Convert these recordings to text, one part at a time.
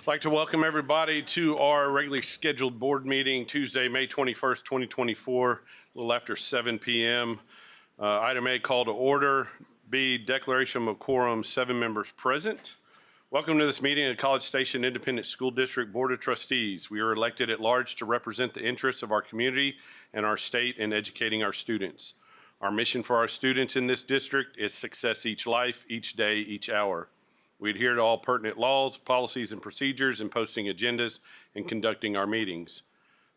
I'd like to welcome everybody to our regularly scheduled board meeting Tuesday, May 21st, 2024, a little after 7 p.m. Item A, call to order. B, declaration of quorum, 7 members present. Welcome to this meeting of the College Station Independent School District Board of Trustees. We are elected at large to represent the interests of our community and our state in educating our students. Our mission for our students in this district is success each life, each day, each hour. We adhere to all pertinent laws, policies, and procedures in posting agendas and conducting our meetings.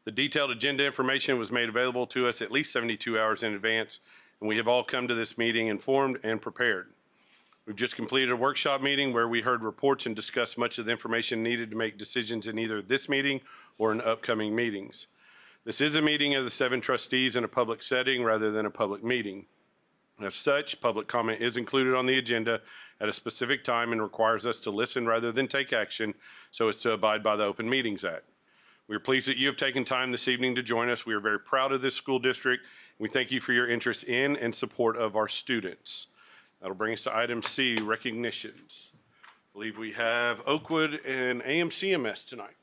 The detailed agenda information was made available to us at least 72 hours in advance, and we have all come to this meeting informed and prepared. We've just completed a workshop meeting where we heard reports and discussed much of the information needed to make decisions in either this meeting or in upcoming meetings. This is a meeting of the 7 trustees in a public setting rather than a public meeting. As such, public comment is included on the agenda at a specific time and requires us to listen rather than take action so as to abide by the Open Meetings Act. We are pleased that you have taken time this evening to join us. We are very proud of this school district. We thank you for your interest in and support of our students. That'll bring us to item C, recognitions. I believe we have Oakwood and AMCMS tonight.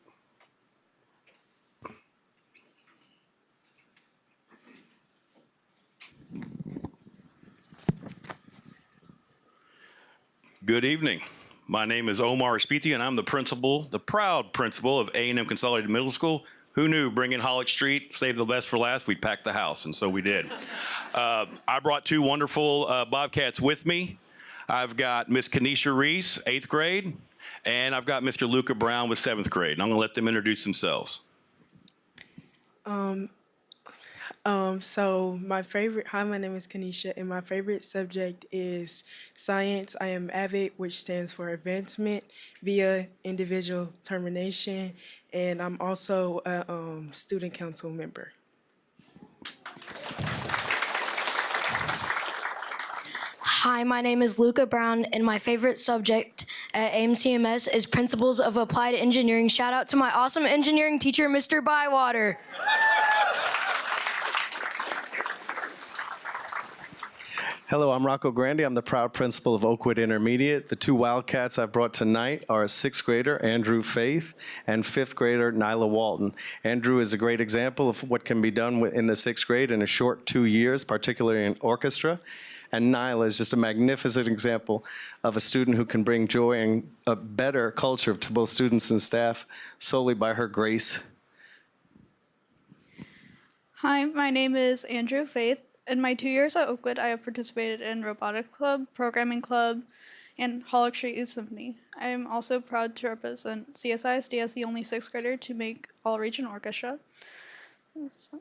Good evening. My name is Omar Espiti, and I'm the proud principal of A&M Consolidated Middle School. Who knew bringing Hollick Street, save the best for last, we'd pack the house, and so we did. I brought 2 wonderful Bobcats with me. I've got Miss Kenesha Reese, 8th grade, and I've got Mr. Luca Brown with 7th grade. And I'm gonna let them introduce themselves. Hi, my name is Kenesha, and my favorite subject is science. I am AVID, which stands for Advancement via Individual Termination, and I'm also a student council member. Hi, my name is Luca Brown, and my favorite subject at AMCMS is Principles of Applied Engineering. Shout out to my awesome engineering teacher, Mr. Bywater. Hello, I'm Rocco Grandi. I'm the proud principal of Oakwood Intermediate. The 2 Wildcats I brought tonight are a 6th grader, Andrew Faith, and 5th grader, Nyla Walton. Andrew is a great example of what can be done in the 6th grade in a short 2 years, particularly in orchestra. And Nyla is just a magnificent example of a student who can bring joy and a better culture to both students and staff solely by her grace. Hi, my name is Andrew Faith. In my 2 years at Oakwood, I have participated in Robotic Club, Programming Club, and Hollick Street Youth Symphony. I am also proud to represent CSISD as the only 6th grader to make all-region orchestra. Some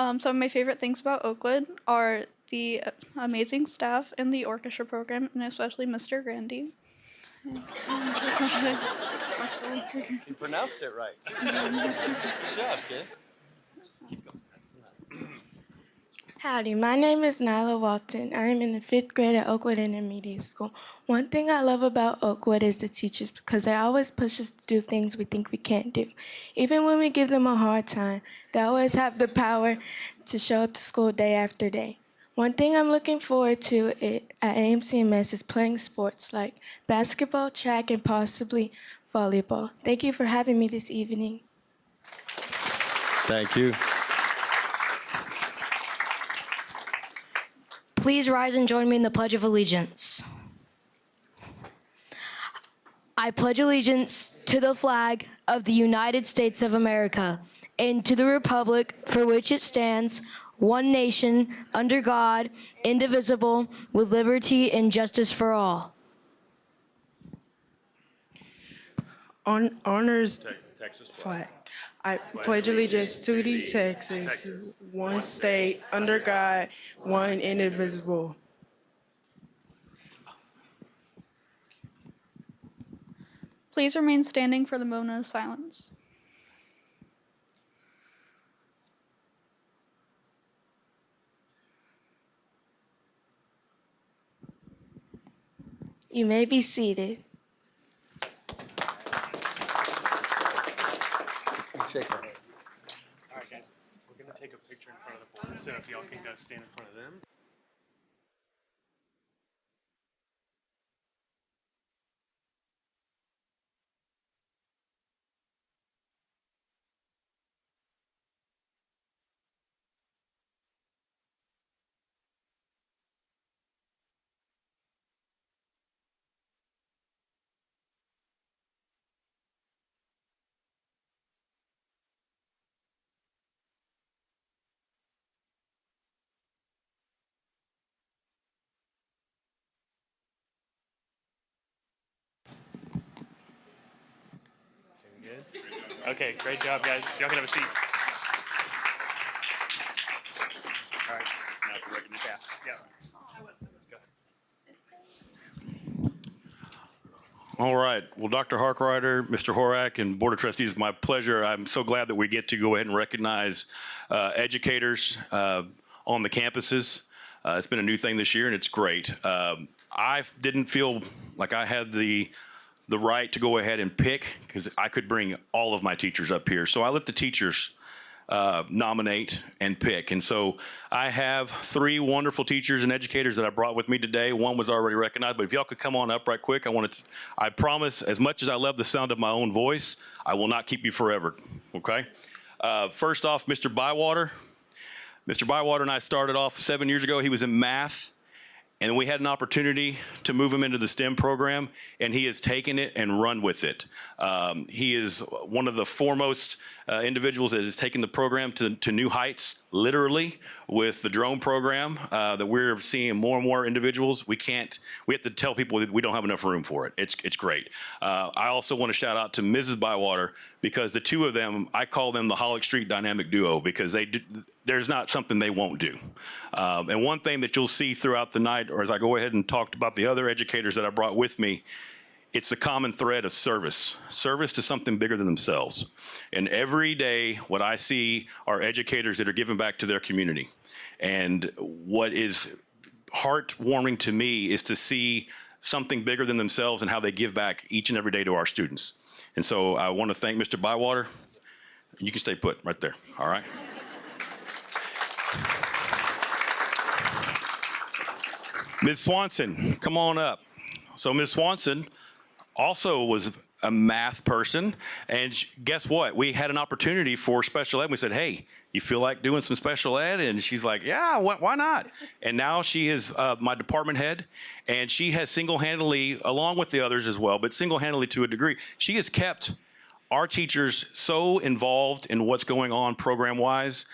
of my favorite things about Oakwood are the amazing staff in the orchestra program, and especially Mr. Grandi. You pronounced it right. Good job, kid. Keep going. Howdy, my name is Nyla Walton. I am in the 5th grade at Oakwood Intermediate School. One thing I love about Oakwood is the teachers because they always push us to do things we think we can't do. Even when we give them a hard time, they always have the power to show up to school day after day. One thing I'm looking forward to at AMCMS is playing sports like basketball, track, and possibly volleyball. Thank you for having me this evening. Thank you. Please rise and join me in the Pledge of Allegiance. I pledge allegiance to the flag of the United States of America and to the republic for which it stands, one nation, under God, indivisible, with liberty and justice for all. Honors Texas flag. I pledge allegiance to the Texas, one state, under God, one indivisible. Please remain standing for the moment of silence. You may be seated. Shake her. All right, guys, we're going to take a picture in front of the board, so if y'all can go stand in front of them. Okay, great job, guys. Y'all can have a seat. All right. Now for recognition. Yeah. All right. Well, Dr. Harkrider, Mr. Horak, and Board of Trustees, it's my pleasure. I'm so glad that we get to go ahead and recognize educators on the campuses. It's been a new thing this year, and it's great. I didn't feel like I had the right to go ahead and pick because I could bring all of my teachers up here. So I let the teachers nominate and pick. And so I have 3 wonderful teachers and educators that I brought with me today. One was already recognized, but if y'all could come on up right quick, I promise, as much as I love the sound of my own voice, I will not keep you forever, okay? First off, Mr. Bywater. Mr. Bywater and I started off 7 years ago. He was in math. And we had an opportunity to move him into the STEM program, and he has taken it and run with it. He is one of the foremost individuals that has taken the program to new heights, literally, with the drone program that we're seeing more and more individuals. We have to tell people that we don't have enough room for it. It's great. I also want to shout out to Mrs. Bywater because the two of them, I call them the Hollick Street Dynamic Duo because there's not something they won't do. And one thing that you'll see throughout the night, or as I go ahead and talk about the other educators that I brought with me, it's the common thread of service to something bigger than themselves. And every day, what I see are educators that are giving back to their community. And what is heartwarming to me is to see something bigger than themselves and how they give back each and every day to our students. And so I want to thank Mr. Bywater. You can stay put right there, all right? Ms. Swanson, come on up. So Ms. Swanson also was a math person, and guess what? We had an opportunity for special ed. We said, hey, you feel like doing some special ed? And she's like, yeah, why not? And now she is my department head, and she has single-handedly, along with the others as well, but single-handedly to a degree, she has kept our teachers so involved in what's going on program-wise.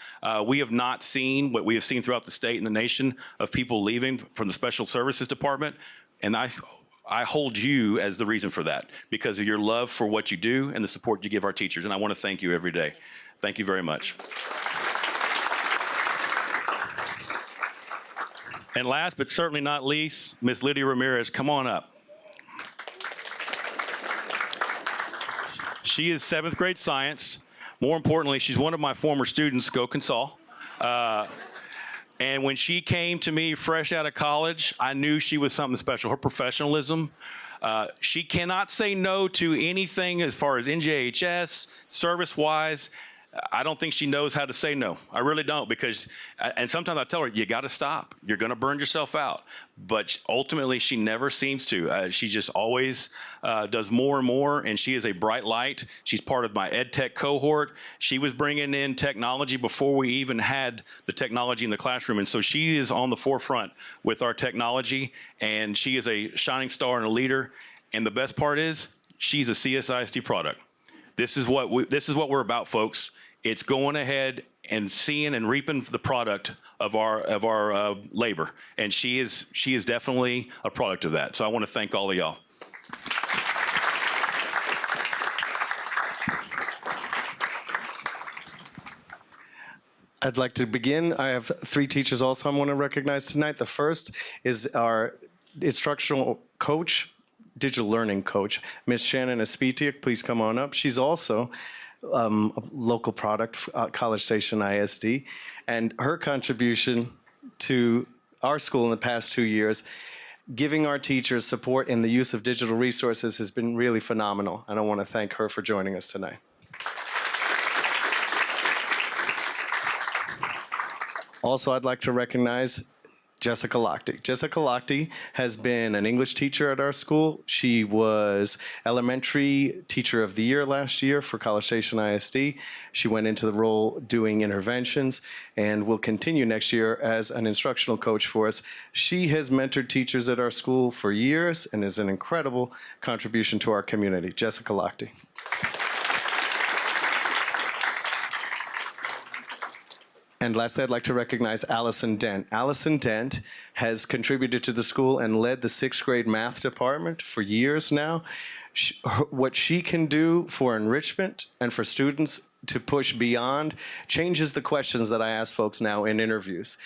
We have not seen what we have seen throughout the state and the nation of people leaving from the special services department, and I hold you as the reason for that because of your love for what you do and the support you give our teachers, and I want to thank you every day. Thank you very much. And last but certainly not least, Ms. Lydia Ramirez, come on up. She is 7th grade science. More importantly, she's one of my former students, go Consol. And when she came to me fresh out of college, I knew she was something special. Her professionalism, she cannot say no to anything as far as NJHS, service-wise. I don't think she knows how to say no. I really don't because, and sometimes I tell her, you got to stop. You're going to burn yourself out. But ultimately, she never seems to. She just always does more and more, and she is a bright light. She's part of my ed tech cohort. She was bringing in technology before we even had the technology in the classroom, and so she is on the forefront with our technology, and she is a shining star and a leader. And the best part is, she's a CSISD product. This is what we're about, folks. It's going ahead and seeing and reaping the product of our labor, and she is definitely a product of that. So I want to thank all of y'all. I'd like to begin. I have 3 teachers also I want to recognize tonight. The first is our instructional coach, digital learning coach, Ms. Shannon Aspitia. Please come on up. She's also a local product, College Station ISD, and her contribution to our school in the past 2 years, giving our teachers support in the use of digital resources has been really phenomenal, and I want to thank her for joining us tonight. Also, I'd like to recognize Jessica Lochte. Jessica Lochte has been an English teacher at our school. She was elementary teacher of the year last year for College Station ISD. She went into the role doing interventions and will continue next year as an instructional coach for us. She has mentored teachers at our school for years and is an incredible contribution to our community. Jessica Lochte. And lastly, I'd like to recognize Allison Dent. Allison Dent has contributed to the school and led the 6th grade math department for years now. What she can do for enrichment and for students to push beyond changes the questions that I ask folks now in interviews.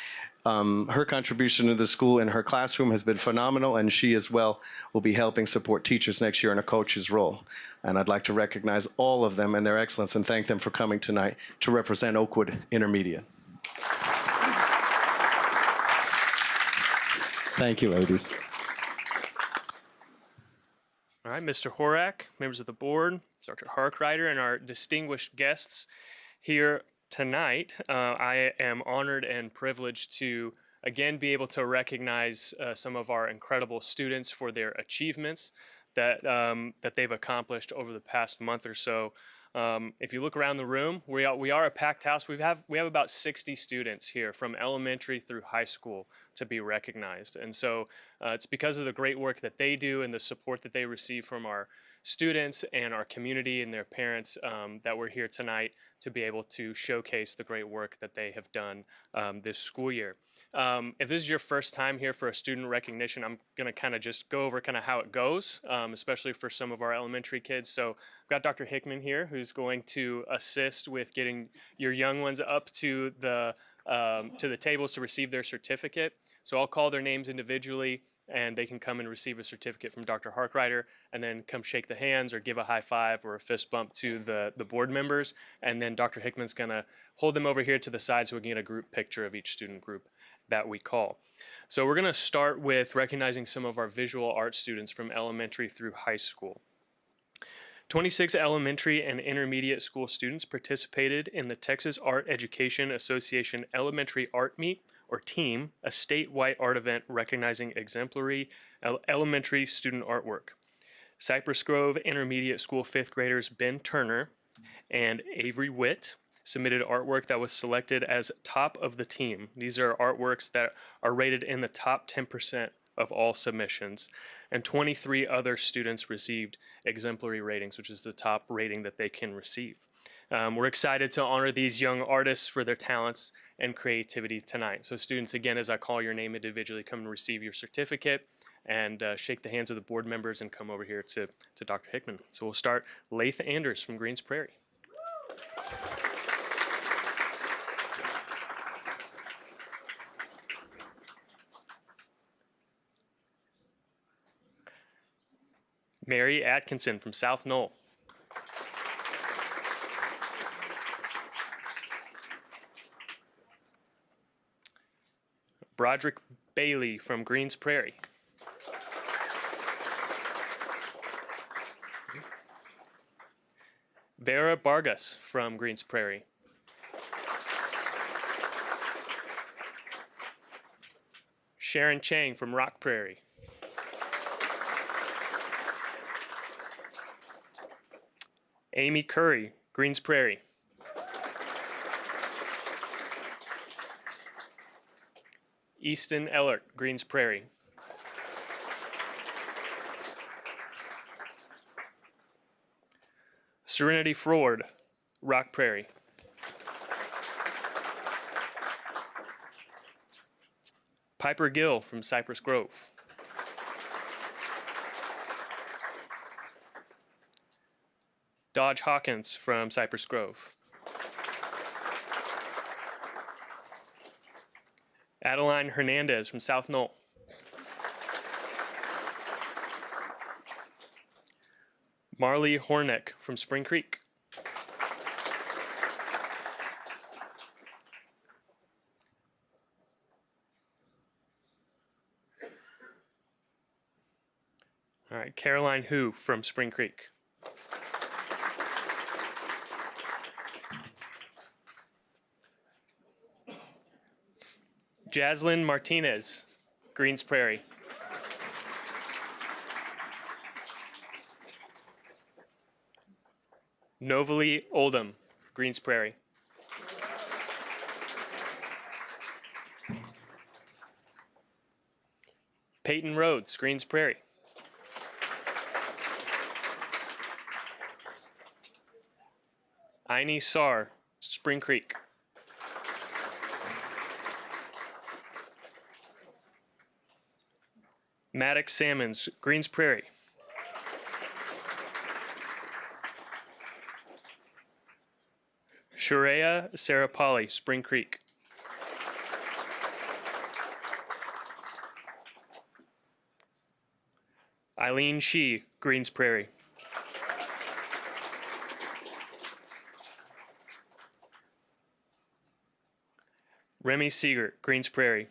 Her contribution to the school in her classroom has been phenomenal, and she as well will be helping support teachers next year in a coach's role. And I'd like to recognize all of them and their excellence and thank them for coming tonight to represent Oakwood Intermediate. Thank you, ladies. All right, Mr. Horak, members of the board, Dr. Harkrider, and our distinguished guests here tonight. I am honored and privileged to again be able to recognize some of our incredible students for their achievements that they've accomplished over the past month or so. If you look around the room, we are a packed house. We have about 60 students here from elementary through high school to be recognized, and so it's because of the great work that they do and the support that they receive from our students and our community and their parents that we're here tonight to be able to showcase the great work that they have done this school year. If this is your first time here for a student recognition, I'm going to kind of just go over kind of how it goes, especially for some of our elementary kids. So I've got Dr. Hickman here, who's going to assist with getting your young ones up to the tables to receive their certificate. So I'll call their names individually, and they can come and receive a certificate from Dr. Harkrider, and then come shake the hands or give a high five or a fist bump to the board members. And then Dr. Hickman's going to hold them over here to the side so we can get a group picture of each student group that we call. So we're going to start with recognizing some of our visual arts students from elementary through high school. 26 elementary and intermediate school students participated in the Texas Art Education Association Elementary Art Meet, or TEAM, a statewide art event recognizing exemplary elementary student artwork. Cypress Grove Intermediate School 5th graders Ben Turner and Avery Witt submitted artwork that was selected as top of the team. These are artworks that are rated in the top 10% of all submissions. And 23 other students received exemplary ratings, which is the top rating that they can receive. We're excited to honor these young artists for their talents and creativity tonight. So students, again, as I call your name individually, come and receive your certificate and shake the hands of the board members and come over here to Dr. Hickman. So we'll start Lath Anders from Greens Prairie. Mary Atkinson from South Knoll. Broderick Bailey from Greens Prairie. Vera Vargas from Greens Prairie. Sharon Chang from Rock Prairie. Amy Curry, Greens Prairie. Easton Ellert, Greens Prairie. Serenity Ford, Rock Prairie. Piper Gill from Cypress Grove. Dodge Hawkins from Cypress Grove. Adeline Hernandez from South Knoll. Marley Hornick from Spring Creek. All right, Caroline Hu from Spring Creek. Jaslyn Martinez, Greens Prairie. Novalee Oldham, Greens Prairie. Peyton Rhodes, Greens Prairie. Aini Sar, Spring Creek. Maddox Salmons, Greens Prairie. Sharia Sarapali, Spring Creek. Eileen Shee, Greens Prairie. Remy Siegert, Greens Prairie.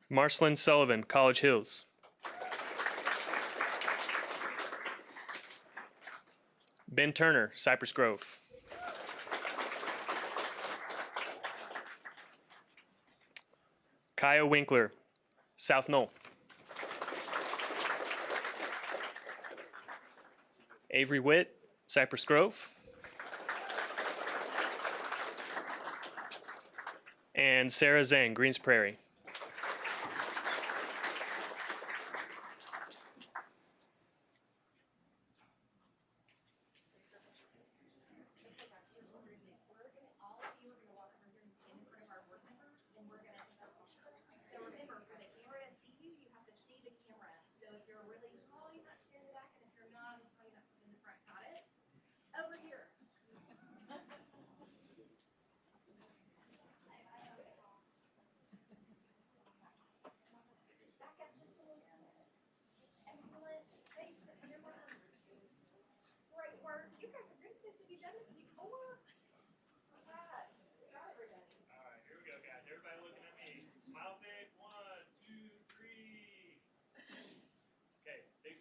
Marcelyn Sullivan, College Hills. Ben Turner, Cypress Grove. Kaya Winkler, South Knoll. Avery Witt, Cypress Grove. And Sarah Zhang, Greens Prairie.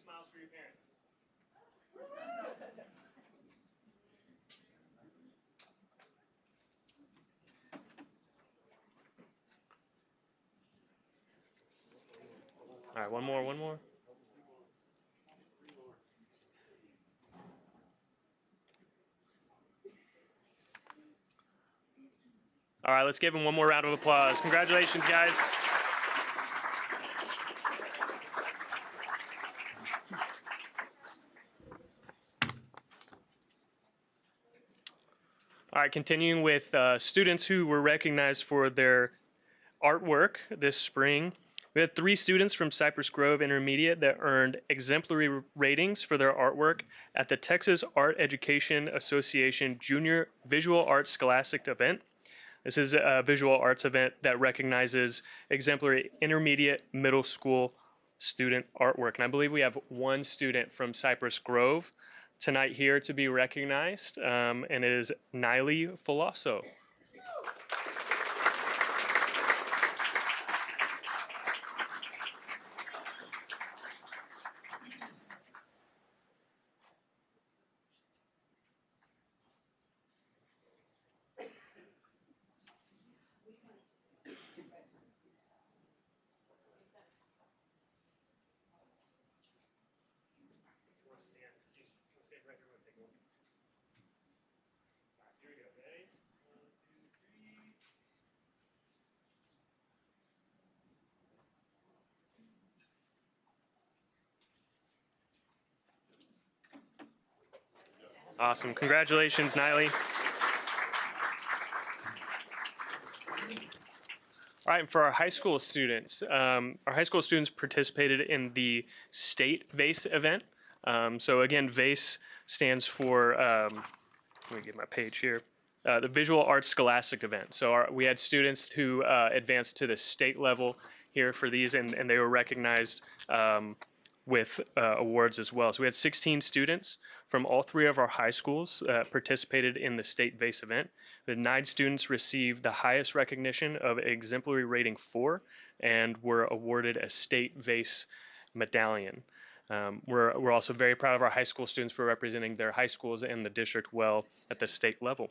Smiles for your parents. All right, one more. All right, let's give him one more round of applause. Congratulations, guys. All right, continuing with students who were recognized for their artwork this spring. We had 3 students from Cypress Grove Intermediate that earned exemplary ratings for their artwork at the Texas Art Education Association Junior Visual Arts Scholastic event. This is a visual arts event that recognizes exemplary intermediate middle school student artwork. And I believe we have 1 student from Cypress Grove tonight here to be recognized, and it is Niley Folosso. Awesome. Congratulations, Niley. All right, and for our high school students, participated in the state VASE event. So again, VASE stands for, let me get my page here, the Visual Arts Scholastic event. So we had students who advanced to the state level here for these, and they were recognized with awards as well. So we had 16 students from all 3 of our high schools participated in the state VASE event. We had 9 students receive the highest recognition of exemplary rating 4 and were awarded a state VASE medallion. We're also very proud of our high school students for representing their high schools and the district well at the state level.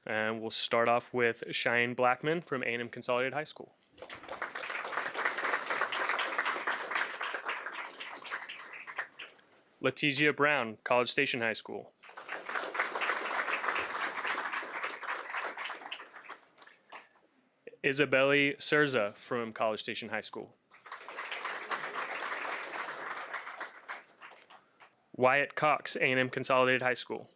And we'll start off with Cheyenne Blackman from A&M Consolidated High School. Letigia Brown, College Station High School. Isabelle Surza from College Station High School. Wyatt Cox, A&M Consolidated High School.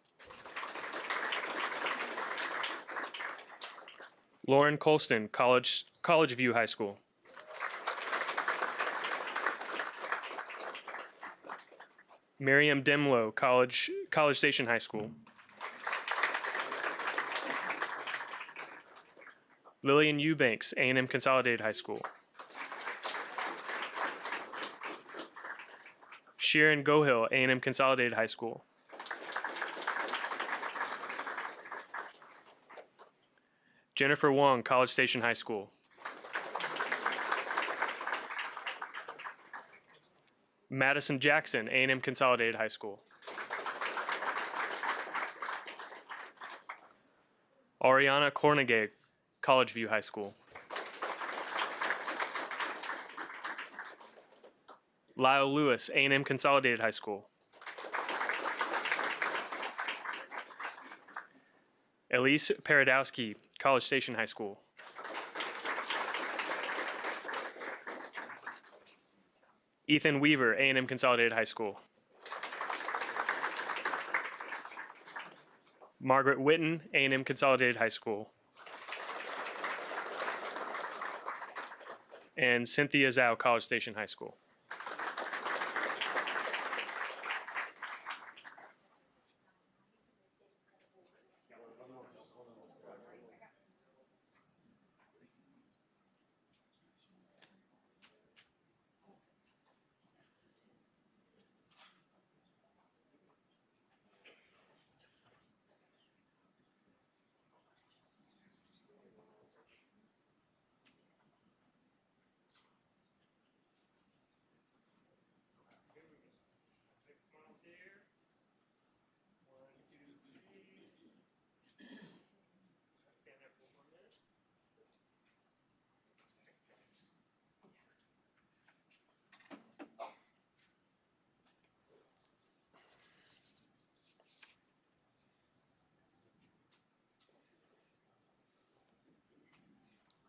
Lauren Colston, College View High School. Miriam Demlow, College Station High School. Lillian Eubanks, A&M Consolidated High School. Sharon Gohill, A&M Consolidated High School. Jennifer Wong, College Station High School. Madison Jackson, A&M Consolidated High School. Ariana Cornegay, College View High School. Lyle Lewis, A&M Consolidated High School. Elise Paradowski, College Station High School. Ethan Weaver, A&M Consolidated High School. Margaret Witten, A&M Consolidated High School. And Cynthia Zhao, College Station High School.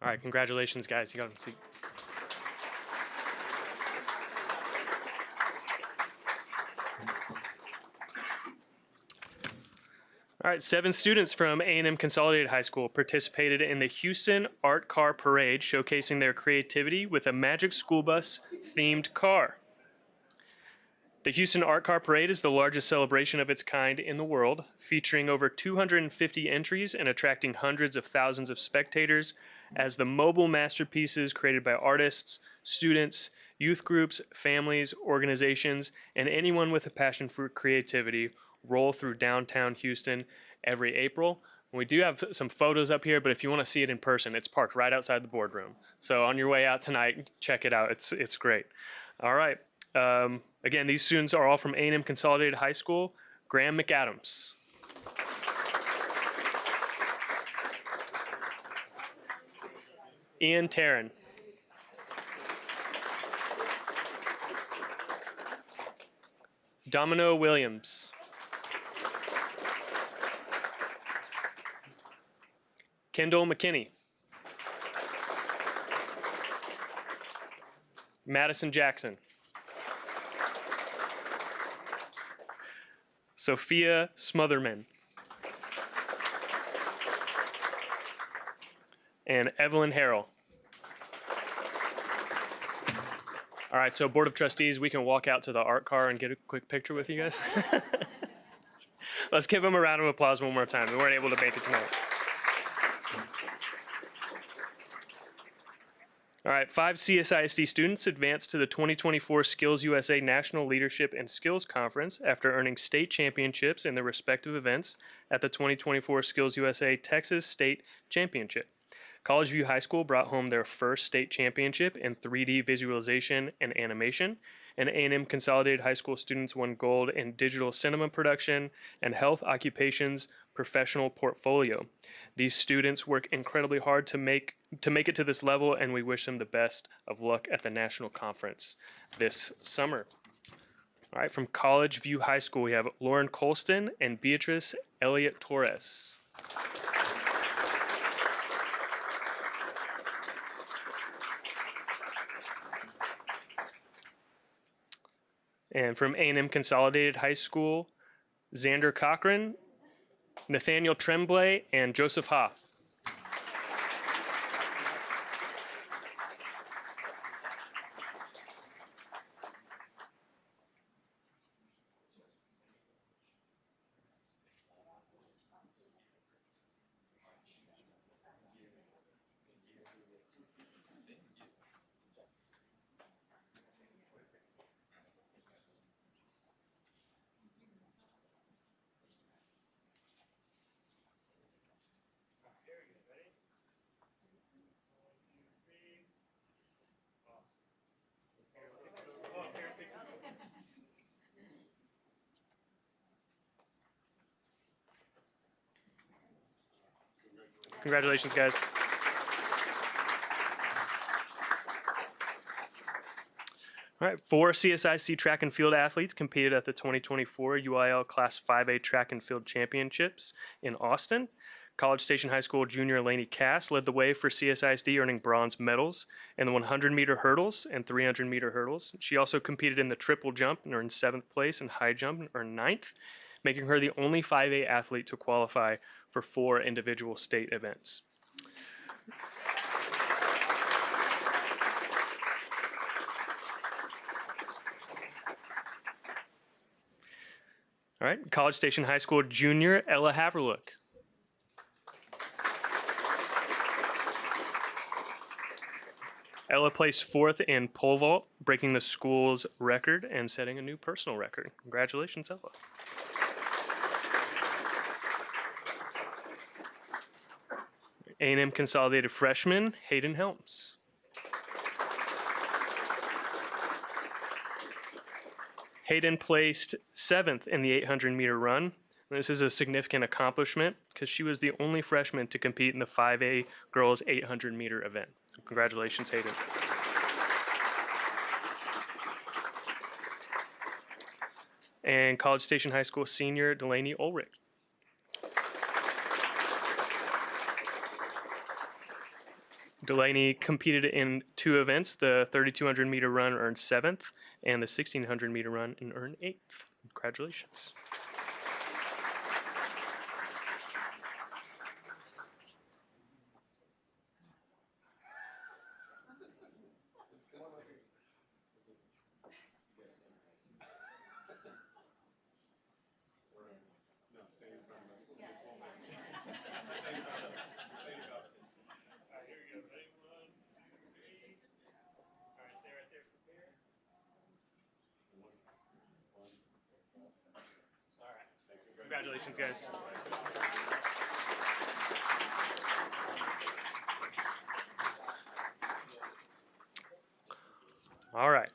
All right, congratulations, guys. You got them seat. All right, 7 students from A&M Consolidated High School participated in the Houston Art Car Parade, showcasing their creativity with a Magic School Bus themed car. The Houston Art Car Parade is the largest celebration of its kind in the world, featuring over 250 entries and attracting hundreds of thousands of spectators as the mobile masterpieces created by artists, students, youth groups, families, organizations, and anyone with a passion for creativity roll through downtown Houston every April. We do have some photos up here, but if you want to see it in person, it's parked right outside the boardroom. So on your way out tonight, check it out. It's great. All right. Again, these students are all from A&M Consolidated High School. Graham McAdams. Ian Tarrin. Domino Williams. Kendall McKinney. Madison Jackson. Sophia Smotherman. And Evelyn Harrell. All right, so Board of Trustees, we can walk out to the art car and get a quick picture with you guys. Let's give them a round of applause one more time. We weren't able to make it tonight. All right, 5 CSISD students advanced to the 2024 Skills USA National Leadership and Skills Conference after earning state championships in their respective events at the 2024 Skills USA Texas State Championship. College View High School brought home their first state championship in 3D visualization and animation, and A&M Consolidated High School students won gold in digital cinema production and health occupations professional portfolio. These students work incredibly hard to make it to this level, and we wish them the best of luck at the national conference this summer. All right, from College View High School, we have Lauren Colston and Beatrice Elliott Torres. And from A&M Consolidated High School, Xander Cochran, Nathaniel Tremblay, and Joseph Ha. Congratulations, guys. All right, 4 CSIC track and field athletes competed at the 2024 UIL Class 5A Track and Field Championships in Austin. College Station High School junior Lainey Cass led the way for CSISD, earning bronze medals in the 100-meter hurdles and 300-meter hurdles. She also competed in the triple jump and earned 7th place, and high jump and earned 9th, making her the only 5A athlete to qualify for 4 individual state events. All right, College Station High School junior Ella Haverlook. Ella placed 4th in pole vault, breaking the school's record and setting a new personal record. Congratulations, Ella. A&M Consolidated freshman Hayden Helms. Hayden placed 7th in the 800-meter run. This is a significant accomplishment because she was the only freshman to compete in the 5A girls 800-meter event. Congratulations, Hayden. And College Station High School senior Delaney Ulrich. Delaney competed in 2 events. The 3,200-meter run earned 7th, and the 1,600-meter run and earned 8th. Congratulations. Congratulations, guys. All right.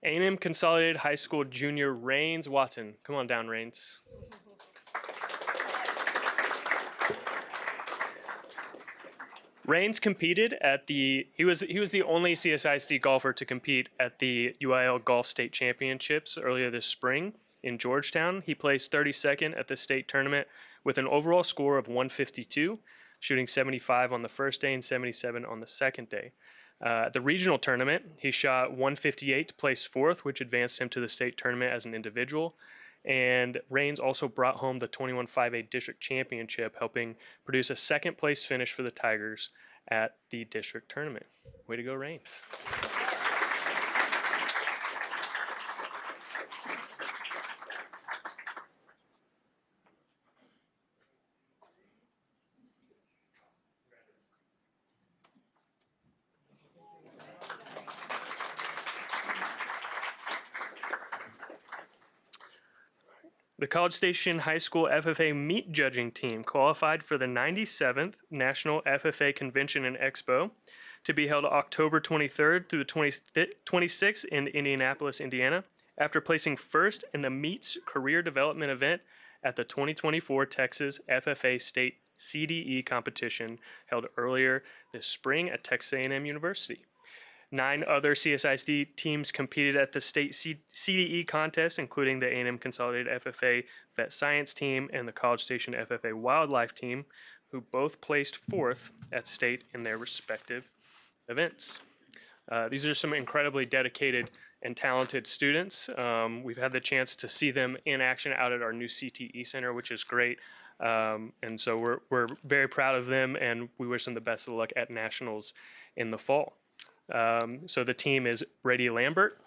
A&M Consolidated High School junior Rains Watson. Come on down, Rains. Rains competed at he was the only CSISD golfer to compete at the UIL Golf State Championships earlier this spring in Georgetown. He placed 32nd at the state tournament with an overall score of 152, shooting 75 on the first day and 77 on the second day. At the regional tournament, he shot 158 to place 4th, which advanced him to the state tournament as an individual. And Rains also brought home the 21 5A district championship, helping produce a 2nd place finish for the Tigers at the district tournament. Way to go, Rains. The College Station High School FFA meat judging team qualified for the 97th National FFA Convention and Expo to be held October 23rd through the 26th in Indianapolis, Indiana, after placing 1st in the Meats Career Development event at the 2024 Texas FFA State CDE competition held earlier this spring at Texas A&M University. 9 other CSISD teams competed at the state CDE contest, including the A&M Consolidated FFA Vet Science team and the College Station FFA Wildlife team, who both placed 4th at state in their respective events. These are some incredibly dedicated and talented students. We've had the chance to see them in action out at our new CTE Center, which is great. And so we're very proud of them, and we wish them the best of luck at Nationals in the fall. So the team is Brady Lambert,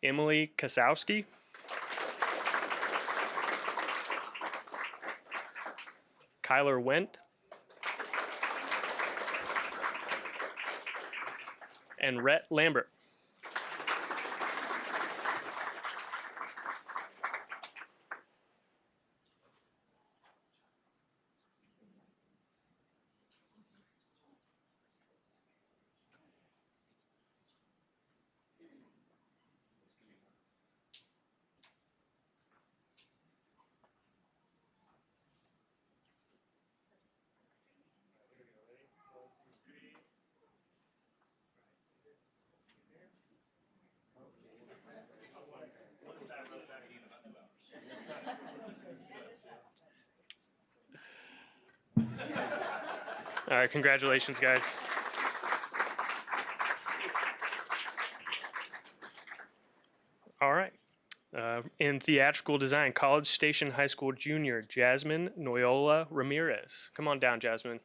Emily Kasowski, Kyler Wendt, and Rhett Lambert. All right, congratulations, guys. All right. In theatrical design, College Station High School junior, Jasmine Noyola Ramirez. Come on down, Jasmine.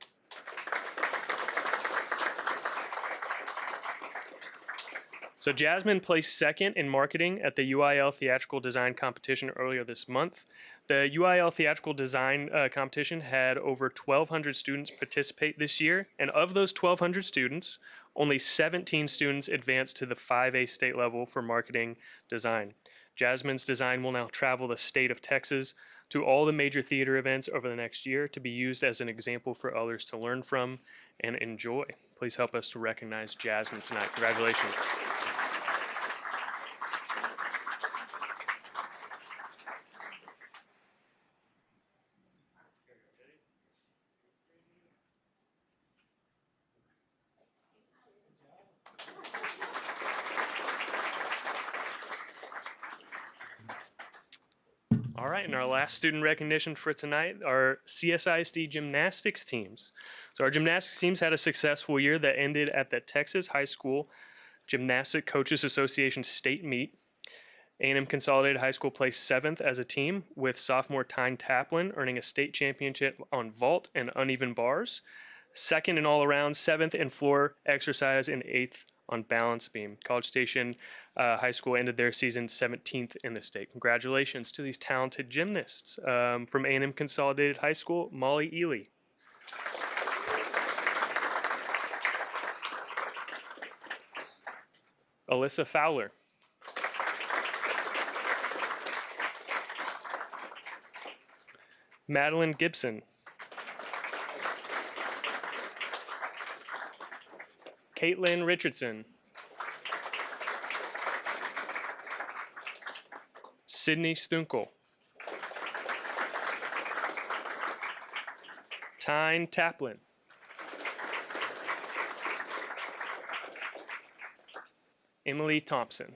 So Jasmine placed second in marketing at the UIL Theatrical Design Competition earlier this month. The UIL Theatrical Design Competition had over 1,200 students participate this year, and of those 1,200 students, only 17 students advanced to the 5A state level for marketing design. Jasmine's design will now travel the state of Texas to all the major theater events over the next year to be used as an example for others to learn from and enjoy. Please help us to recognize Jasmine tonight. Congratulations. All right, and our last student recognition for tonight are CSISD gymnastics teams. So our gymnastics teams had a successful year that ended at the Texas High School Gymnastic Coaches Association state meet. A&M Consolidated High School placed 7th as a team, with sophomore Tyne Taplin earning a state championship on vault and uneven bars, 2nd in all-around, 7th in floor exercise, and 8th on balance beam. College Station High School ended their season 17th in the state. Congratulations to these talented gymnasts. From A&M Consolidated High School, Molly Ely. Alyssa Fowler. Madeline Gibson. Caitlin Richardson. Sydney Stunkel. Tyne Taplin. Emily Thompson.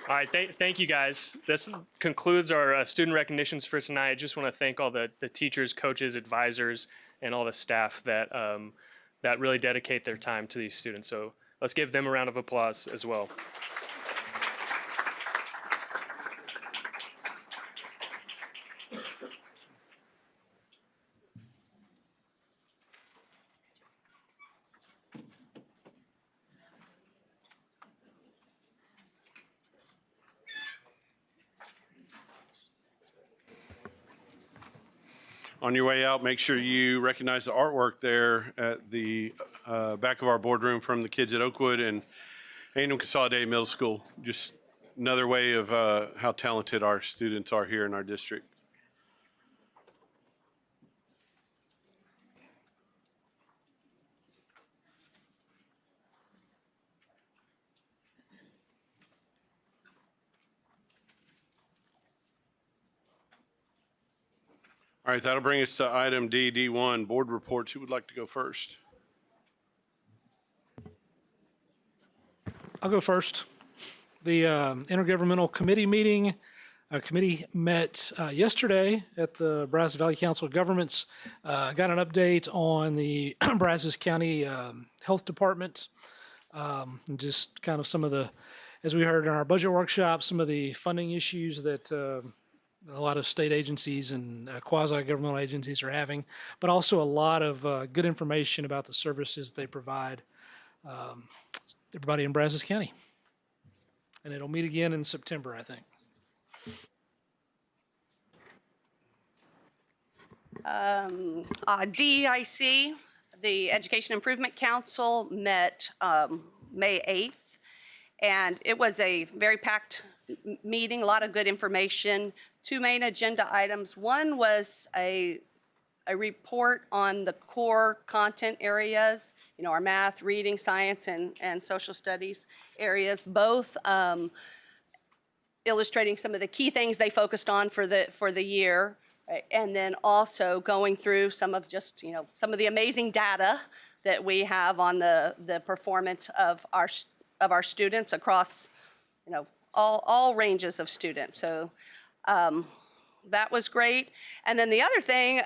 All right, thank you guys. This concludes our student recognitions for tonight. I just want to thank all the teachers, coaches, advisors, and all the staff that, that really dedicate their time to these students. So let's give them a round of applause as well. On your way out, make sure you recognize the artwork there at the back of our boardroom from the kids at Oakwood and A&M Consolidated Middle School. Just another way of how talented our students are here in our district. All right, that'll bring us to item D1, board reports. Who would like to go first? I'll go first. The Intergovernmental Committee meeting, committee met yesterday at the Brazos Valley Council of Governments. Got an update on the Brazos County Health Department, and just kind of some of the, as we heard in our budget workshop, some of the funding issues that a lot of state agencies and quasi-governmental agencies are having, but also a lot of good information about the services they provide everybody in Brazos County. And it'll meet again in September, I think. DEIC, the Education Improvement Council, met May 8th, and it was a very packed meeting, a lot of good information. Two main agenda items. One was a report on the core content areas, our math, reading, science, and social studies areas, both illustrating some of the key things they focused on for the year, right? And then also going through some of some of the amazing data that we have on the performance of our students across all ranges of students. So that was great. And then the other thing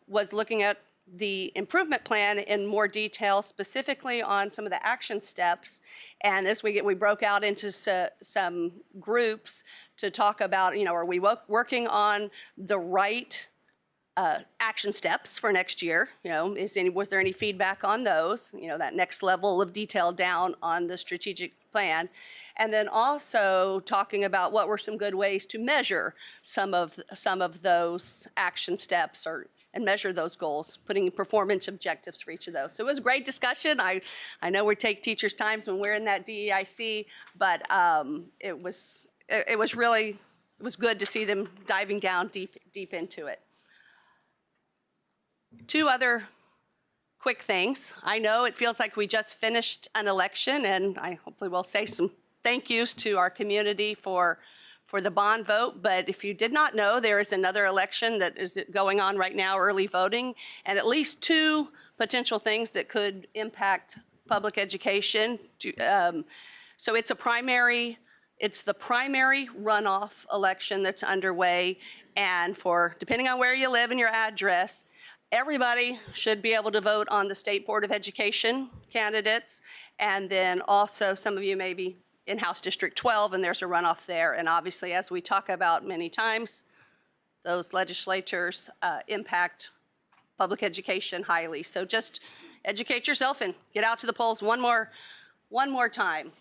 was looking at the improvement plan in more detail, specifically on some of the action steps. And as we broke out into some groups to talk about, are we working on the right action steps for next year? Was there any feedback on those? That next level of detail down on the strategic plan. And then also talking about what were some good ways to measure some of those action steps and measure those goals, putting performance objectives for each of those. So it was a great discussion. I know we take teachers' times when we're in that DEIC, but it was good to see them diving down deep into it. Two other quick things. I know it feels like we just finished an election, and I hopefully will say some thank yous to our community for the bond vote. But if you did not know, there is another election that is going on right now, early voting, and at least two potential things that could impact public education. So it's the primary runoff election that's underway, and depending on where you live and your address, everybody should be able to vote on the State Board of Education candidates. And then also some of you may be in House District 12, and there's a runoff there. And obviously, as we talk about many times, those legislatures impact public education highly. So just educate yourself and get out to the polls one more time.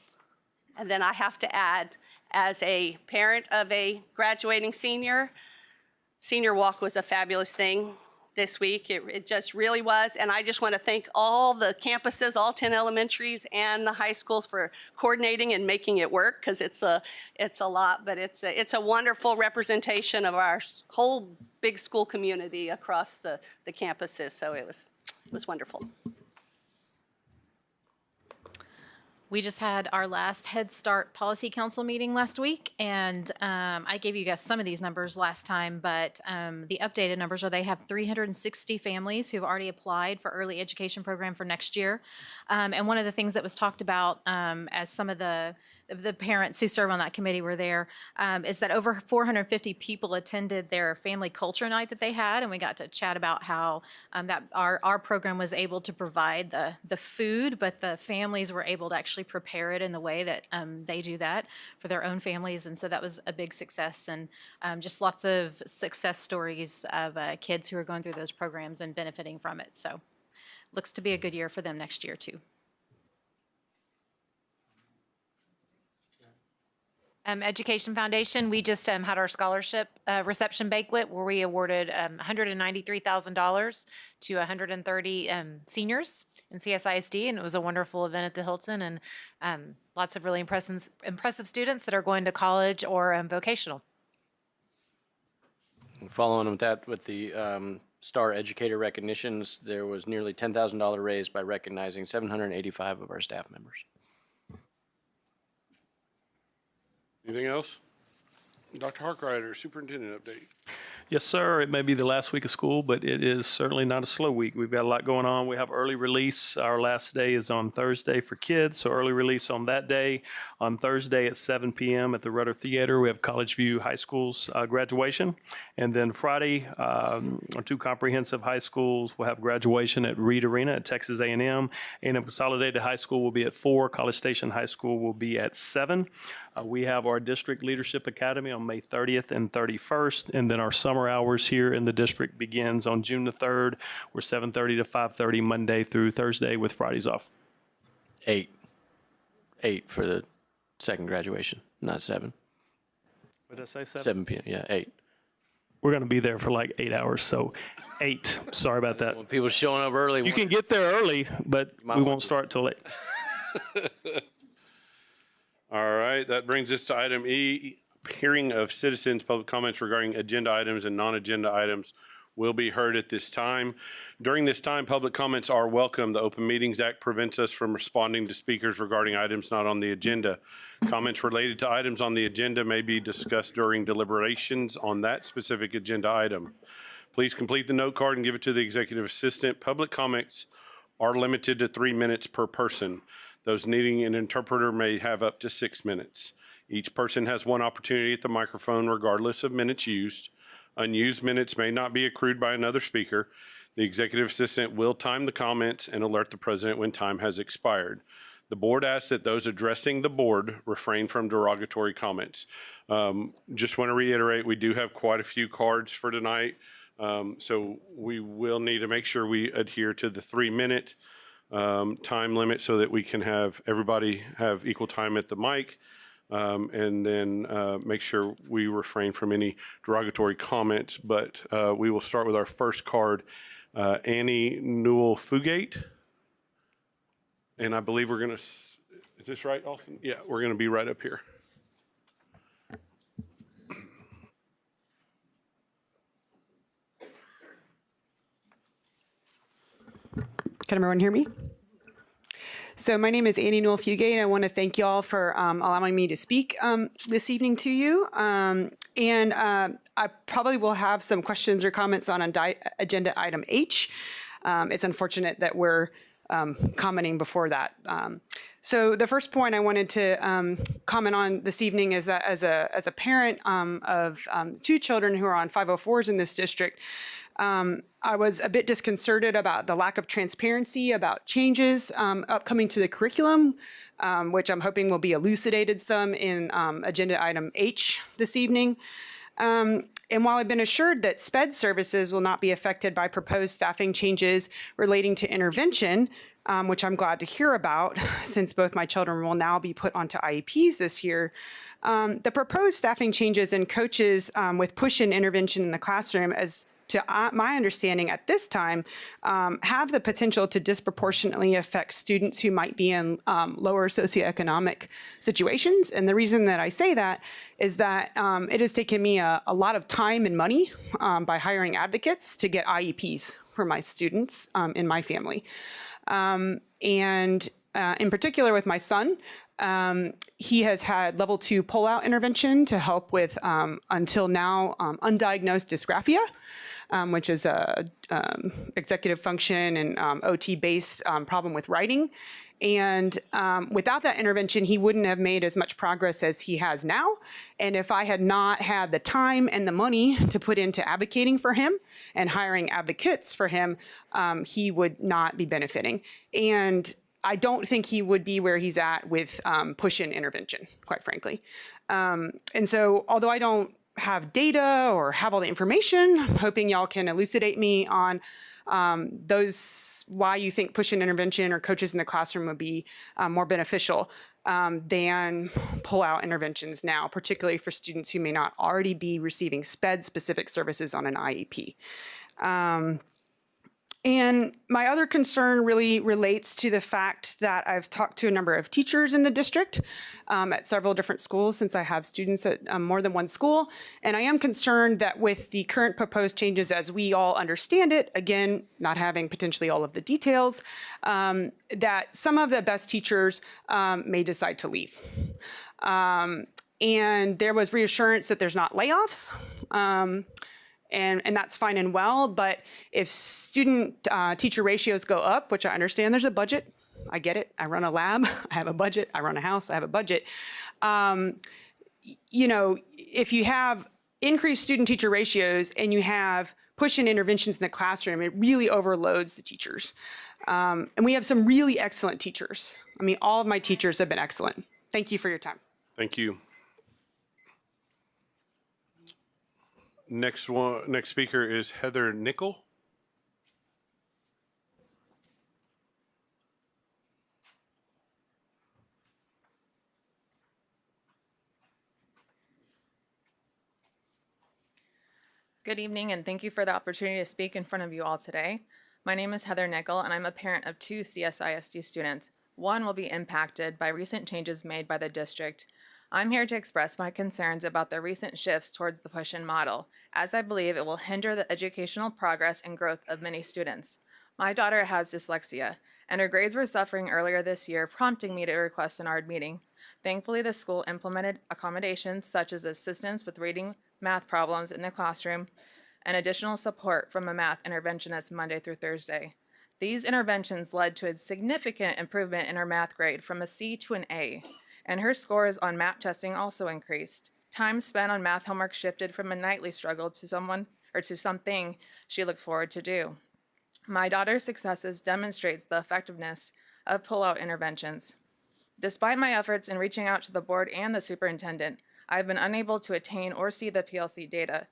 And then I have to add, as a parent of a graduating senior walk was a fabulous thing this week. It just really was. And I just want to thank all the campuses, all 10 elementaries and the high schools for coordinating and making it work, because it's a lot, but it's a wonderful representation of our whole big school community across the campuses. So it was wonderful. We just had our last Head Start Policy Council meeting last week, and I gave you guys some of these numbers last time, but the updated numbers are they have 360 families who've already applied for early education program for next year. And one of the things that was talked about as some of the parents who serve on that committee were there, is that over 450 people attended their family culture night that they had, and we got to chat about how that our program was able to provide the food, but the families were able to actually prepare it in the way that they do that for their own families, and so that was a big success, and just lots of success stories of kids who are going through those programs and benefiting from it. So looks to be a good year for them next year too. Education Foundation, we just had our scholarship reception banquet where we awarded $193,000 to 130 seniors in CSISD, and it was a wonderful event at the Hilton, and lots of really impressive students that are going to college or vocational. Following with that, with the Star Educator recognitions, there was nearly $10,000 raised by recognizing 785 of our staff members. Anything else? Dr. Harkrider, superintendent update. Yes, sir. It may be the last week of school, but it is certainly not a slow week. We've got a lot going on. We have early release. Our last day is on Thursday for kids, so early release on that day. On Thursday at 7 p.m. at the Rudder Theater, we have College View High School's graduation. And then Friday, our two comprehensive high schools will have graduation at Reed Arena at Texas A&M. A&M Consolidated High School will be at 4. College Station High School will be at 7. We have our District Leadership Academy on May 30th and 31st, and then our summer hours here in the district begins on June the 3rd. We're 7:30 to 5:30 Monday through Thursday with Fridays off. 8 for the second graduation, not 7. What did I say, 7? 7 p.m., yeah, 8. We're going to be there for like 8 hours, so 8. Sorry about that. When people showing up early. You can get there early, but we won't start till 8. All right, that brings us to item E, hearing of citizens' public comments regarding agenda items and non-agenda items will be heard at this time. During this time, public comments are welcome. The Open Meetings Act prevents us from responding to speakers regarding items not on the agenda. Comments related to items on the agenda may be discussed during deliberations on that specific agenda item. Please complete the note card and give it to the executive assistant. Public comments are limited to 3 minutes per person. Those needing an interpreter may have up to 6 minutes. Each person has one opportunity at the microphone regardless of minutes used. Unused minutes may not be accrued by another speaker. The executive assistant will time the comments and alert the president when time has expired. The board asks that those addressing the board refrain from derogatory comments. Just want to reiterate, we do have quite a few cards for tonight. So we will need to make sure we adhere to the 3-minute time limit so that we can have everybody have equal time at the mic. And then make sure we refrain from any derogatory comments. But we will start with our first card, Annie Newell Fugate. And I believe we're going to, is this right, Austin? Yeah, we're going to be right up here. Can everyone hear me? So my name is Annie Newell Fugate, and I want to thank you all for allowing me to speak this evening to you. I probably will have some questions or comments on agenda item H. It's unfortunate that we're commenting before that. So the first point I wanted to comment on this evening is that as a parent of 2 children who are on 504s in this district, I was a bit disconcerted about the lack of transparency about changes upcoming to the curriculum, which I'm hoping will be elucidated some in agenda item H this evening. And while I've been assured that SPED services will not be affected by proposed staffing changes relating to intervention, which I'm glad to hear about since both my children will now be put onto IEPs this year, the proposed staffing changes and coaches with push-in intervention in the classroom, as to my understanding at this time, have the potential to disproportionately affect students who might be in lower socioeconomic situations. And the reason that I say that is that it has taken me a lot of time and money by hiring advocates to get IEPs for my students in my family. And in particular with my son, he has had level 2 pull-out intervention to help with, until now, undiagnosed dysgraphia, which is a executive function and OT-based problem with writing. And without that intervention, he wouldn't have made as much progress as he has now. And if I had not had the time and the money to put into advocating for him and hiring advocates for him, he would not be benefiting. And I don't think he would be where he's at with push-in intervention, quite frankly. And so although I don't have data or have all the information, I'm hoping y'all can elucidate me on why you think push-in intervention or coaches in the classroom would be more beneficial than pull-out interventions now, particularly for students who may not already be receiving SPED-specific services on an IEP. And my other concern really relates to the fact that I've talked to a number of teachers in the district at several different schools, since I have students at more than one school. And I am concerned that with the current proposed changes as we all understand it, again, not having potentially all of the details, that some of the best teachers may decide to leave. And there was reassurance that there's not layoffs. And that's fine and well, but if student teacher ratios go up, which I understand there's a budget, I get it, I run a lab, I have a budget, I run a house, I have a budget. You know, if you have increased student teacher ratios and you have push-in interventions in the classroom, it really overloads the teachers. And we have some really excellent teachers. I mean, all of my teachers have been excellent. Thank you for your time. Thank you. Next speaker is Heather Nickel. Good evening, and thank you for the opportunity to speak in front of you all today. My name is Heather Nickel, and I'm a parent of 2 CSISD students, one will be impacted by recent changes made by the district. I'm here to express my concerns about the recent shifts towards the push-in model, as I believe it will hinder the educational progress and growth of many students. My daughter has dyslexia, and her grades were suffering earlier this year, prompting me to request an ARD meeting. Thankfully, the school implemented accommodations such as assistance with reading math problems in the classroom and additional support from a math interventionist Monday through Thursday. These interventions led to a significant improvement in her math grade from a C to an A, and her scores on MAP testing also increased. Time spent on math homework shifted from a nightly struggle to something she looked forward to do. My daughter's successes demonstrates the effectiveness of pull-out interventions. Despite my efforts in reaching out to the board and the superintendent, I have been unable to attain or see the PLC data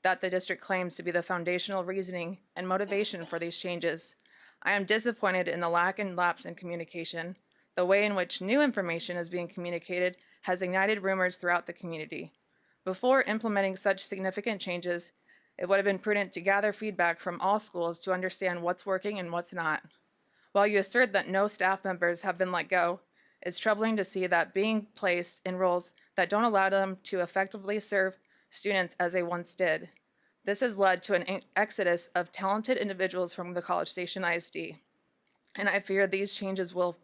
that the district claims to be the foundational reasoning and motivation for these changes. I am disappointed in the lack and lapse in communication. The way in which new information is being communicated has ignited rumors throughout the community. Before implementing such significant changes, it would have been prudent to gather feedback from all schools to understand what's working and what's not. While you assert that no staff members have been let go, it's troubling to see that being placed in roles that don't allow them to effectively serve students as they once did. This has led to an exodus of talented individuals from the College Station ISD, and I fear these changes will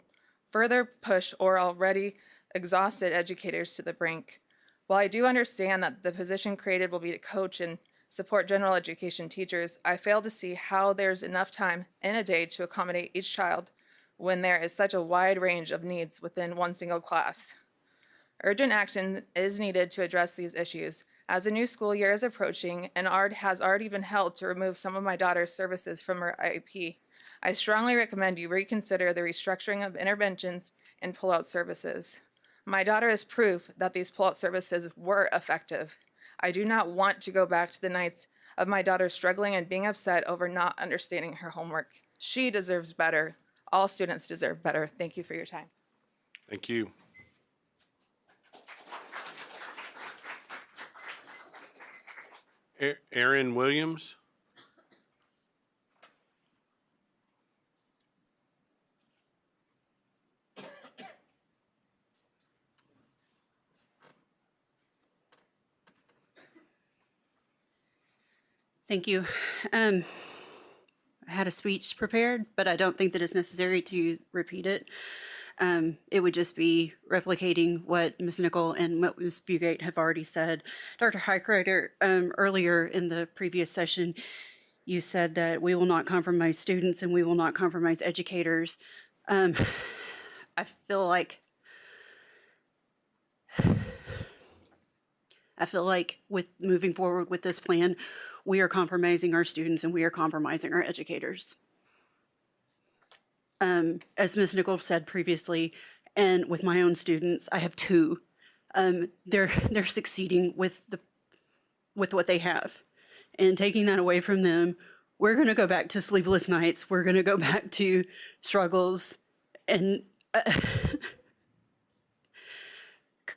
further push or already exhausted educators to the brink. While I do understand that the position created will be to coach and support general education teachers, I fail to see how there's enough time in a day to accommodate each child when there is such a wide range of needs within one single class. Urgent action is needed to address these issues. As the new school year is approaching, an ARD has already been held to remove some of my daughter's services from her IEP. I strongly recommend you reconsider the restructuring of interventions and pull-out services. My daughter is proof that these pull-out services were effective. I do not want to go back to the nights of my daughter struggling and being upset over not understanding her homework. She deserves better. All students deserve better. Thank you for your time. Thank you. Aaron Williams. Thank you. I had a speech prepared, but I don't think that it's necessary to repeat it. It would just be replicating what Ms. Nickel and what Ms. Fugate have already said. Dr. Highcrider, earlier in the previous session, you said that we will not compromise students and we will not compromise educators. I feel like with moving forward with this plan, we are compromising our students and we are compromising our educators. As Ms. Nickel said previously, and with my own students, I have two. They're succeeding with what they have, and taking that away from them, we're going to go back to sleepless nights. We're going to go back to struggles, and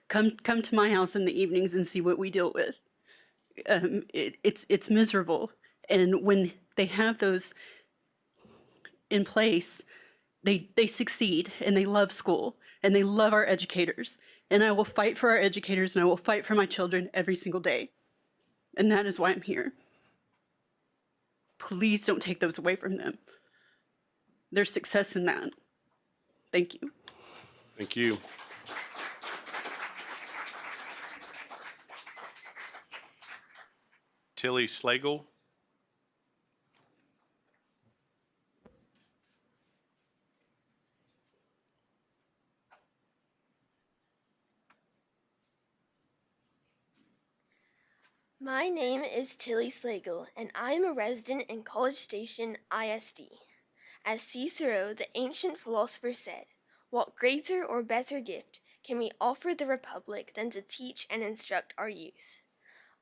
come to my house in the evenings and see what we deal with. It's miserable, and when they have those in place, they succeed and they love school and they love our educators. And I will fight for our educators and I will fight for my children every single day. And that is why I'm here. Please don't take those away from them. There's success in that. Thank you. Thank you. Tilly Slagle. My name is Tilly Slagle, and I am a resident in College Station ISD. As Cicero, the ancient philosopher, said, "What greater or better gift can we offer the Republic than to teach and instruct our youth?"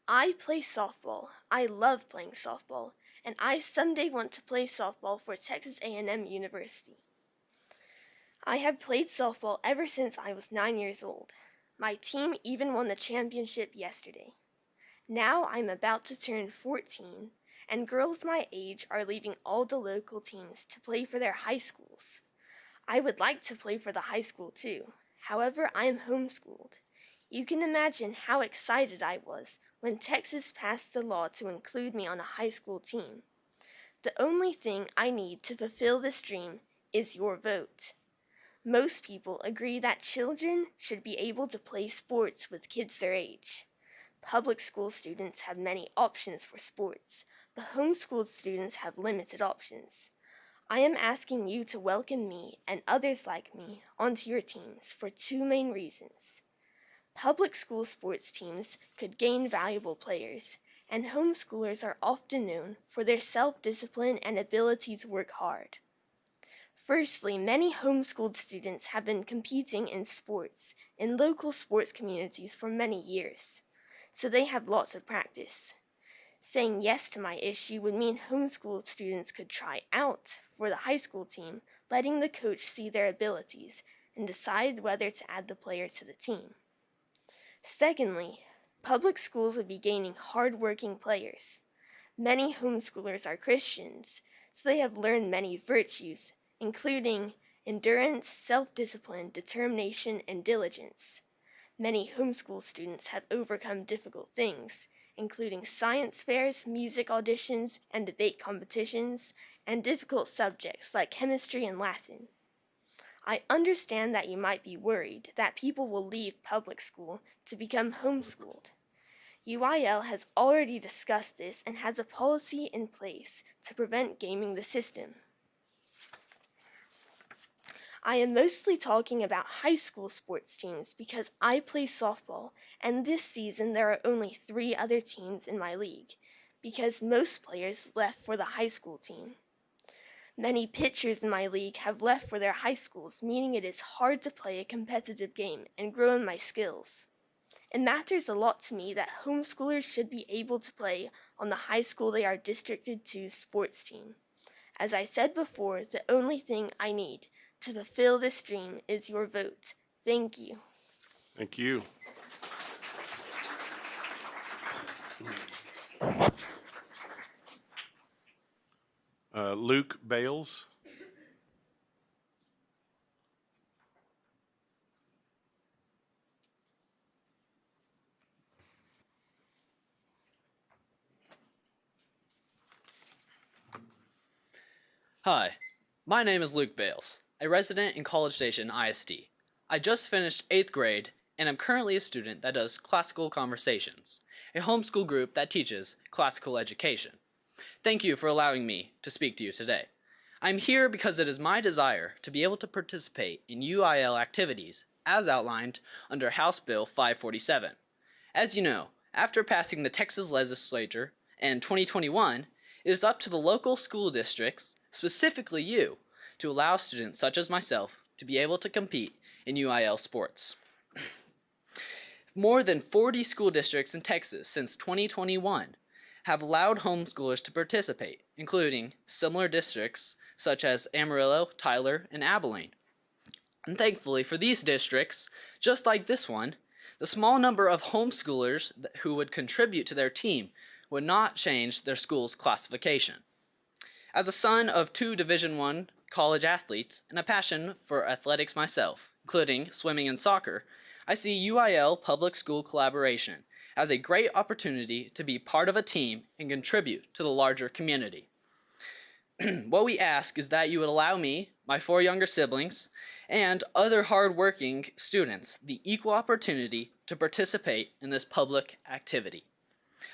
I play softball. I love playing softball, and I someday want to play softball for Texas A&M University. I have played softball ever since I was 9 years old. My team even won the championship yesterday. Now I'm about to turn 14, and girls my age are leaving all the local teams to play for their high schools. I would like to play for the high school too. However, I am homeschooled. You can imagine how excited I was when Texas passed the law to include me on a high school team. The only thing I need to fulfill this dream is your vote. Most people agree that children should be able to play sports with kids their age. Public school students have many options for sports, but homeschooled students have limited options. I am asking you to welcome me and others like me onto your teams for two main reasons. Public school sports teams could gain valuable players, and homeschoolers are often known for their self-discipline and ability to work hard. Firstly, many homeschooled students have been competing in sports in local sports communities for many years, so they have lots of practice. Saying yes to my issue would mean homeschooled students could try out for the high school team, letting the coach see their abilities and decide whether to add the player to the team. Secondly, public schools would be gaining hard-working players. Many homeschoolers are Christians, so they have learned many virtues, including endurance, self-discipline, determination, and diligence. Many homeschool students have overcome difficult things, including science fairs, music auditions, and debate competitions, and difficult subjects like chemistry and Latin. I understand that you might be worried that people will leave public school to become homeschooled. UIL has already discussed this and has a policy in place to prevent gaming the system. I am mostly talking about high school sports teams because I play softball, and this season there are only 3 other teams in my league, because most players left for the high school team. Many pitchers in my league have left for their high schools, meaning it is hard to play a competitive game and grow in my skills. It matters a lot to me that homeschoolers should be able to play on the high school they are districted to sports team. As I said before, the only thing I need to fulfill this dream is your vote. Thank you. Thank you. Luke Bales. Hi, my name is Luke Bales, a resident in College Station ISD. I just finished 8th grade and am currently a student that does Classical Conversations, a homeschool group that teaches classical education. Thank you for allowing me to speak to you today. I'm here because it is my desire to be able to participate in UIL activities as outlined under House Bill 547. As you know, after passing the Texas legislature in 2021, it is up to the local school districts, specifically you, to allow students such as myself to be able to compete in UIL sports. More than 40 school districts in Texas since 2021 have allowed homeschoolers to participate, including similar districts such as Amarillo, Tyler, and Abilene. And thankfully for these districts, just like this one, the small number of homeschoolers who would contribute to their team would not change their school's classification. As a son of 2 Division I college athletes and a passion for athletics myself, including swimming and soccer, I see UIL public school collaboration as a great opportunity to be part of a team and contribute to the larger community. What we ask is that you would allow me, my 4 younger siblings, and other hard-working students the equal opportunity to participate in this public activity.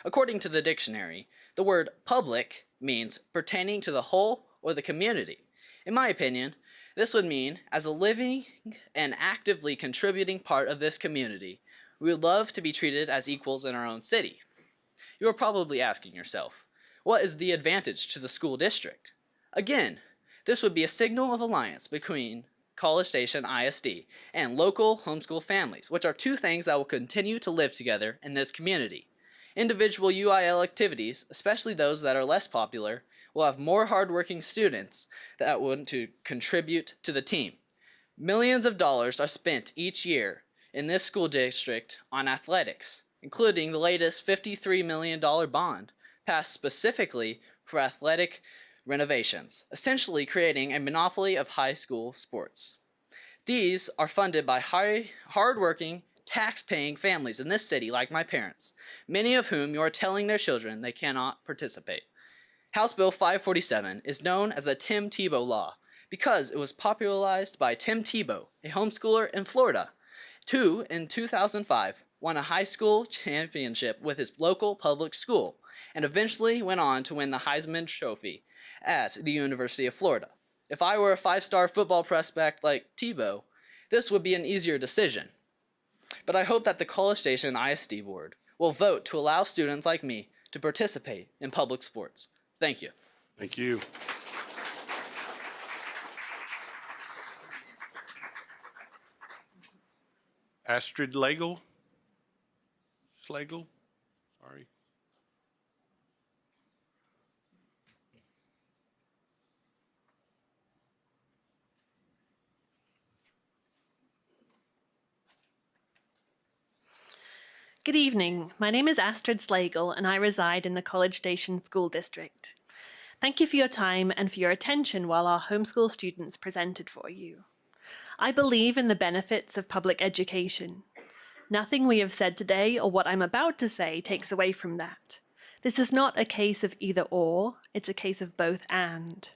According to the dictionary, the word public means pertaining to the whole or the community. In my opinion, this would mean, as a living and actively contributing part of this community, we would love to be treated as equals in our own city. You are probably asking yourself, what is the advantage to the school district? Again, this would be a signal of alliance between College Station ISD and local homeschool families, which are 2 things that will continue to live together in this community. Individual UIL activities, especially those that are less popular, will have more hardworking students that want to contribute to the team. Millions of dollars are spent each year in this school district on athletics, including the latest $53 million bond passed specifically for athletic renovations, essentially creating a monopoly of high school sports. These are funded by hard-working, tax-paying families in this city like my parents, many of whom you are telling their children they cannot participate. House Bill 547 is known as the Tim Tebow Law because it was popularized by Tim Tebow, a homeschooler in Florida, who, in 2005, won a high school championship with his local public school and eventually went on to win the Heisman Trophy at the University of Florida. If I were a five-star football prospect like Tebow, this would be an easier decision. But I hope that the College Station ISD board will vote to allow students like me to participate in public sports. Thank you. Thank you. Astrid Schlegel? Sorry. Good evening. My name is Astrid Schlegel and I reside in the College Station School District. Thank you for your time and for your attention while our homeschool students presented for you. I believe in the benefits of public education. Nothing we have said today or what I'm about to say takes away from that. This is not a case of either or, it's a case of both and.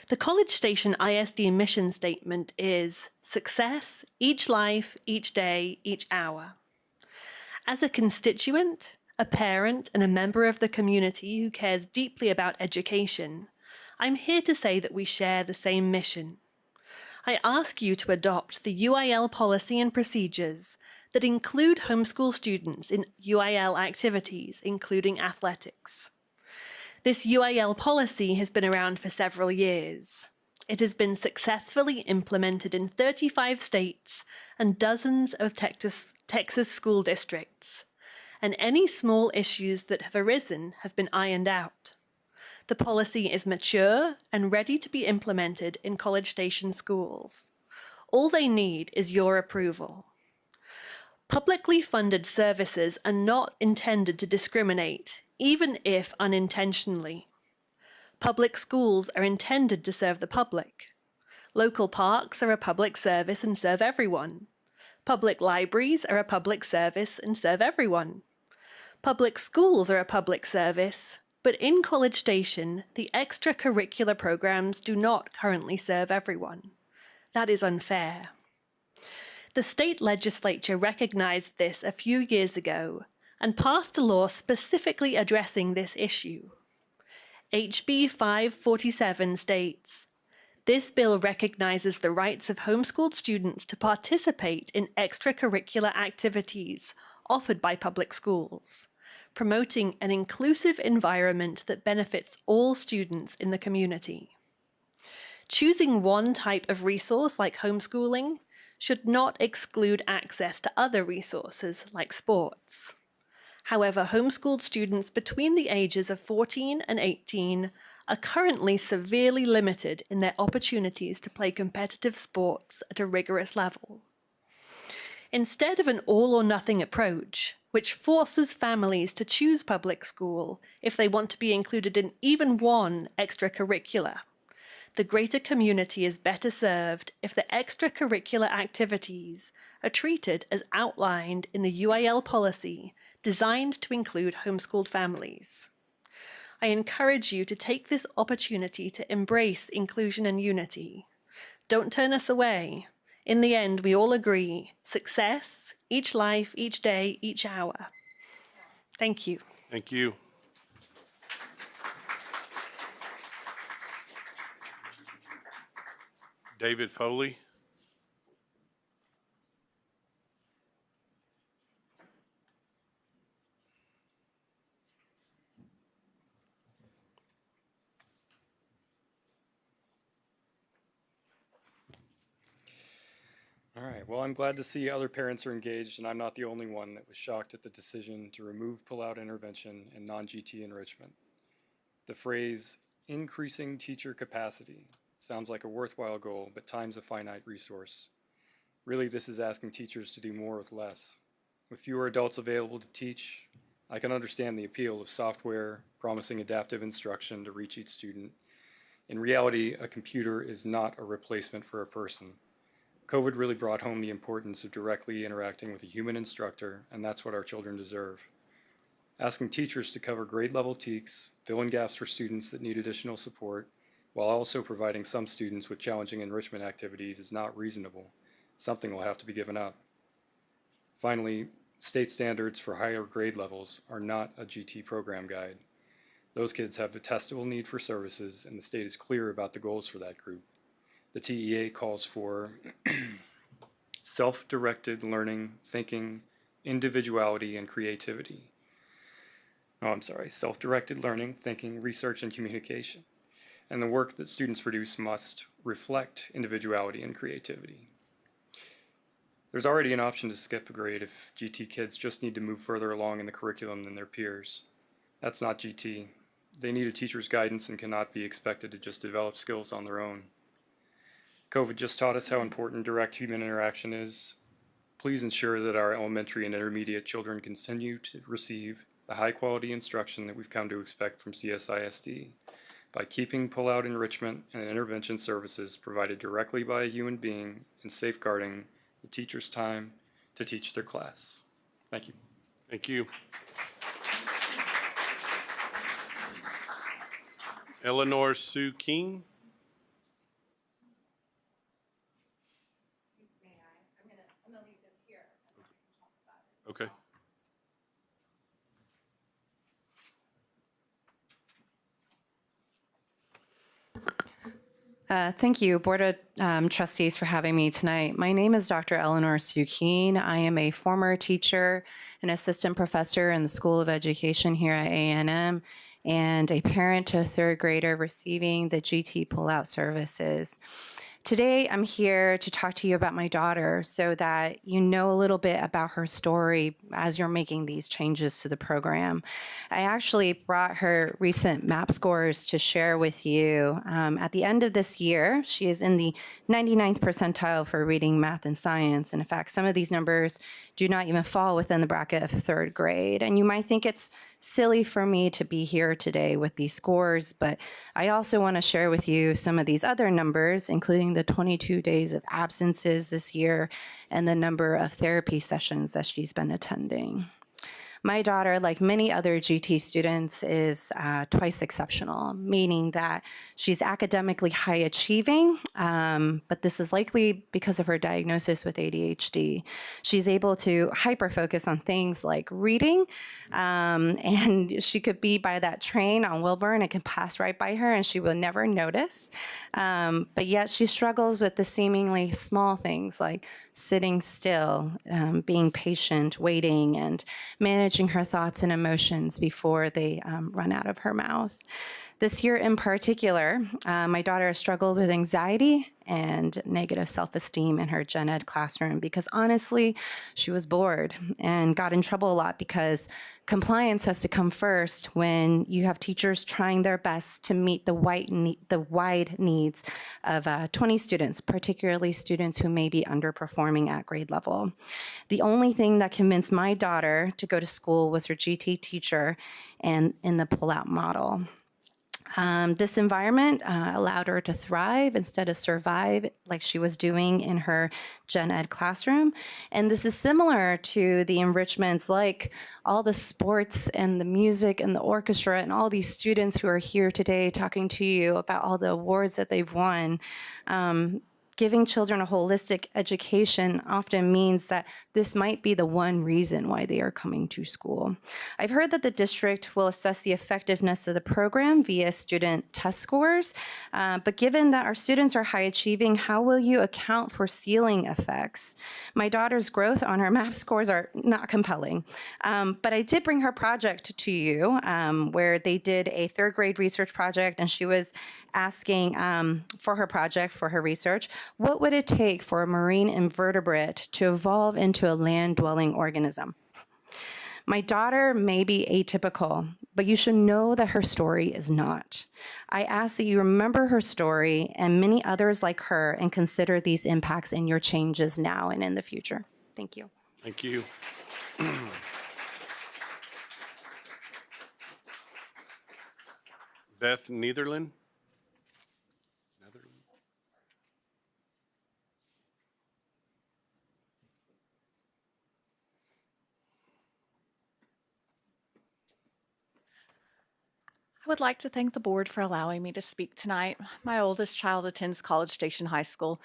The College Station ISD mission statement is success, each life, each day, each hour. As a constituent, a parent, and a member of the community who cares deeply about education, I'm here to say that we share the same mission. I ask you to adopt the UIL policy and procedures that include homeschool students in UIL activities, including athletics. This UIL policy has been around for several years. It has been successfully implemented in 35 states and dozens of Texas school districts, and any small issues that have arisen have been ironed out. The policy is mature and ready to be implemented in College Station schools. All they need is your approval. Publicly funded services are not intended to discriminate, even if unintentionally. Public schools are intended to serve the public. Local parks are a public service and serve everyone. Public libraries are a public service and serve everyone. Public schools are a public service, but in College Station, the extracurricular programs do not currently serve everyone. That is unfair. The state legislature recognized this a few years ago and passed a law specifically addressing this issue. HB 547 states, "This bill recognizes the rights of homeschooled students to participate in extracurricular activities offered by public schools, promoting an inclusive environment that benefits all students in the community." Choosing one type of resource like homeschooling should not exclude access to other resources like sports. However, homeschooled students between the ages of 14 and 18 are currently severely limited in their opportunities to play competitive sports at a rigorous level. Instead of an all-or-nothing approach, which forces families to choose public school if they want to be included in even one extracurricular, the greater community is better served if the extracurricular activities are treated as outlined in the UIL policy designed to include homeschooled families. I encourage you to take this opportunity to embrace inclusion and unity. Don't turn us away. In the end, we all agree, success, each life, each day, each hour. Thank you. Thank you. David Foley. All right, well, I'm glad to see other parents are engaged, and I'm not the only one that was shocked at the decision to remove pull-out intervention and non-GT enrichment. The phrase, increasing teacher capacity, sounds like a worthwhile goal, but time's a finite resource. Really, this is asking teachers to do more with less. With fewer adults available to teach, I can understand the appeal of software, promising adaptive instruction to reach each student, In reality, a computer is not a replacement for a person. COVID really brought home the importance of directly interacting with a human instructor, and that's what our children deserve. Asking teachers to cover grade level TEKS, fill in gaps for students that need additional support, while also providing some students with challenging enrichment activities is not reasonable. Something will have to be given up. Finally, state standards for higher grade levels are not a GT program guide. Those kids have a testable need for services, and the state is clear about the goals for that group. The TEA calls for self-directed learning, thinking, individuality, and creativity. Self-directed learning, thinking, research, and communication. And the work that students produce must reflect individuality and creativity. There's already an option to skip a grade if GT kids just need to move further along in the curriculum than their peers. That's not GT. They need a teacher's guidance and cannot be expected to just develop skills on their own. COVID just taught us how important direct human interaction is. Please ensure that our elementary and intermediate children continue to receive the high-quality instruction that we've come to expect from CSISD by keeping pull-out enrichment and intervention services provided directly by a human being and safeguarding the teacher's time to teach their class. Thank you. Thank you. Eleanor Sue King. Okay. Thank you, Board of Trustees, for having me tonight. My name is Dr. Eleanor Sukeen. I am a former teacher and assistant professor in the School of Education here at A&M and a parent to a third grader receiving the GT pullout services. Today, I'm here to talk to you about my daughter so that you know a little bit about her story as you're making these changes to the program. I actually brought her recent MAP scores to share with you. At the end of this year, she is in the 99th percentile for reading, math, and science. And in fact, some of these numbers do not even fall within the bracket of third grade. And you might think it's silly for me to be here today with these scores, but I also want to share with you some of these other numbers, including the 22 days of absences this year and the number of therapy sessions that she's been attending. My daughter, like many other GT students, is twice exceptional, meaning that she's academically high achieving, but this is likely because of her diagnosis with ADHD. She's able to hyper-focus on things like reading, and she could be by that train on Wilburn, it can pass right by her and she will never notice. But yet she struggles with the seemingly small things like sitting still, being patient, waiting, and managing her thoughts and emotions before they run out of her mouth. This year in particular, my daughter has struggled with anxiety and negative self-esteem in her gen ed classroom because honestly, she was bored and got in trouble a lot because compliance has to come first when you have teachers trying their best to meet the wide needs of 20 students, particularly students who may be underperforming at grade level. The only thing that convinced my daughter to go to school was her GT teacher and in the pull-out model. This environment allowed her to thrive instead of survive like she was doing in her gen ed classroom. And this is similar to the enrichments like all the sports and the music and the orchestra and all these students who are here today talking to you about all the awards that they've won. Giving children a holistic education often means that this might be the one reason why they are coming to school. I've heard that the district will assess the effectiveness of the program via student test scores, but given that our students are high achieving, how will you account for ceiling effects? My daughter's growth on her math scores are not compelling, but I did bring her project to you where they did a third grade research project and she was asking for her project, for her research, what would it take for a marine invertebrate to evolve into a land-dwelling organism? My daughter may be atypical, but you should know that her story is not. I ask that you remember her story and many others like her and consider these impacts in your changes now and in the future. Thank you. Thank you. Beth Netherland. I would like to thank the board for allowing me to speak tonight. My oldest child attends College Station High School,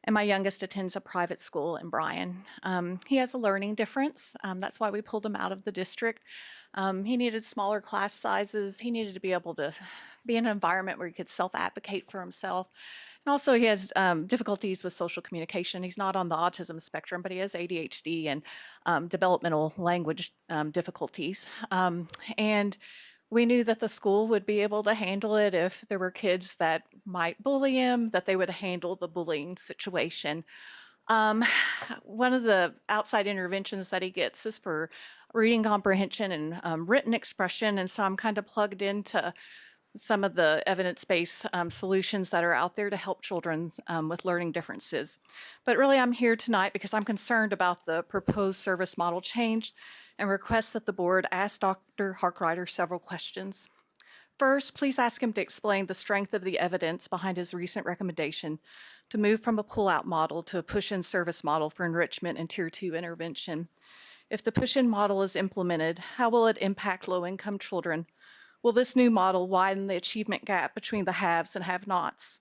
and my youngest attends a private school in Bryan. He has a learning difference. That's why we pulled him out of the district. He needed smaller class sizes. He needed to be able to be in an environment where he could self-advocate for himself. And also he has difficulties with social communication. He's not on the autism spectrum, but he has ADHD and developmental language difficulties. And we knew that the school would be able to handle it if there were kids that might bully him, that they would handle the bullying situation. One of the outside interventions that he gets is for reading comprehension and written expression, and so I'm kind of plugged into some of the evidence-based solutions that are out there to help children with learning differences. But really I'm here tonight because I'm concerned about the proposed service model change and request that the board ask Dr. Harkrider several questions. First, please ask him to explain the strength of the evidence behind his recent recommendation to move from a pull-out model to a push-in service model for enrichment and Tier 2 intervention. If the push-in model is implemented, how will it impact low-income children? Will this new model widen the achievement gap between the haves and have-nots?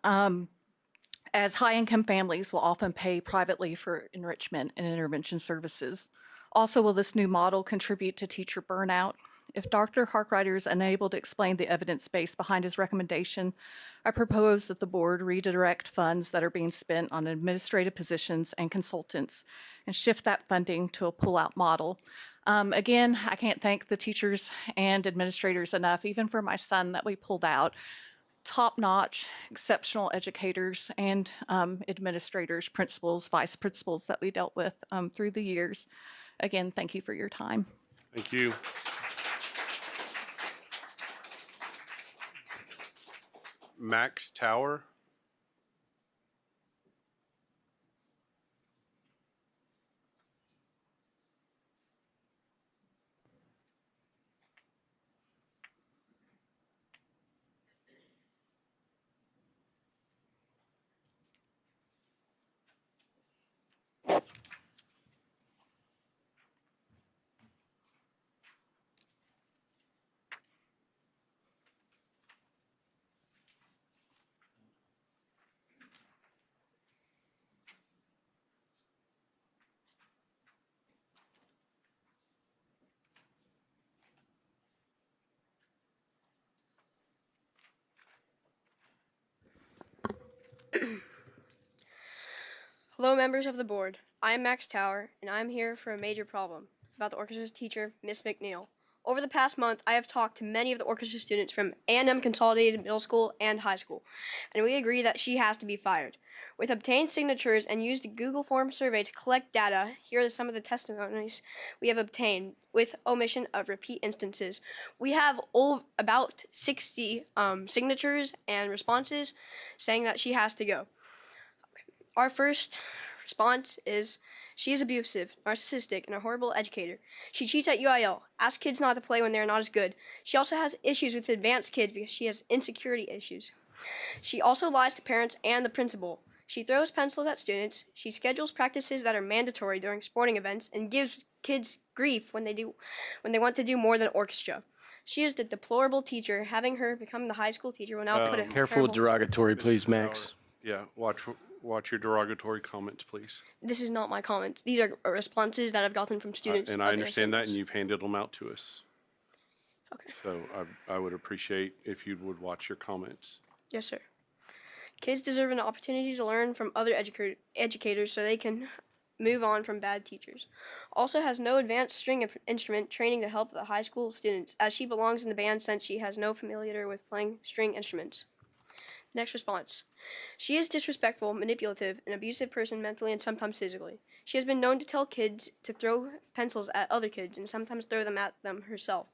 As high-income families will often pay privately for enrichment and intervention services. Also, will this new model contribute to teacher burnout? If Dr. Harkrider is unable to explain the evidence base behind his recommendation, I propose that the board redirect funds that are being spent on administrative positions and consultants and shift that funding to a pull-out model. Again, I can't thank the teachers and administrators enough, even for my son that we pulled out. Top-notch, exceptional educators and administrators, principals, vice principals that we dealt with through the years. Again, thank you for your time. Thank you. Max Tower. Hello, members of the board. I am Max Tower, and I am here for a major problem about the orchestra's teacher, Miss McNeil. Over the past month, I have talked to many of the orchestra students from A&M Consolidated Middle School and High School, and we agree that she has to be fired. With obtained signatures and used a Google Form survey to collect data, here are some of the testimonies we have obtained with omission of repeat instances. We have about 60 signatures and responses saying that she has to go. Our first response is, she is abusive, narcissistic, and a horrible educator. She cheats at UIL, asks kids not to play when they're not as good. She also has issues with advanced kids because she has insecurity issues. She also lies to parents and the principal. She throws pencils at students. She schedules practices that are mandatory during sporting events and gives kids grief when they want to do more than orchestra. She is the deplorable teacher. Having her become the high school teacher will now put it Careful with derogatory, please, Max. Yeah, watch your derogatory comments, please. This is not my comments. These are responses that I've gotten from students. And I understand that, and you've handed them out to us. Okay. So I would appreciate if you would watch your comments. Yes, sir. Kids deserve an opportunity to learn from other educators so they can move on from bad teachers. Also has no advanced string instrument training to help the high school students, as she belongs in the band since she has no familiarity with playing string instruments. Next response. She is disrespectful, manipulative, an abusive person mentally and sometimes physically. She has been known to tell kids to throw pencils at other kids and sometimes throw them at them herself.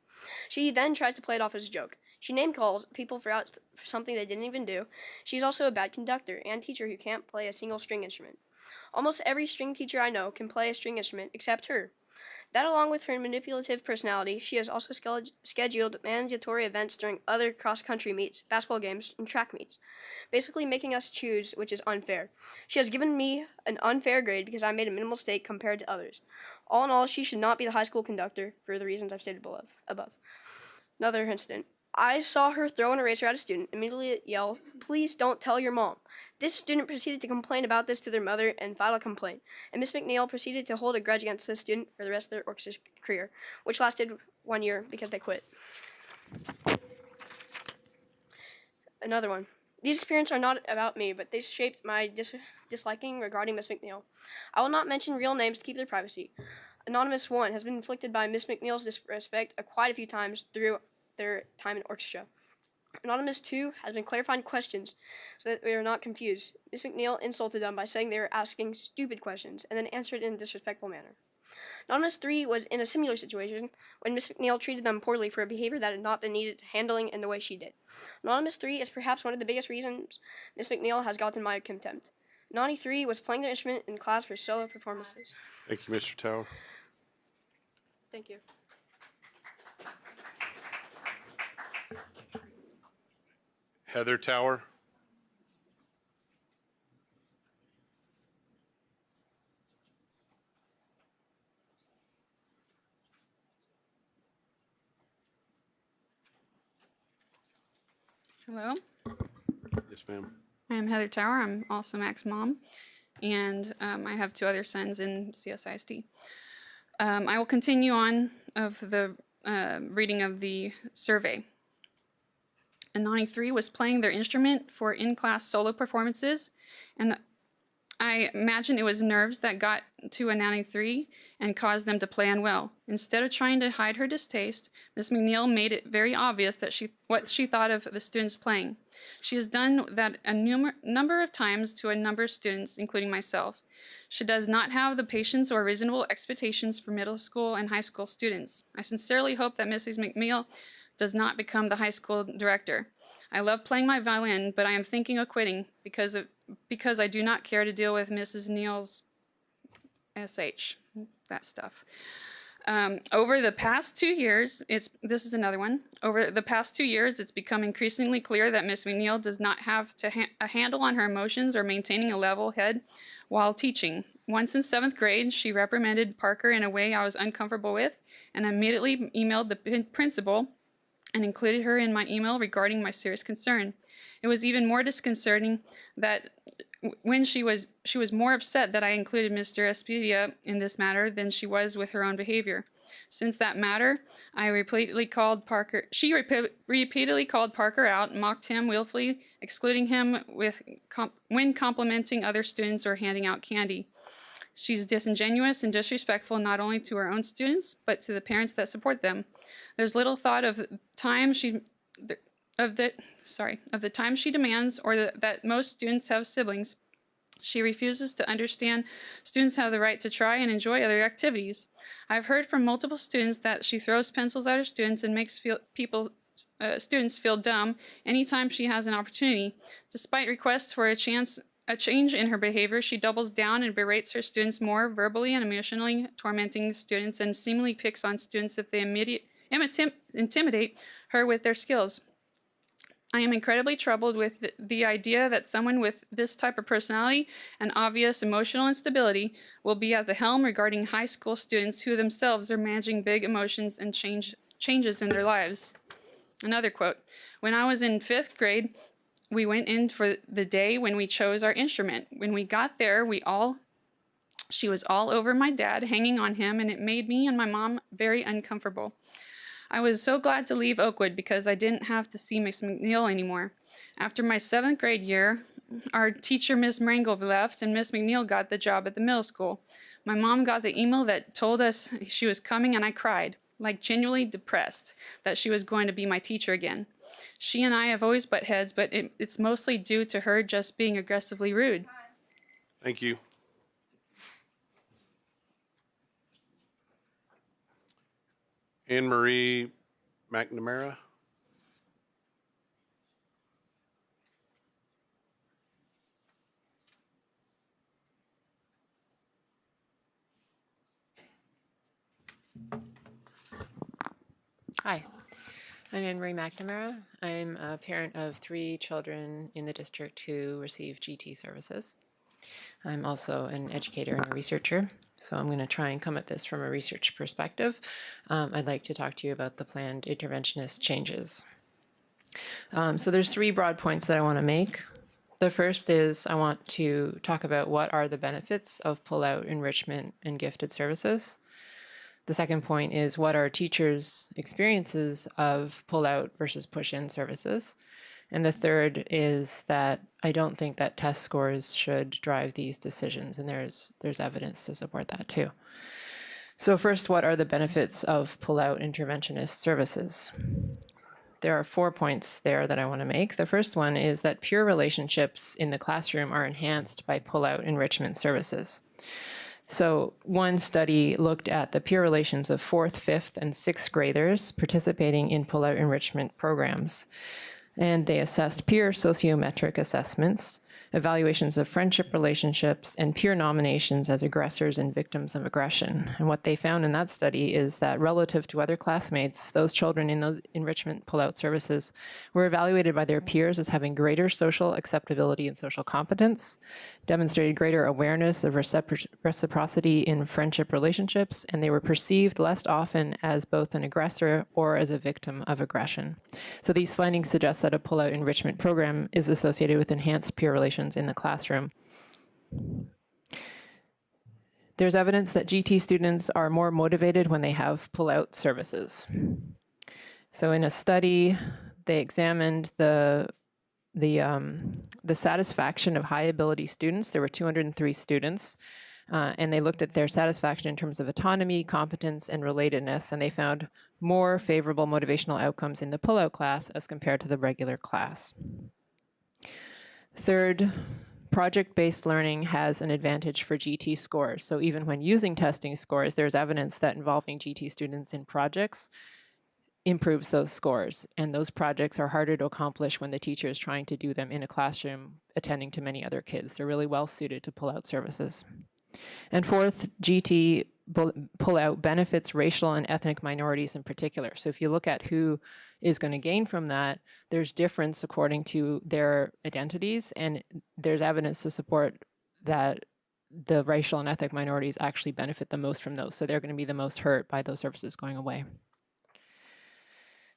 She then tries to play it off as a joke. She name calls people for something they didn't even do. She's also a bad conductor and teacher who can't play a single string instrument. Almost every string teacher I know can play a string instrument except her. That, along with her manipulative personality, she has also scheduled mandatory events during other cross-country meets, basketball games, and track meets, basically making us choose, which is unfair. She has given me an unfair grade because I made a minimal mistake compared to others. All in all, she should not be the high school conductor for the reasons I've stated above. Another incident. I saw her throw an eraser at a student, immediately yell, "Please don't tell your mom." This student proceeded to complain about this to their mother and file a complaint. And Miss McNeil proceeded to hold a grudge against this student for the rest of their orchestra career, which lasted 1 year because they quit. Another one. These experiences are not about me, but they shaped my disliking regarding Miss McNeil. I will not mention real names to keep their privacy. Anonymous 1 has been inflicted by Miss McNeil's disrespect quite a few times through their time in orchestra. Anonymous 2 has been clarifying questions so that we are not confused. Miss McNeil insulted them by saying they were asking stupid questions and then answered in a disrespectful manner. Anonymous 3 was in a similar situation when Miss McNeil treated them poorly for a behavior that had not been needed handling in the way she did. Anonymous 3 is perhaps one of the biggest reasons Miss McNeil has gotten my contempt. Nani 3 was playing their instrument in class for solo performances. Thank you, Mr. Tower. Thank you. Heather Tower. Hello, Yes, ma'am. I'm Heather Tower. I'm also Mac's mom, and I have 2 other sons in CSISD. I will continue on of the reading of the survey. Anani 3 was playing their instrument for in-class solo performances, and I imagine it was nerves that got to Anani 3 and caused them to play unwell. Instead of trying to hide her distaste, Miss McNeil made it very obvious that what she thought of the students playing. She has done that a number of times to a number of students, including myself. She does not have the patience or reasonable expectations for middle school and high school students. I sincerely hope that Mrs. McNeil does not become the high school director. I love playing my violin, but I am thinking of quitting because I do not care to deal with Mrs. Neal's SH, that stuff. Over the past 2 years, this is another one. Over the past 2 years, it's become increasingly clear that Miss McNeil does not have a handle on her emotions or maintaining a level head while teaching. Once in 7th grade, she reprimanded Parker in a way I was uncomfortable with, and immediately emailed the principal and included her in my email regarding my serious concern. It was even more disconcerting that when she was more upset that I included Mr. Espedia in this matter than she was with her own behavior. Since that matter, she repeatedly called Parker out, mocked him willfully, excluding him when complimenting other students or handing out candy. She's disingenuous and disrespectful not only to her own students, but to the parents that support them. There's little thought of the time she demands or that most students have siblings. She refuses to understand students have the right to try and enjoy other activities. I've heard from multiple students that she throws pencils at her students and makes students feel dumb anytime she has an opportunity. Despite requests for a change in her behavior, she doubles down and berates her students more, verbally and emotionally tormenting the students, and seemingly picks on students if they intimidate her with their skills. I am incredibly troubled with the idea that someone with this type of personality and obvious emotional instability will be at the helm regarding high school students who themselves are managing big emotions and changes in their lives. Another quote, when I was in 5th grade, we went in for the day when we chose our instrument. When we got there, she was all over my dad, hanging on him, and it made me and my mom very uncomfortable. I was so glad to leave Oakwood because I didn't have to see Miss McNeil anymore. After my 7th grade year, our teacher, Miss Mrangle, left, and Miss McNeil got the job at the middle school. My mom got the email that told us she was coming, and I cried, like genuinely depressed that she was going to be my teacher again. She and I have always butt heads, but it's mostly due to her just being aggressively rude. Thank you. Anne Marie McNamara. Hi, I'm Anne Marie McNamara. I'm a parent of 3 children in the district who receive GT services. I'm also an educator and a researcher, so I'm going to try and come at this from a research perspective. I'd like to talk to you about the planned interventionist changes. So there's three broad points that I want to make. The first is I want to talk about what are the benefits of pull-out enrichment and gifted services. The second point is what are teachers' experiences of pull-out versus push-in services. And the third is that I don't think that test scores should drive these decisions, and there's evidence to support that too. So first, what are the benefits of pull-out interventionist services? There are 4 points there that I want to make. The first one is that peer relationships in the classroom are enhanced by pull-out enrichment services. So one study looked at the peer relations of 4th, 5th, and 6th graders participating in pull-out enrichment programs. And they assessed peer sociometric assessments, evaluations of friendship relationships, and peer nominations as aggressors and victims of aggression. And what they found in that study is that relative to other classmates, those children in those enrichment pull-out services were evaluated by their peers as having greater social acceptability and social competence, demonstrated greater awareness of reciprocity in friendship relationships, and they were perceived less often as both an aggressor or as a victim of aggression. So these findings suggest that a pull-out enrichment program is associated with enhanced peer relations in the classroom. There's evidence that GT students are more motivated when they have pull-out services. So in a study, they examined the satisfaction of high ability students. There were 203 students, and they looked at their satisfaction in terms of autonomy, competence, and relatedness, and they found more favorable motivational outcomes in the pull-out class as compared to the regular class. Third, project-based learning has an advantage for GT scores. So even when using testing scores, there's evidence that involving GT students in projects improves those scores. And those projects are harder to accomplish when the teacher is trying to do them in a classroom, attending to many other kids. They're really well suited to pull-out services. And fourth, GT pull-out benefits racial and ethnic minorities in particular. So if you look at who is going to gain from that, there's difference according to their identities, and there's evidence to support that the racial and ethnic minorities actually benefit the most from those. So they're going to be the most hurt by those services going away.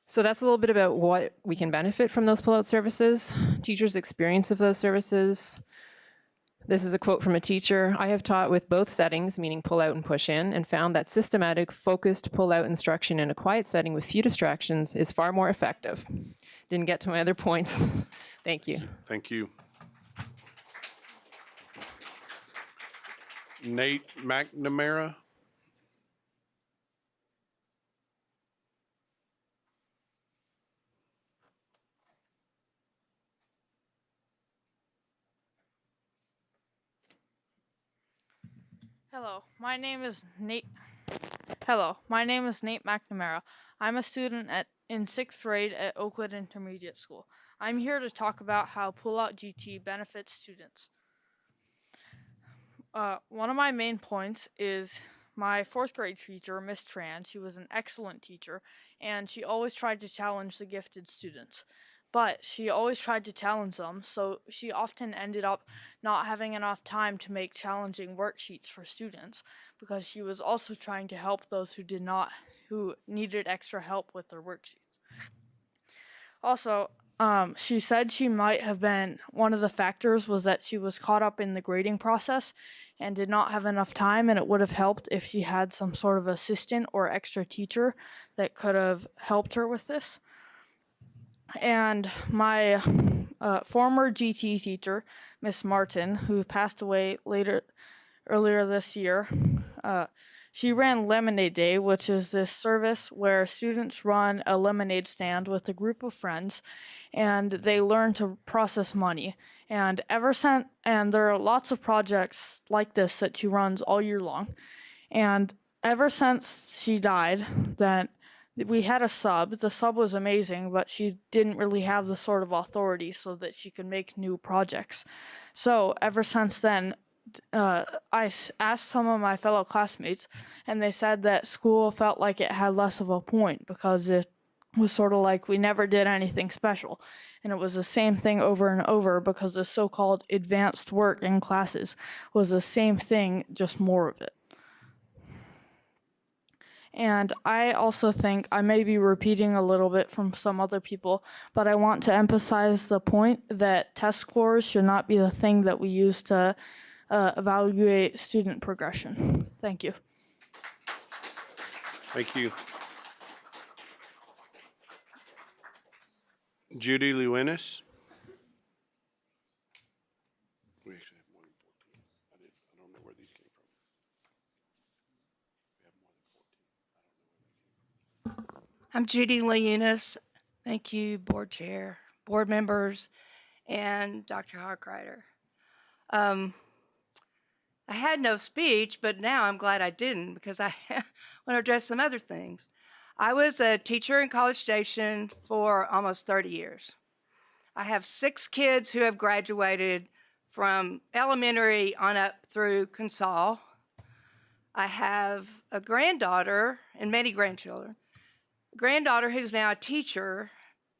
So that's a little bit about what we can benefit from those pull-out services, teachers' experience of those services. This is a quote from a teacher. I have taught with both settings, meaning pull out and push in, and found that systematic, focused pull out instruction in a quiet setting with few distractions is far more effective. Didn't get to my other points. Thank you. Thank you. Nate McNamara. Hello, my name is Nate. Hello, my name is Nate McNamara. I'm a student in 6th grade at Oakwood Intermediate School. I'm here to talk about how Pull-Out GT benefits students. One of my main points is my 4th grade teacher, Miss Tran. She was an excellent teacher, and she always tried to challenge the gifted students. But she always tried to challenge them, so she often ended up not having enough time to make challenging worksheets for students, because she was also trying to help those who needed extra help with their worksheets. Also, she said she might have been, one of the factors was that she was caught up in the grading process and did not have enough time, and it would have helped if she had some sort of assistant or extra teacher that could have helped her with this. And my former GT teacher, Miss Martin, who passed away earlier this year, she ran Lemonade Day, which is this service where students run a lemonade stand with a group of friends, and they learn to process money. And there are lots of projects like this that she runs all year long. And ever since she died, then we had a sub. The sub was amazing, but she didn't really have the sort of authority so that she could make new projects. So ever since then, I asked some of my fellow classmates, and they said that school felt like it had less of a point because it was sort of like we never did anything special. And it was the same thing over and over because the so-called advanced work in classes was the same thing, just more of it. And I also think I may be repeating a little bit from some other people, but I want to emphasize the point that test scores should not be the thing that we use to evaluate student progression. Thank you. Thank you. Judy Lewinnis. We actually have more than 14. I don't know where these came from. We have more than 14. I'm Judy Lewinnis. Thank you, board chair, board members, and Dr. Harkrider. I had no speech, but now I'm glad I didn't because I want to address some other things. I was a teacher in College Station for almost 30 years. I have 6 kids who have graduated from elementary on up through Consol. I have a granddaughter and many grandchildren. A granddaughter who's now a teacher,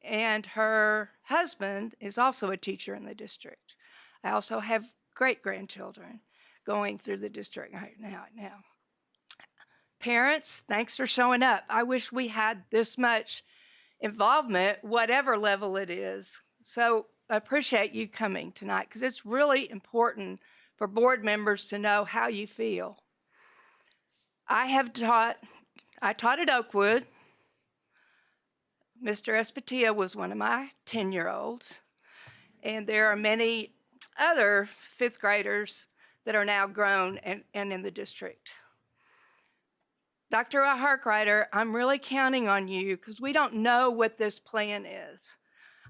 and her husband is also a teacher in the district. I also have great-grandchildren going through the district right now. Parents, thanks for showing up. I wish we had this much involvement, whatever level it is. So I appreciate you coming tonight because it's really important for board members to know how you feel. I taught at Oakwood. Mr. Espatia was one of my 10-year-olds. And there are many other 5th graders that are now grown and in the district. Dr. Harkrider, I'm really counting on you because we don't know what this plan is.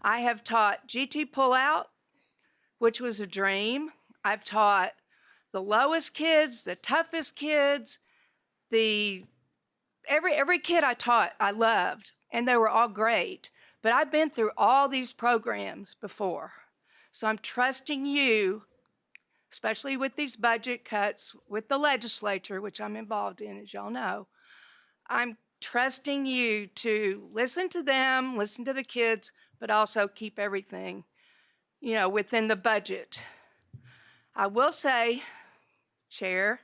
I have taught GT pullout, which was a dream. I've taught the lowest kids, the toughest kids, every kid I taught, I loved, and they were all great. But I've been through all these programs before. So I'm trusting you, especially with these budget cuts with the legislature, which I'm involved in, as y'all know. I'm trusting you to listen to them, listen to the kids, but also keep everything, within the budget. I will say, Chair,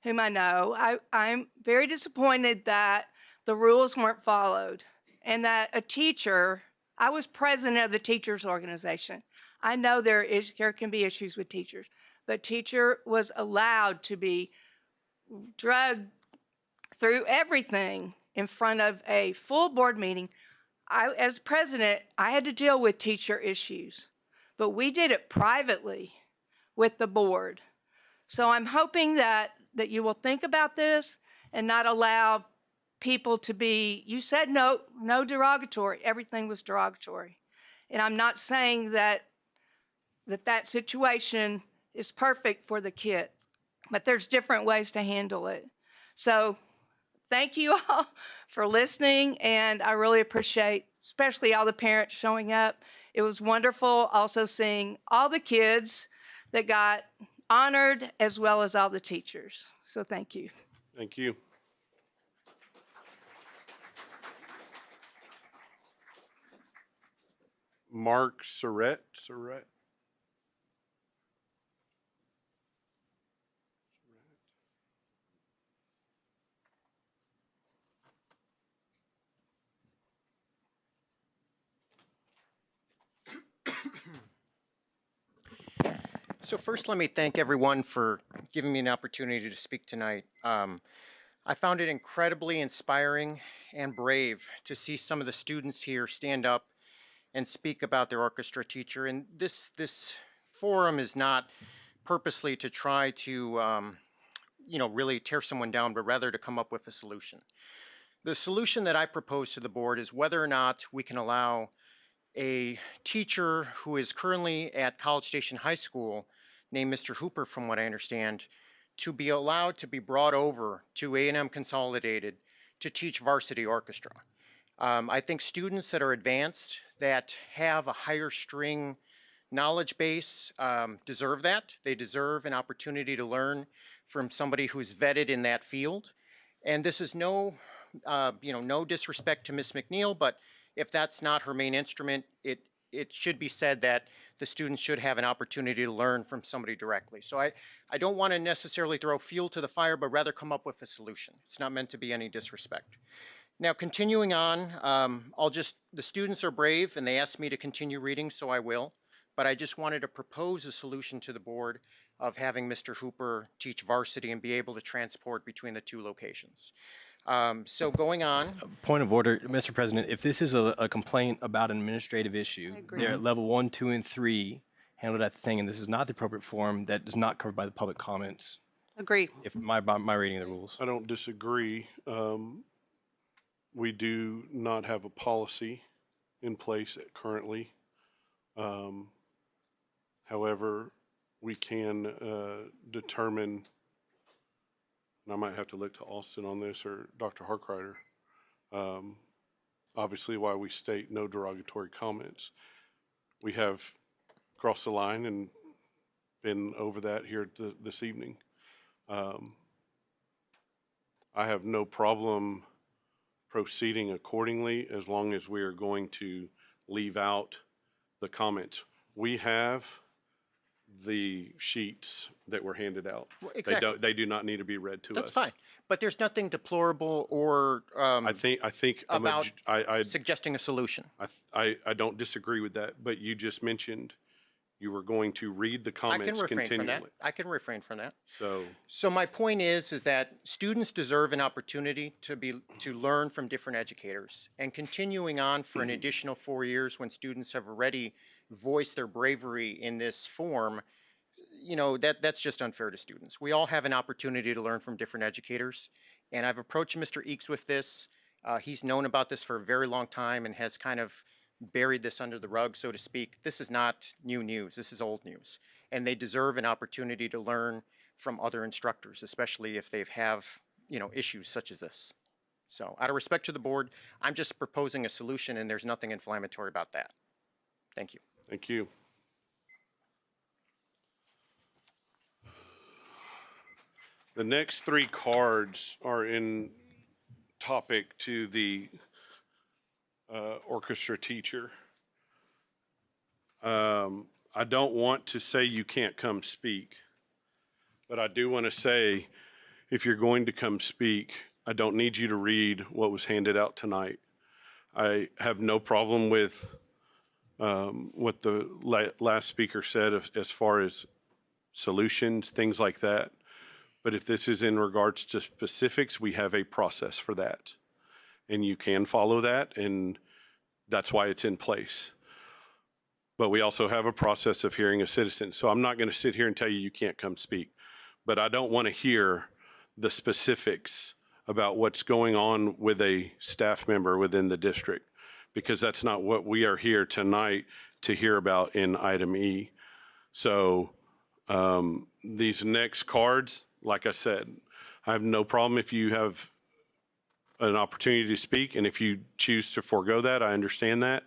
whom I know, I'm very disappointed that the rules weren't followed and that I was president of the teachers organization. I know there can be issues with teachers, but teacher was allowed to be drugged through everything in front of a full board meeting. As president, I had to deal with teacher issues, but we did it privately with the board. So I'm hoping that you will think about this and not allow people to be, you said no derogatory, everything was derogatory. And I'm not saying that situation is perfect for the kids, but there's different ways to handle it. So thank you all for listening, and I really appreciate, especially all the parents showing up. It was wonderful also seeing all the kids that got honored as well as all the teachers. So thank you. Thank you. Mark Surratt. So first, let me thank everyone for giving me an opportunity to speak tonight. I found it incredibly inspiring and brave to see some of the students here stand up and speak about their orchestra teacher. And this forum is not purposely to try to, really tear someone down, but rather to come up with a solution. The solution that I propose to the board is whether or not we can allow a teacher who is currently at College Station High School, named Mr. Hooper, from what I understand, to be allowed to be brought over to A&M Consolidated to teach varsity orchestra. I think students that are advanced, that have a higher string knowledge base, deserve that. They deserve an opportunity to learn from somebody who's vetted in that field. And this is no disrespect to Ms. McNeil, but if that's not her main instrument, it it should be said that the students should have an opportunity to learn from somebody directly. So I don't want to necessarily throw fuel to the fire, but rather come up with a solution. It's not meant to be any disrespect. Now, continuing on, the students are brave and they asked me to continue reading, so I will. But I just wanted to propose a solution to the board of having Mr. Hooper teach varsity and be able to transport between the two locations. So going on. Point of order, Mr. President, if this is a complaint about an administrative issue, they're at level 1, 2, and 3 handled at the thing, and this is not the appropriate forum that is not covered by the public comments. Agree. If my reading of the rules. I don't disagree. We do not have a policy in place currently. However, we can determine, and I might have to look to Austin on this or Dr. Harkrider, obviously why we state no derogatory comments. We have crossed the line and been over that here this evening. I have no problem proceeding accordingly as long as we are going to leave out the comments. We have the sheets that were handed out. Well, exactly. They do not need to be read to us. That's fine. But there's nothing deplorable or I think about suggesting a solution. I don't disagree with that, but you just mentioned you were going to read the comments continually. From that. I can refrain from that. So my point is that students deserve an opportunity to learn from different educators, and continuing on for an additional 4 years when students have already voiced their bravery in this form, you know, that's just unfair to students. We all have an opportunity to learn from different educators, and I've approached Mr. Eakes with this. He's known about this for a very long time and has kind of buried this under the rug, so to speak. This is not new news. This is old news. And they deserve an opportunity to learn from other instructors, especially if they have, you know, issues such as this. So out of respect to the board, I'm just proposing a solution, and there's nothing inflammatory about that. Thank you. Thank you. The next three cards are in topic to the orchestra teacher. I don't want to say you can't come speak, but I do want to say if you're going to come speak, I don't need you to read what was handed out tonight. I have no problem with what the last speaker said as far as solutions, things like that. But if this is in regards to specifics, we have a process for that. And you can follow that, and that's why it's in place. But we also have a process of hearing a citizen. So I'm not going to sit here and tell you you can't come speak. But I don't want to hear the specifics about what's going on with a staff member within the district, because that's not what we are here tonight to hear about in item E. So these next cards, like I said, I have no problem if you have an opportunity to speak, and if you choose to forego that, I understand that.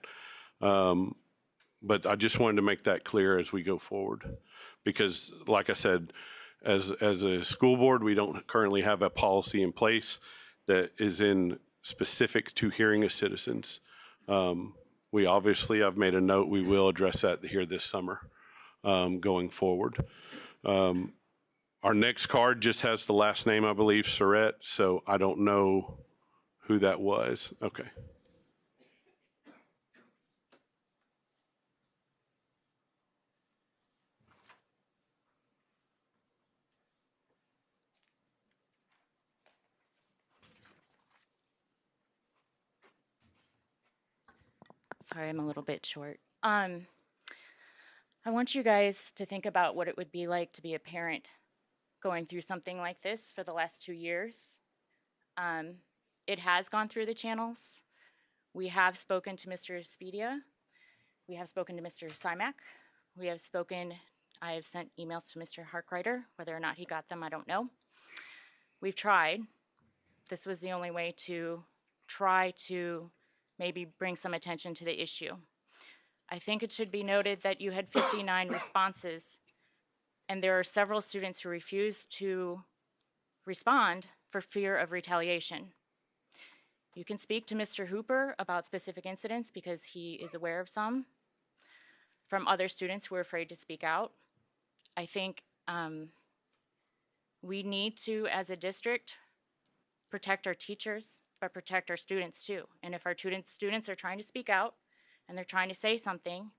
But I just wanted to make that clear as we go forward, because like I said, as a school board, we don't currently have a policy in place that is in specific to hearing of citizens. We obviously, I've made a note, we will address that here this summer going forward. Our next card just has the last name, I believe, Surratt, so I don't know who that was. Okay. Sorry, I'm a little bit short. I want you guys to think about what it would be like to be a parent going through something like this for the last 2 years. It has gone through the channels. We have spoken to Mr. Spedia. We have spoken to Mr. Simak. I have sent emails to Mr. Harkrider. Whether or not he got them, I don't know. We've tried. This was the only way to try to maybe bring some attention to the issue. I think it should be noted that you had 59 responses, and there are several students who refused to respond for fear of retaliation. You can speak to Mr. Hooper about specific incidents because he is aware of some. from other students who are afraid to speak out. I think we need to, as a district, protect our teachers, but protect our students too. And if our students are trying to speak out and they're trying to say something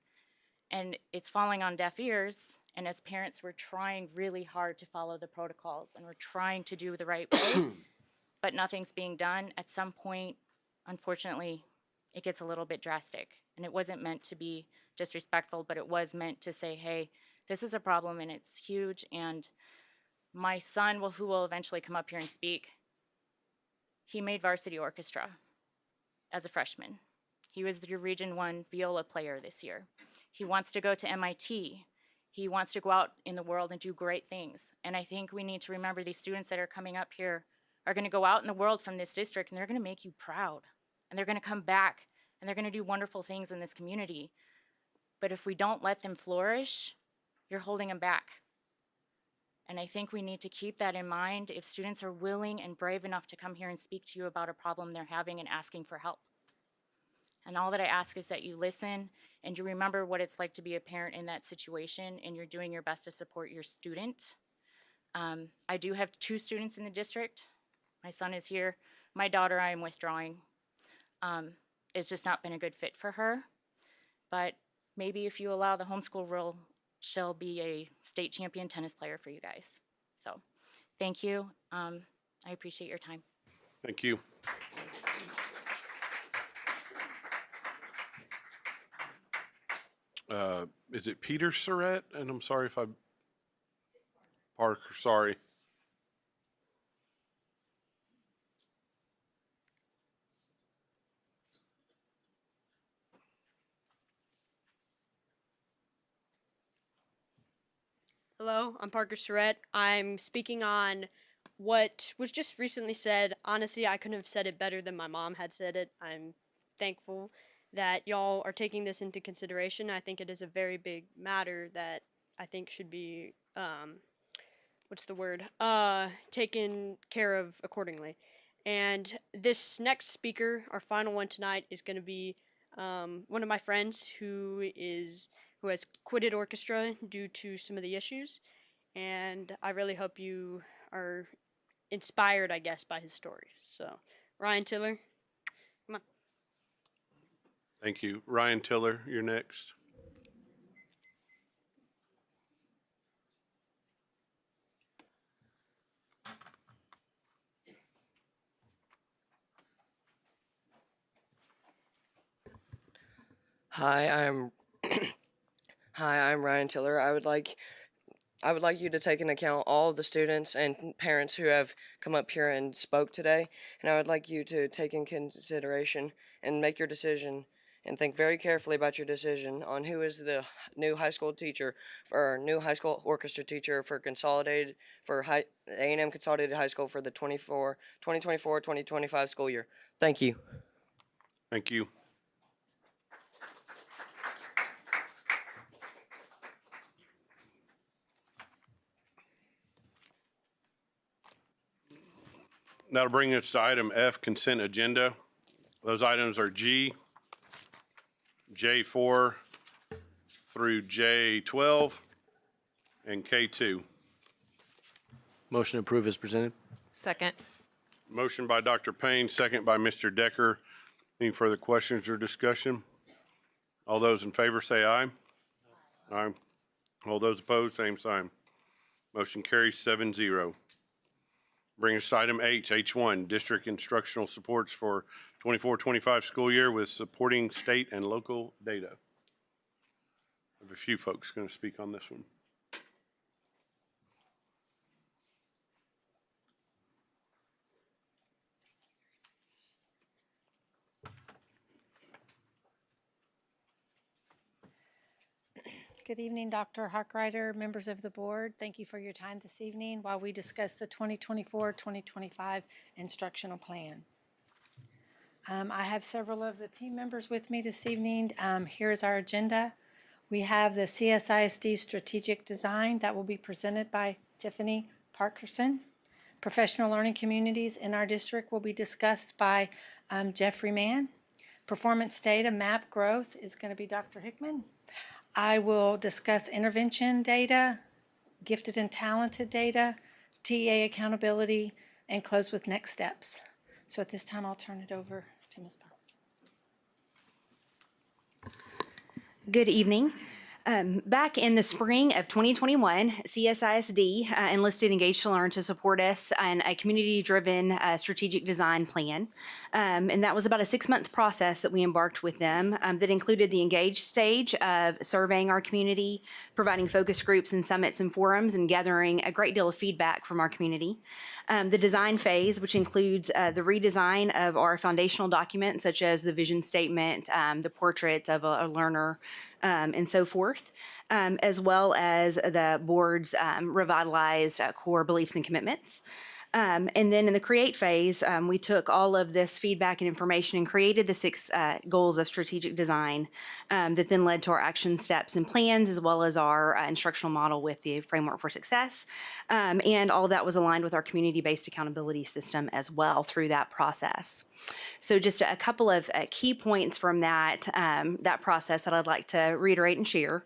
and it's falling on deaf ears, and as parents, we're trying really hard to follow the protocols and we're trying to do the right way, but nothing's being done, at some point, unfortunately, it gets a little bit drastic. And it wasn't meant to be disrespectful, but it was meant to say, hey, this is a problem and it's huge. And my son, who will eventually come up here and speak, he made varsity orchestra as a freshman. He was the Region 1 viola player this year. He wants to go to MIT. He wants to go out in the world and do great things. And I think we need to remember these students that are coming up here are going to go out in the world from this district and they're going to make you proud. And they're going to come back and they're going to do wonderful things in this community. But if we don't let them flourish, you're holding them back. And I think we need to keep that in mind if students are willing and brave enough to come here and speak to you about a problem they're having and asking for help. And all that I ask is that you listen and you remember what it's like to be a parent in that situation and you're doing your best to support your student. I do have 2 students in the district. My son is here. My daughter, I am withdrawing. It's just not been a good fit for her. But maybe if you allow the homeschool rule, she'll be a state champion tennis player for you guys. So thank you. I appreciate your time. Thank you. Is it Peter Surratt? And I'm sorry if Parker, sorry. Hello, I'm Parker Surratt. I'm speaking on what was just recently said. Honestly, I couldn't have said it better than my mom had said it. I'm thankful that y'all are taking this into consideration. I think it is a very big matter that I think should be, taken care of accordingly. And this next speaker, our final one tonight, is going to be one of my friends who has quitted orchestra due to some of the issues. And I really hope you are inspired, I guess, by his story. So, Ryan Tiller, come on. Thank you. Ryan Tiller, you're next. Hi, I'm Ryan Tiller. I would like you to take into account all of the students and parents who have come up here and spoke today, and I would like you to take in consideration and make your decision and think very carefully about your decision on who is the new high school teacher or new high school orchestra teacher for A&M Consolidated High School for the 2024-2025 school year. Thank you. Thank you. That'll bring us to item F, consent agenda. Those items are G, J4 through J12, and K2. Motion to approve is presented. Second. Motion by Dr. Payne, second by Mr. Decker. Any further questions or discussion? All those in favor say aye. Aye. All those opposed, same sign. Motion carries 7-0. Bring us to item H, H1, district instructional supports for 24-25 school year with supporting state and local data. I have a few folks going to speak on this one. Good evening, Dr. Harkrider, members of the board. Thank you for your time this evening while we discuss the 2024-2025 instructional plan. I have several of the team members with me this evening. Here's our agenda. We have the CSISD strategic design that will be presented by Tiffany Parkerson. Professional learning communities in our district will be discussed by Jeffrey Mann. Performance data map growth is going to be Dr. Hickman. I will discuss intervention data, gifted and talented data, TA accountability, and close with next steps. So at this time, I'll turn it over to Ms. Powell. Good evening. Back in the spring of 2021, CSISD enlisted Engage to Learn to support us on a community-driven strategic design plan. And that was about a 6-month process that we embarked with them that included the Engage stage of surveying our community, providing focus groups and summits and forums, and gathering a great deal of feedback from our community. The design phase, which includes the redesign of our foundational documents, such as the vision statement, the portrait of a learner, and so forth, as well as the board's revitalized core beliefs and commitments. And then in the create phase, we took all of this feedback and information and created the 6 goals of strategic design that then led to our action steps and plans, as well as our instructional model with the framework for success. And all of that was aligned with our community-based accountability system as well through that process. So just a couple of key points from that process that I'd like to reiterate and share.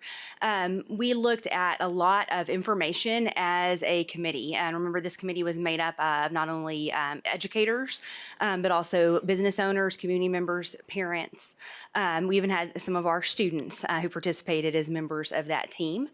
We looked at a lot of information as a committee. And remember, this committee was made up of not only educators, but also business owners, community members, parents. We even had some of our students who participated as members of that team.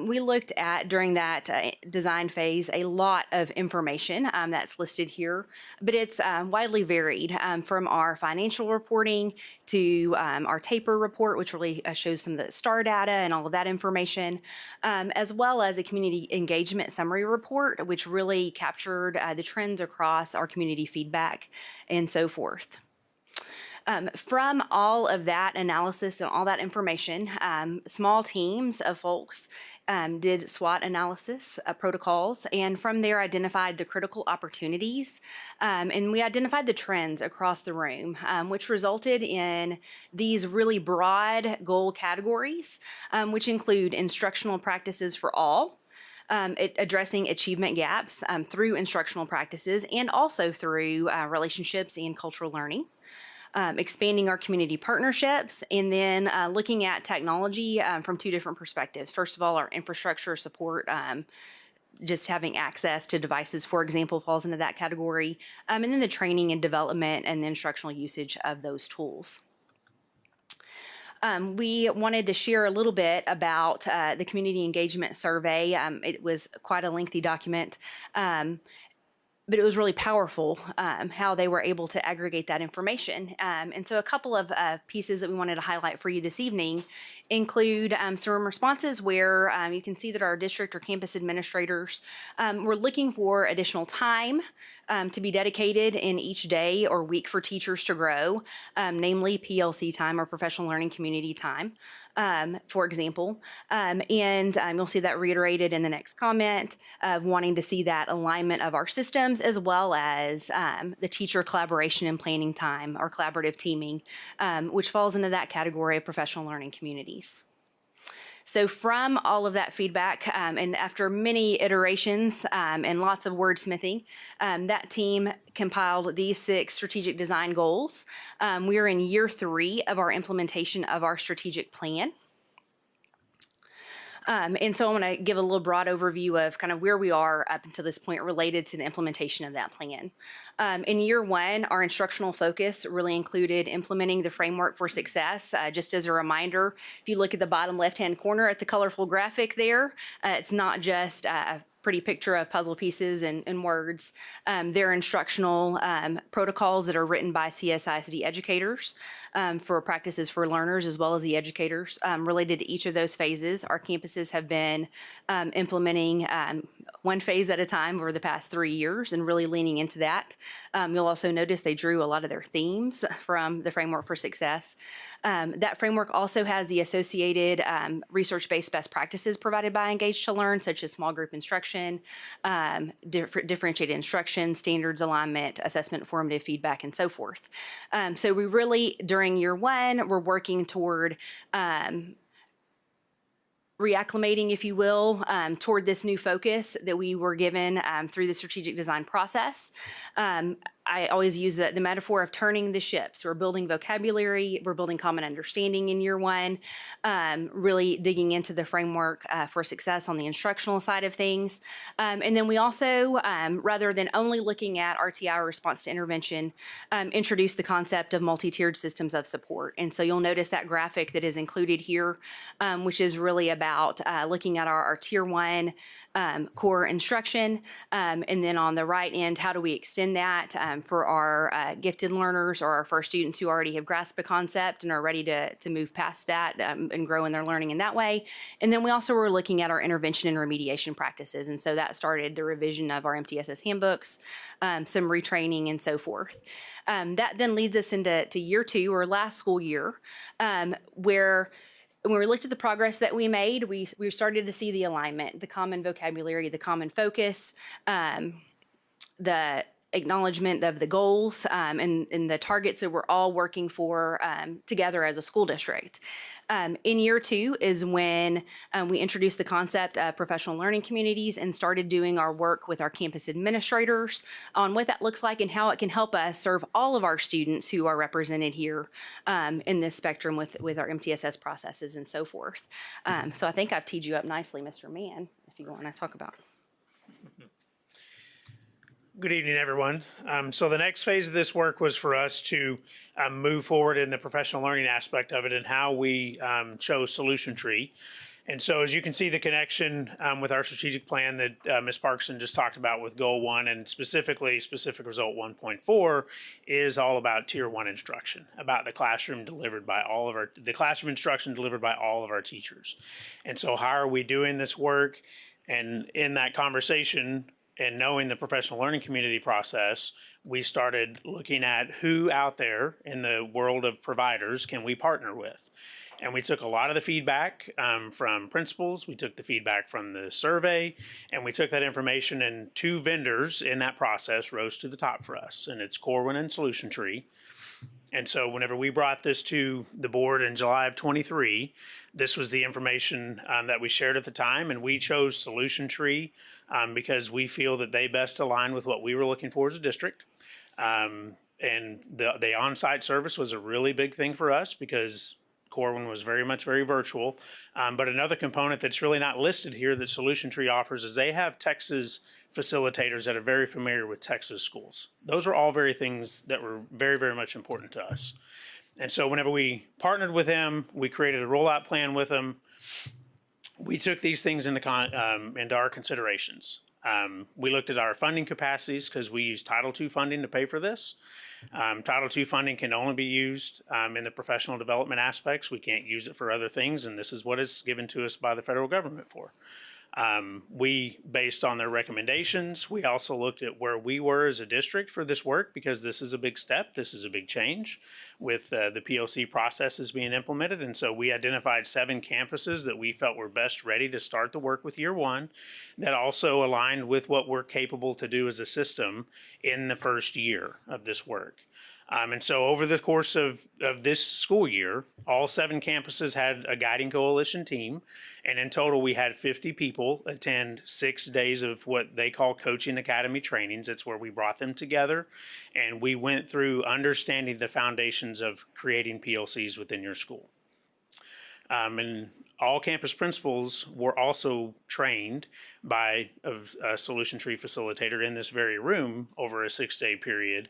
We looked at, during that design phase, a lot of information that's listed here, but it's widely varied from our financial reporting to our taper report, which really shows some of the STAR data and all of that information, as well as a community engagement summary report, which really captured the trends across our community feedback and so forth. From all of that analysis and all that information, small teams of folks did SWOT analysis protocols, and from there identified the critical opportunities, and we identified the trends across the room, which resulted in these really broad goal categories, which include instructional practices for all, addressing achievement gaps through instructional practices and also through relationships and cultural learning. Expanding our community partnerships, and then looking at technology from 2 different perspectives. First of all, our infrastructure support, just having access to devices, for example, falls into that category, and then the training and development and the instructional usage of those tools. We wanted to share a little bit about the community engagement survey. It was quite a lengthy document. But it was really powerful how they were able to aggregate that information. And so a couple of pieces that we wanted to highlight for you this evening include some responses where you can see that our district or campus administrators were looking for additional time to be dedicated in each day or week for teachers to grow, namely PLC time or professional learning community time. For example, and you'll see that reiterated in the next comment of wanting to see that alignment of our systems as well as the teacher collaboration and planning time or collaborative teaming, which falls into that category of professional learning communities. So from all of that feedback, and after many iterations and lots of wordsmithing, that team compiled these 6 strategic design goals. We are in year 3 of our implementation of our strategic plan. And so I want to give a little broad overview of kind of where we are up until this point related to the implementation of that plan. In year 1, our instructional focus really included implementing the framework for success. Just as a reminder, if you look at the bottom left-hand corner at the colorful graphic there, it's not just a pretty picture of puzzle pieces and words. They're instructional protocols that are written by CSISD educators for practices for learners as well as the educators related to each of those phases. Our campuses have been implementing 1 phase at a time over the past 3 years and really leaning into that. You'll also notice they drew a lot of their themes from the framework for success. That framework also has the associated research-based best practices provided by Engage to Learn, such as small group instruction, differentiated instruction, standards alignment, assessment, formative feedback, and so forth. So we really, during year 1, we're working toward reacclimating, if you will, toward this new focus that we were given through the strategic design process. I always use the metaphor of turning the ships. We're building vocabulary, we're building common understanding in year one, really digging into the framework for success on the instructional side of things. And then we also, rather than only looking at RTI or response to intervention, introduce the concept of multi-tiered systems of support. And so you'll notice that graphic that is included here, which is really about looking at our tier one core instruction. And then on the right end, how do we extend that for our gifted learners or for our students who already have grasped a concept and are ready to move past that and grow in their learning in that way. And then we also were looking at our intervention and remediation practices. And so that started the revision of our MTSS handbooks, some retraining and so forth. That then leads us into year two, or last school year, where when we looked at the progress that we made, we started to see the alignment, the common vocabulary, the common focus, the acknowledgement of the goals and the targets that we're all working for together as a school district. In year two is when we introduced the concept of professional learning communities and started doing our work with our campus administrators on what that looks like and how it can help us serve all of our students who are represented here in this spectrum with our MTSS processes and so forth. So I think I've teed you up nicely, Mr. Mann, if you want to talk about. Good evening, everyone. So the next phase of this work was for us to move forward in the professional learning aspect of it and how we chose Solution Tree. And so as you can see, the connection with our strategic plan that Ms. Parkson just talked about with Goal 1 and specifically Specific Result 1.4 is all about Tier 1 instruction, about the classroom instruction delivered by all of our teachers. And so how are we doing this work? And in that conversation, and knowing the professional learning community process, we started looking at who out there in the world of providers can we partner with. And we took a lot of the feedback from principals, we took the feedback from the survey, and we took that information, and 2 vendors in that process rose to the top for us, and it's Corwin and Solution Tree. And so whenever we brought this to the board in July of 23, this was the information that we shared at the time, and we chose Solution Tree because we feel that they best align with what we were looking for as a district. And the on-site service was a really big thing for us because Corwin was very virtual. But another component that's really not listed here that Solution Tree offers is they have Texas facilitators that are very familiar with Texas schools. Those are all things that were very much important to us. And so whenever we partnered with them, we created a rollout plan with them. We took these things into our considerations. We looked at our funding capacities because we use Title II funding to pay for this. Title II funding can only be used in the professional development aspects. We can't use it for other things, and this is what it's given to us by the federal government for. We, based on their recommendations, we also looked at where we were as a district for this work because this is a big step, this is a big change with the POC processes being implemented. And so we identified 7 campuses that we felt were best ready to start the work with year 1 that also aligned with what we're capable to do as a system in the first year of this work. And so over the course of this school year, all 7 campuses had a guiding coalition team. And in total, we had 50 people attend 6 days of what they call coaching academy trainings. It's where we brought them together and we went through understanding the foundations of creating PLCs within your school. And all campus principals were also trained by a Solution Tree facilitator in this very room over a 6-day period.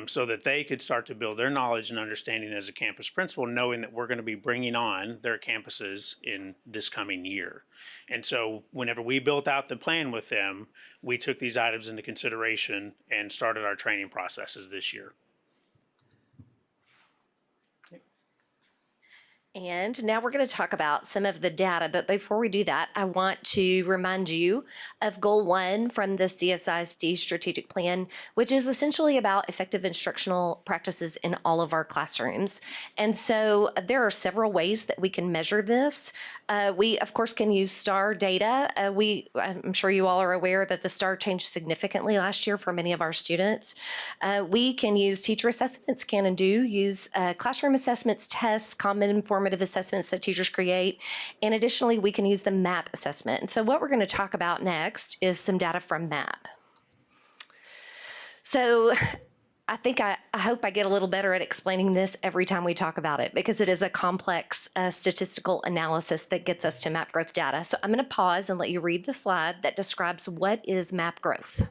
So that they could start to build their knowledge and understanding as a campus principal, knowing that we're going to be bringing on their campuses in this coming year. And so whenever we built out the plan with them, we took these items into consideration and started our training processes this year. And now we're going to talk about some of the data, but before we do that, I want to remind you of Goal 1 from the CSISD strategic plan, which is essentially about effective instructional practices in all of our classrooms. And so there are several ways that we can measure this. We, of course, can use STAR data. I'm sure you all are aware that the STAR changed significantly last year for many of our students. We can use teacher assessments, can and do, use classroom assessments, tests, common informative assessments that teachers create. And additionally, we can use the MAP assessment. And so what we're going to talk about next is some data from MAP. So I think I hope I get a little better at explaining this every time we talk about it, because it is a complex statistical analysis that gets us to map growth data. So I'm going to pause and let you read the slide that describes what is map growth.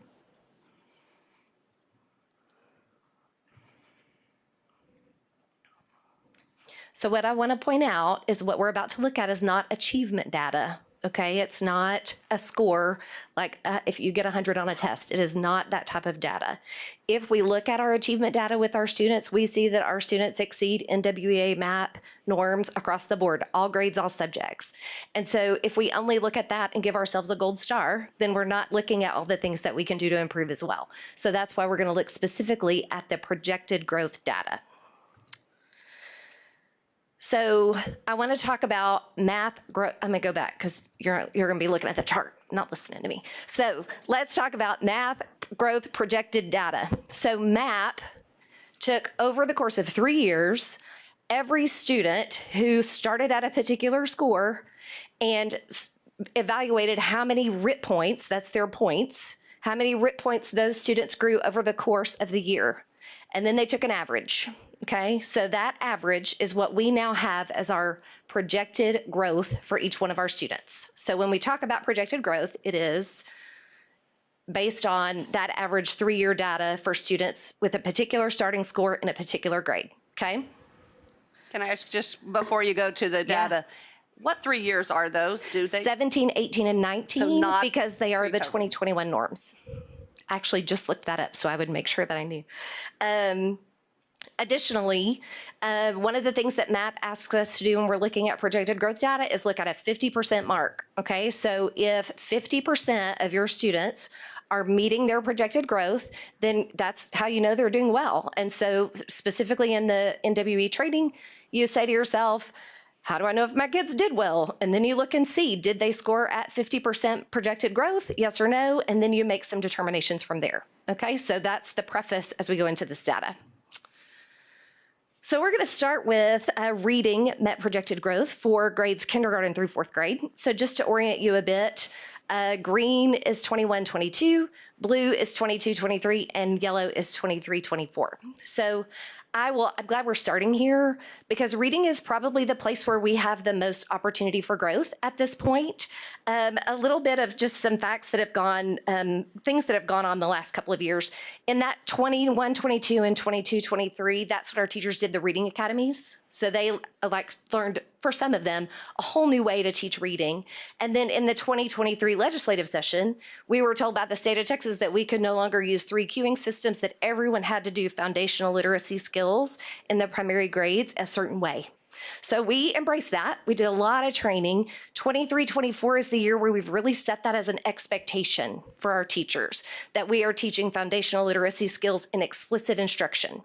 So what I want to point out is what we're about to look at is not achievement data. Okay, it's not a score like if you get 100 on a test. It is not that type of data. If we look at our achievement data with our students, we see that our students exceed NWEA MAP norms across the board, all grades, all subjects. And so if we only look at that and give ourselves a gold star, then we're not looking at all the things that we can do to improve as well. So that's why we're going to look specifically at the projected growth data. So I want to talk about math growth. I'm going to go back because you're going to be looking at the chart, not listening to me. So let's talk about math growth projected data. So MAP took, over the course of 3 years, every student who started at a particular score and evaluated how many RIT points, that's their points, how many RIT points those students grew over the course of the year. And then they took an average. Okay, so that average is what we now have as our projected growth for each one of our students. So when we talk about projected growth, it is based on that average 3-year data for students with a particular starting score in a particular grade. Okay? Can I ask, just before you go to the data, what 3 years are those? Do they? 17, 18, and 19, So not because they are the pre-COVID. 2021 norms. I actually just looked that up, so I would make sure that I knew. Additionally, one of the things that MAP asks us to do when we're looking at projected growth data is look at a 50% mark, okay? So if 50% of your students are meeting their projected growth, then that's how you know they're doing well. And so specifically in the NWE training, you say to yourself, how do I know if my kids did well? And then you look and see, did they score at 50% projected growth? Yes or no? And then you make some determinations from there, okay? So that's the preface as we go into this data. So we're going to start with reading met projected growth for grades kindergarten through 4th grade. So just to orient you a bit, green is 21-22, blue is 22-23, and yellow is 23-24. So I'm glad we're starting here because reading is probably the place where we have the most opportunity for growth at this point. A little bit of just some facts that have gone, things that have gone on the last couple of years. In that 21-22 and 22-23, that's what our teachers did, the reading academies. So they learned, for some of them, a whole new way to teach reading. And then in the 2023 legislative session, we were told by the state of Texas that we could no longer use 3 queuing systems, that everyone had to do foundational literacy skills in the primary grades a certain way. So we embraced that. We did a lot of training. 23-24 is the year where we've really set that as an expectation for our teachers, that we are teaching foundational literacy skills in explicit instruction.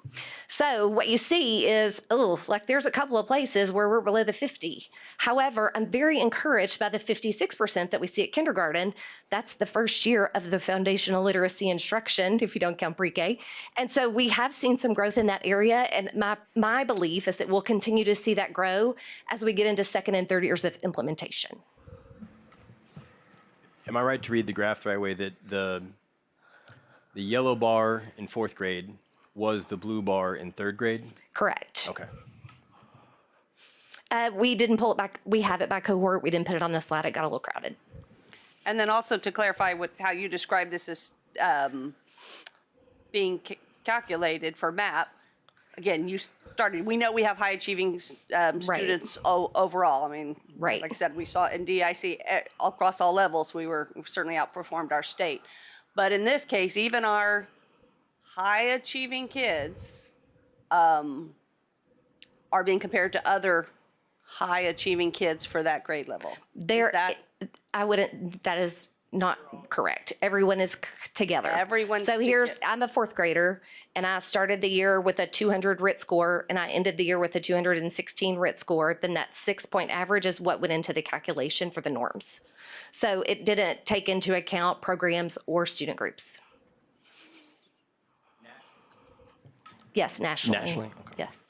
So what you see is, there's a couple of places where we're below the 50. However, I'm very encouraged by the 56% that we see at kindergarten. That's the first year of the foundational literacy instruction, if you don't count pre-K. And so we have seen some growth in that area. And my belief is that we'll continue to see that grow as we get into 2nd and 3rd years of implementation. Am I right to read the graph the right way, that the yellow bar in 4th grade was the blue bar in 3rd grade? Correct. Okay. We didn't pull it back. We have it by cohort. We didn't put it on the slide. It got a little crowded. And then also to clarify how you describe this as being calculated for MAP, again, we know we have high achieving students overall. I mean, like I said, we saw in DIC across all levels, we certainly outperformed our state. But in this case, even our high achieving kids are being compared to other high achieving kids for that grade level. That is not correct. Everyone is together. So I'm a 4th grader, and I started the year with a 200 RIT score, and I ended the year with a 216 RIT score. Then that 6-point average is what went into the calculation for the norms. So it didn't take into account programs or student groups. Yes, nationally. Nationally? Okay. Yes.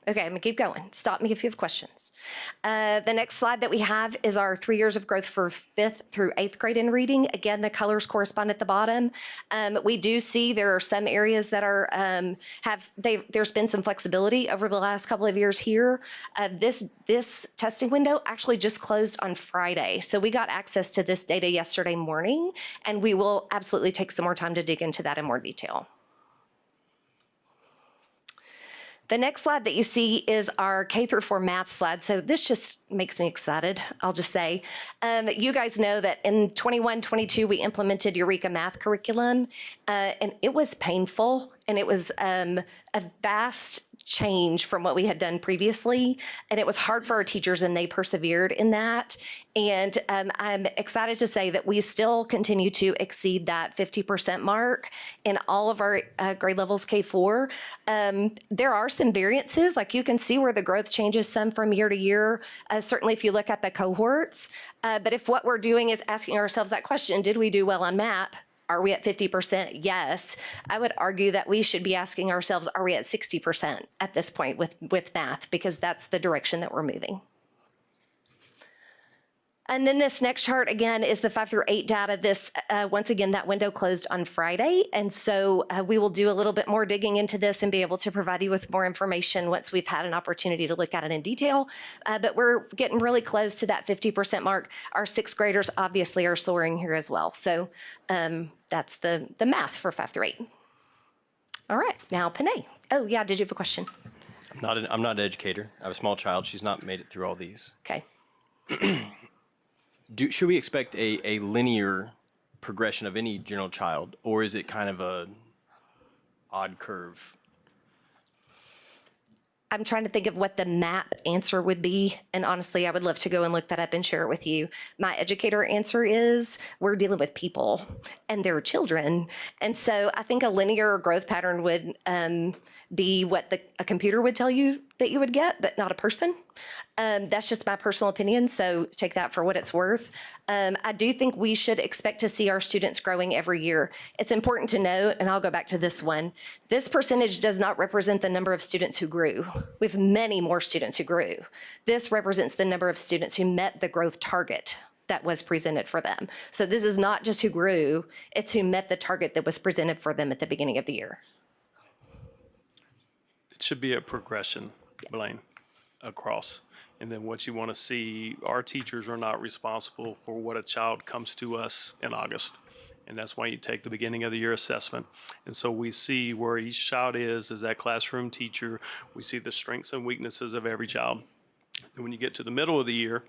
Okay, I'm gonna keep going. Stop me if you have questions. The next slide that we have is our 3 years of growth for 5th through 8th grade in reading. Again, the colors correspond at the bottom. We do see there are some areas that are there's been some flexibility over the last couple of years here. This testing window actually just closed on Friday, so we got access to this data yesterday morning, and we will absolutely take some more time to dig into that in more detail. The next slide that you see is our K through 4 math slide. So this just makes me excited, I'll just say. You guys know that in 21-22, we implemented Eureka Math curriculum, and it was painful, and it was a vast change from what we had done previously, and it was hard for our teachers, and they persevered in that. And I'm excited to say that we still continue to exceed that 50% mark in all of our grade levels K4. There are some variances, like you can see where the growth changes some from year to year, certainly if you look at the cohorts. But if what we're doing is asking ourselves that question, did we do well on MAP? Are we at 50%? Yes. I would argue that we should be asking ourselves, are we at 60% at this point with math? Because that's the direction that we're moving. And then this next chart, again, is the 5 through 8 data. This, once again, that window closed on Friday. And so we will do a little bit more digging into this and be able to provide you with more information once we've had an opportunity to look at it in detail. But we're getting really close to that 50% mark. Our 6th graders obviously are soaring here as well. So that's the math for 5 through 8. All right, now Panay. Oh yeah, did you have a question? I'm not an educator. I have a small child. She's not made it through all these. Okay. Should we expect a linear progression of any general child, or is it kind of a odd curve? I'm trying to think of what the MAP answer would be. And honestly, I would love to go and look that up and share it with you. My educator answer is we're dealing with people and they're children. And so I think a linear growth pattern would be what a computer would tell you that you would get, but not a person. That's just my personal opinion, so take that for what it's worth. I do think we should expect to see our students growing every year. It's important to note, and I'll go back to this one, this percentage does not represent the number of students who grew. We have many more students who grew. This represents the number of students who met the growth target that was presented for them. So this is not just who grew, it's who met the target that was presented for them at the beginning of the year. It should be a progression, Blaine, across. And then what you want to see, our teachers are not responsible for what a child comes to us in August. And that's why you take the beginning of the year assessment. And so we see where each child is as that classroom teacher. We see the strengths and weaknesses of every child. And when you get to the middle of the year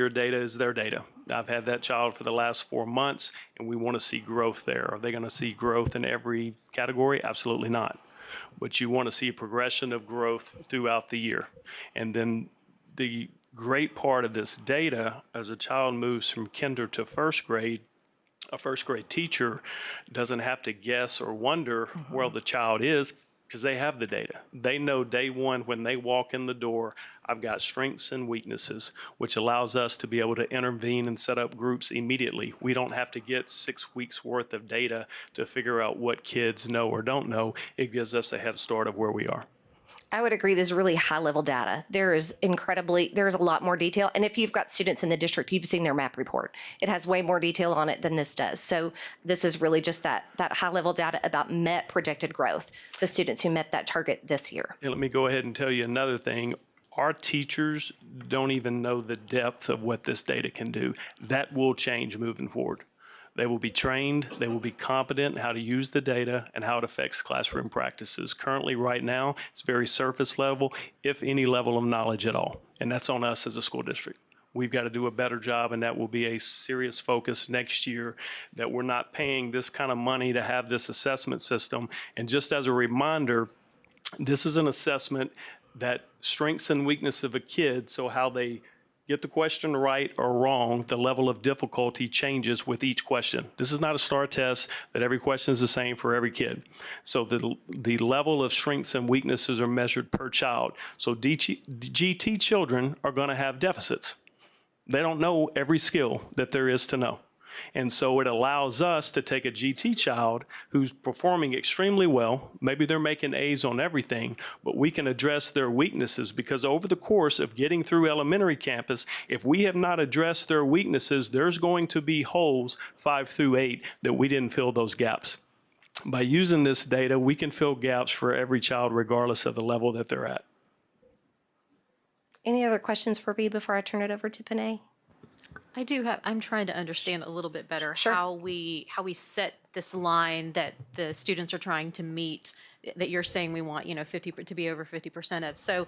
data is their data. I've had that child for the last 4 months, and we want to see growth there. Are they going to see growth in every category? Absolutely not. But you want to see a progression of growth throughout the year. And then the great part of this data, as a child moves from kinder to 1st grade, a 1st grade teacher doesn't have to guess or wonder where the child is, because they have the data. They know day one when they walk in the door, I've got strengths and weaknesses, which allows us to be able to intervene and set up groups immediately. We don't have to get 6 weeks worth of data to figure out what kids know or don't know. It gives us a head start of where we are. I would agree, this is really high level data. There's a lot more detail. And if you've got students in the district, you've seen their MAP report. It has way more detail on it than this does. So this is really just that high level data about met projected growth, the students who met that target this year. And let me go ahead and tell you another thing. Our teachers don't even know the depth of what this data can do. That will change moving forward. They will be trained, they will be competent in how to use the data and how it affects classroom practices. Currently, right now, it's very surface level, if any level of knowledge at all. And that's on us as a school district. We've got to do a better job, and that will be a serious focus next year, that we're not paying this kind of money to have this assessment system. And just as a reminder, this is an assessment that strengths and weakness of a kid, so how they get the question right or wrong, the level of difficulty changes with each question. This is not a STAR test that every question is the same for every kid. So the level of strengths and weaknesses are measured per child. So GT children are going to have deficits. They don't know every skill that there is to know. And so it allows us to take a GT child who's performing extremely well, maybe they're making A's on everything, but we can address their weaknesses, because over the course of getting through elementary campus, if we have not addressed their weaknesses, there's going to be holes 5 through 8 that we didn't fill those gaps. By using this data, we can fill gaps for every child regardless of the level that they're at. Any other questions for me before I turn it over to Panay? I do have, I'm trying to understand a little bit better how we set this line that the students are trying to meet, that you're saying we want, 50 to be over 50% of. So,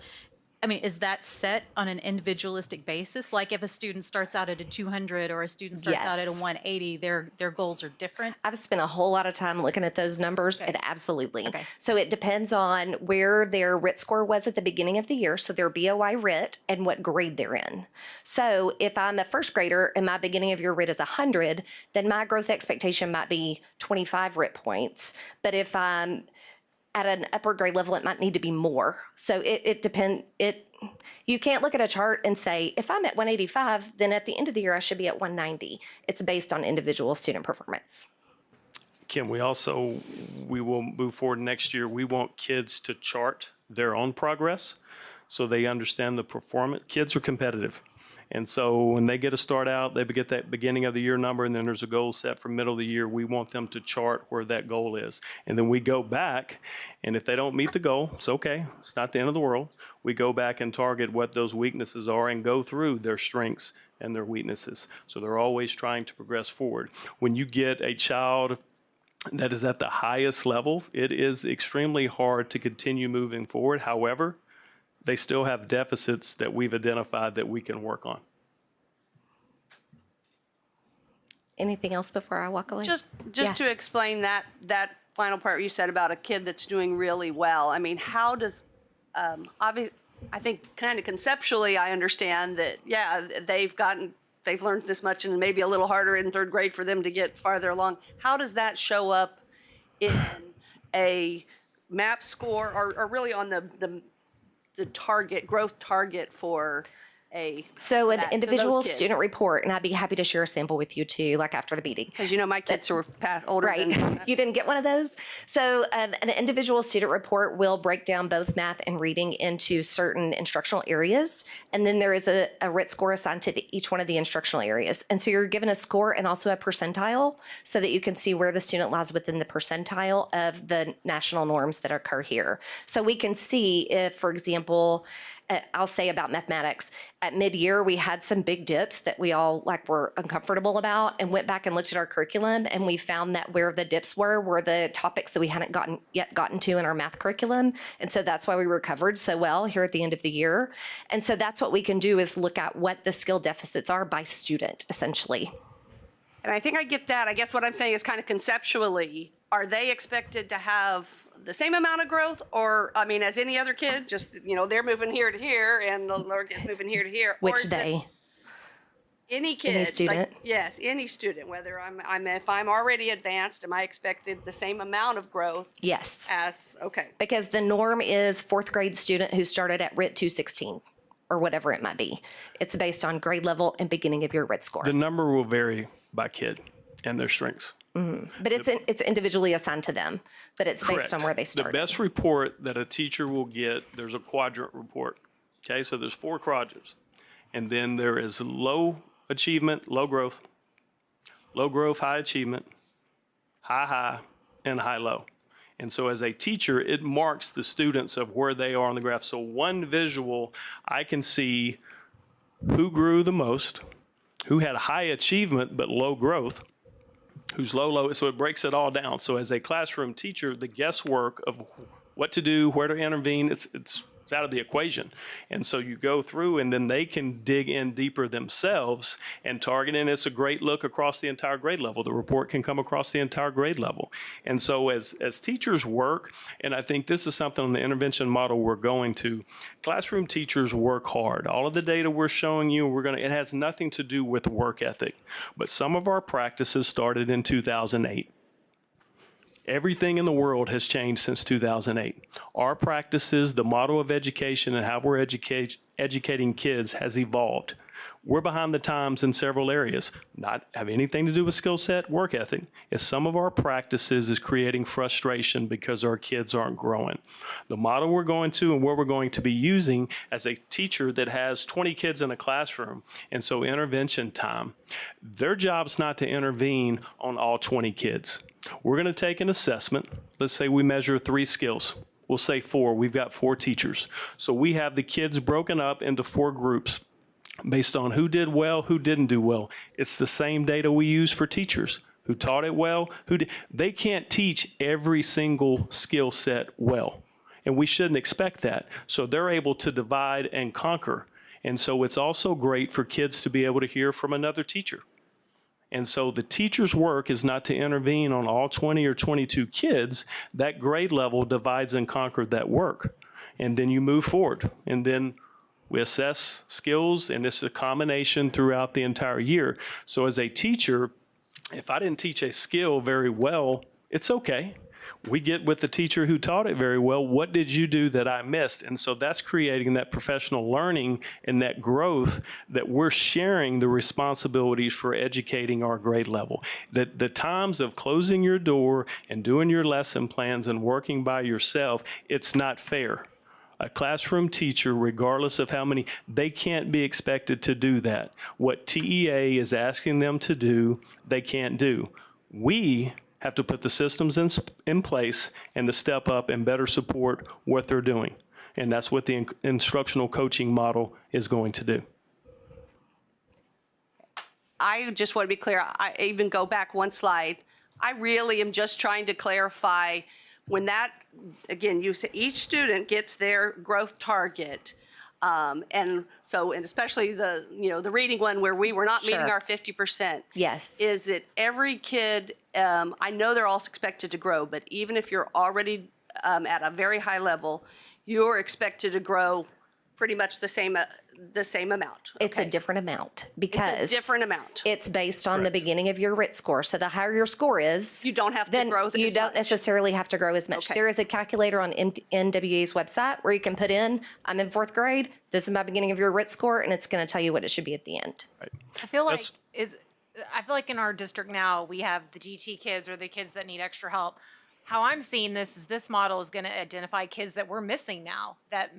I mean, is that set on an individualistic basis? Like if a student starts out at a 200 or a student starts out at a 180, their goals are different? I've spent a whole lot of time looking at those numbers, and absolutely. So it depends on where their RIT score was at the beginning of the year, so their BOI RIT, and what grade they're in. So if I'm a first grader and my beginning of year RIT is 100, then my growth expectation might be 25 RIT points. But if I'm at an upper grade level, it might need to be more. So it depends. You can't look at a chart and say, if I'm at 185, then at the end of the year, I should be at 190. It's based on individual student performance. Kim, we will move forward next year. We want kids to chart their own progress so they understand the performance. Kids are competitive. And so when they get a start out, they get that beginning of the year number, and then there's a goal set for middle of the year. We want them to chart where that goal is. And then we go back, and if they don't meet the goal, it's okay. It's not the end of the world. We go back and target what those weaknesses are and go through their strengths and their weaknesses. So they're always trying to progress forward. When you get a child that is at the highest level, it is extremely hard to continue moving forward. However, they still have deficits that we've identified that we can work on. Anything else before I walk away? Just to explain that final part you said about a kid that's doing really well. I mean, how does, I think kind of conceptually, I understand that, yeah, they've learned this much and maybe a little harder in third grade for them to get farther along. How does that show up in a MAP score or really on the growth target for an individual student report, and I'd be happy to share a sample with you too, like after the meeting. Because my kids are older right. than You didn't get one of those? So an individual student report will break down both math and reading into certain instructional areas, and then there is a RIT score assigned to each one of the instructional areas. And so you're given a score and also a percentile so that you can see where the student lies within the percentile of the national norms that occur here. So we can see if, for example, I'll say about mathematics, at mid-year, we had some big dips that we all were uncomfortable about, and went back and looked at our curriculum, and we found that where the dips were the topics that we hadn't yet gotten to in our math curriculum. And so that's why we recovered so well here at the end of the year. And so that's what we can do, is look at what the skill deficits are by student, essentially. And I think I get that. I guess what I'm saying is kind of conceptually, are they expected to have the same amount of growth, or, I mean, as any other kid, just, they're moving here to here and the lower kid's moving here to here? Which day? Any kid. Any student? Yes, any student, whether if I'm already advanced, am I expected the same amount of growth? Yes. Okay. Because the norm is fourth grade student who started at RIT 216 or whatever it might be. It's based on grade level and beginning of your RIT score. The number will vary by kid and their strengths. Mm-hmm. But it's individually assigned to them, but it's Correct. based on where they started. The best report that a teacher will get, there's a quadrant report. Okay, so there's 4 quadrants. And then there is low achievement, low growth, high achievement, high, and high-low. And so as a teacher, it marks the students of where they are on the graph. So one visual, I can see who grew the most, who had high achievement but low growth, who's low, so it breaks it all down. So as a classroom teacher, the guesswork of what to do, where to intervene, it's out of the equation. And so you go through, and then they can dig in deeper themselves and target, and it's a great look across the entire grade level. The report can come across the entire grade level. And so as teachers work, and I think this is something on the intervention model we're going to, classroom teachers work hard. All of the data we're showing you, it has nothing to do with work ethic, but some of our practices started in 2008. Everything in the world has changed since 2008. Our practices, the model of education, and how we're educating kids has evolved. We're behind the times in several areas, not have anything to do with skill set, work ethic. It's some of our practices is creating frustration because our kids aren't growing. The model we're going to and where we're going to be using as a teacher that has 20 kids in a classroom, and so intervention time, their job's not to intervene on all 20 kids. We're going to take an assessment. Let's say we measure 3 skills. We'll say 4. We've got 4 teachers. So we have the kids broken up into 4 groups based on who did well, who didn't do well. It's the same data we use for teachers. Who taught it well, they can't teach every single skill set well. And we shouldn't expect that. So they're able to divide and conquer. And so it's also great for kids to be able to hear from another teacher. And so the teacher's work is not to intervene on all 20 or 22 kids. That grade level divides and conquers that work. And then you move forward. And then we assess skills, and it's a combination throughout the entire year. So as a teacher, if I didn't teach a skill very well, it's okay. We get with the teacher who taught it very well, what did you do that I missed? And so that's creating that professional learning and that growth that we're sharing the responsibilities for educating our grade level. The times of closing your door and doing your lesson plans and working by yourself, it's not fair. A classroom teacher, regardless of how many, they can't be expected to do that. What TEA is asking them to do, they can't do. We have to put the systems in place and to step up and better support what they're doing. And that's what the instructional coaching model is going to do. I just want to be clear. I even go back one slide. I really am just trying to clarify when that, again, you say each student gets their growth target. And especially the reading one where we were not meeting our 50%. Yes. Is that every kid, I know they're all expected to grow, but even if you're already at a very high level, you're expected to grow pretty much the same amount. It's a different amount because it's a different amount. It's based on the beginning of your RIT score. So the higher your score is, you don't have to grow. You don't necessarily have to grow as much. Okay. There is a calculator on NWA's website where you can put in, I'm in 4th grade. This is my beginning of your RIT score, and it's going to tell you what it should be at the end. Right. I feel like in our district now we have the GT kids or the kids that need extra help. How I'm seeing this is this model is going to identify kids that we're missing now that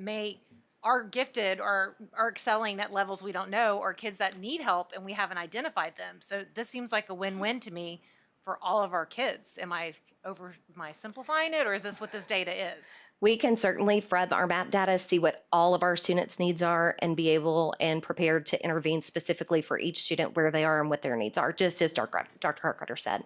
are gifted or are excelling at levels we don't know, or kids that need help and we haven't identified them. So this seems like a win-win to me for all of our kids. Am I simplifying it, or is this what this data is? We can certainly from our map data see what all of our students' needs are and be able and prepared to intervene specifically for each student where they are and what their needs are, just as Dr. Harkrider said.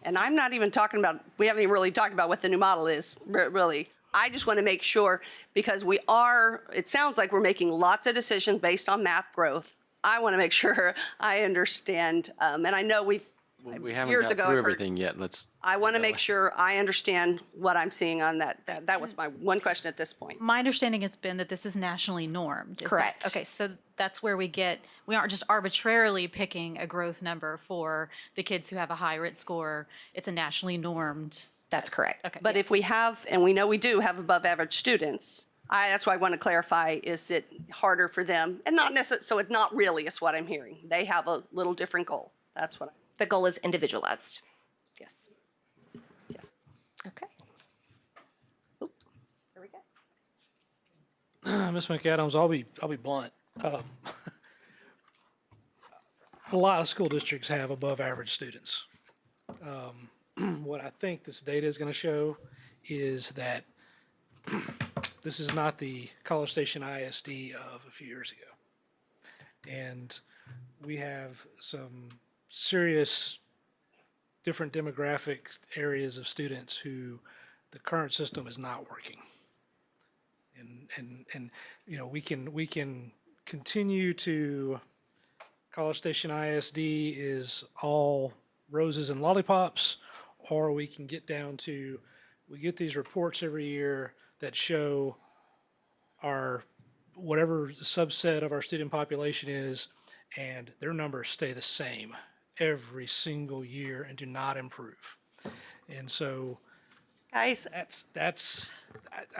And I'm not even talking about, we haven't even really talked about what the new model is, really. I just want to make sure, because it sounds like we're making lots of decisions based on map growth. I want to make sure I understand, and I know we haven't years got ago, through everything yet. I want to make sure I understand what I'm seeing on that. That was my one question at this point. My understanding has been that this is nationally normed. Correct. Okay, so that's where we aren't just arbitrarily picking a growth number for the kids who have a high RIT score. It's a nationally normed. That's correct. Okay. But if we have, and we know we do have above average students, that's why I want to clarify, is it harder for them? And not necessarily, so it's not really is what I'm hearing. They have a little different goal. That's what The goal is individualized. Yes. Yes. Okay. Here we go. Ms. McAdams, I'll be blunt. A lot of school districts have above average students. What I think this data is going to show is that this is not the College Station ISD of a few years ago. And we have some serious different demographic areas of students who the current system is not working. And we can continue to College Station ISD is all roses and lollipops, or we can get down to, we get these reports every year that show our, whatever subset of our student population is, and their numbers stay the same every single year and do not improve. And so guys, that's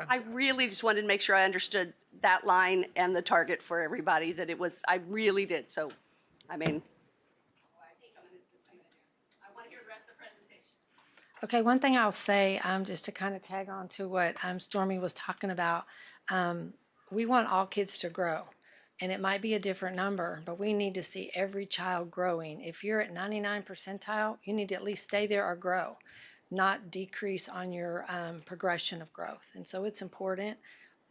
I really just wanted to make sure I understood that line and the target for everybody, that it was, I really did. So, I mean, Okay, one thing I'll say, just to kind of tag on to what Stormy was talking about, we want all kids to grow. And it might be a different number, but we need to see every child growing. If you're at 99 percentile, you need to at least stay there or grow, not decrease on your progression of growth. And so it's important,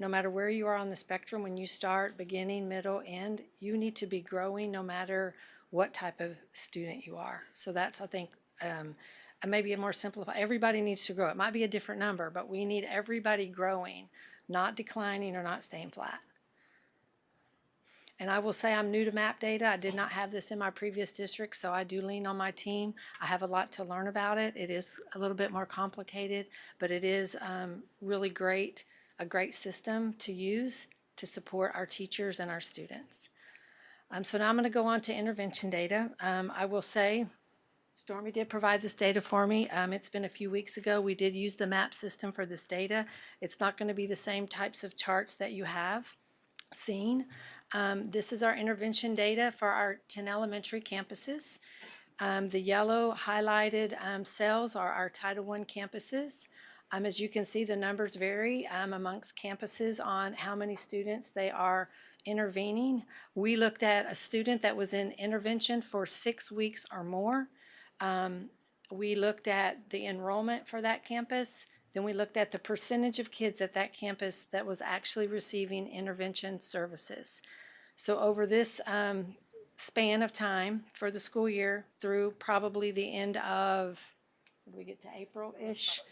no matter where you are on the spectrum, when you start, beginning, middle, end, you need to be growing no matter what type of student you are. So that's, I think, maybe a more simplified, everybody needs to grow. It might be a different number, but we need everybody growing, not declining or not staying flat. And I will say I'm new to map data. I did not have this in my previous district, so I do lean on my team. I have a lot to learn about it. It is a little bit more complicated, but it is really great, a great system to use to support our teachers and our students. So now I'm going to go on to intervention data. I will say Stormy did provide this data for me. It's been a few weeks ago. We did use the map system for this data. It's not going to be the same types of charts that you have seen. This is our intervention data for our 10 elementary campuses. The yellow highlighted cells are our Title I campuses. As you can see, the numbers vary amongst campuses on how many students they are intervening. We looked at a student that was in intervention for 6 weeks or more. We looked at the enrollment for that campus. Then we looked at the percentage of kids at that campus that was actually receiving intervention services. So over this span of time for the school year through probably the end of, did we get to April-ish?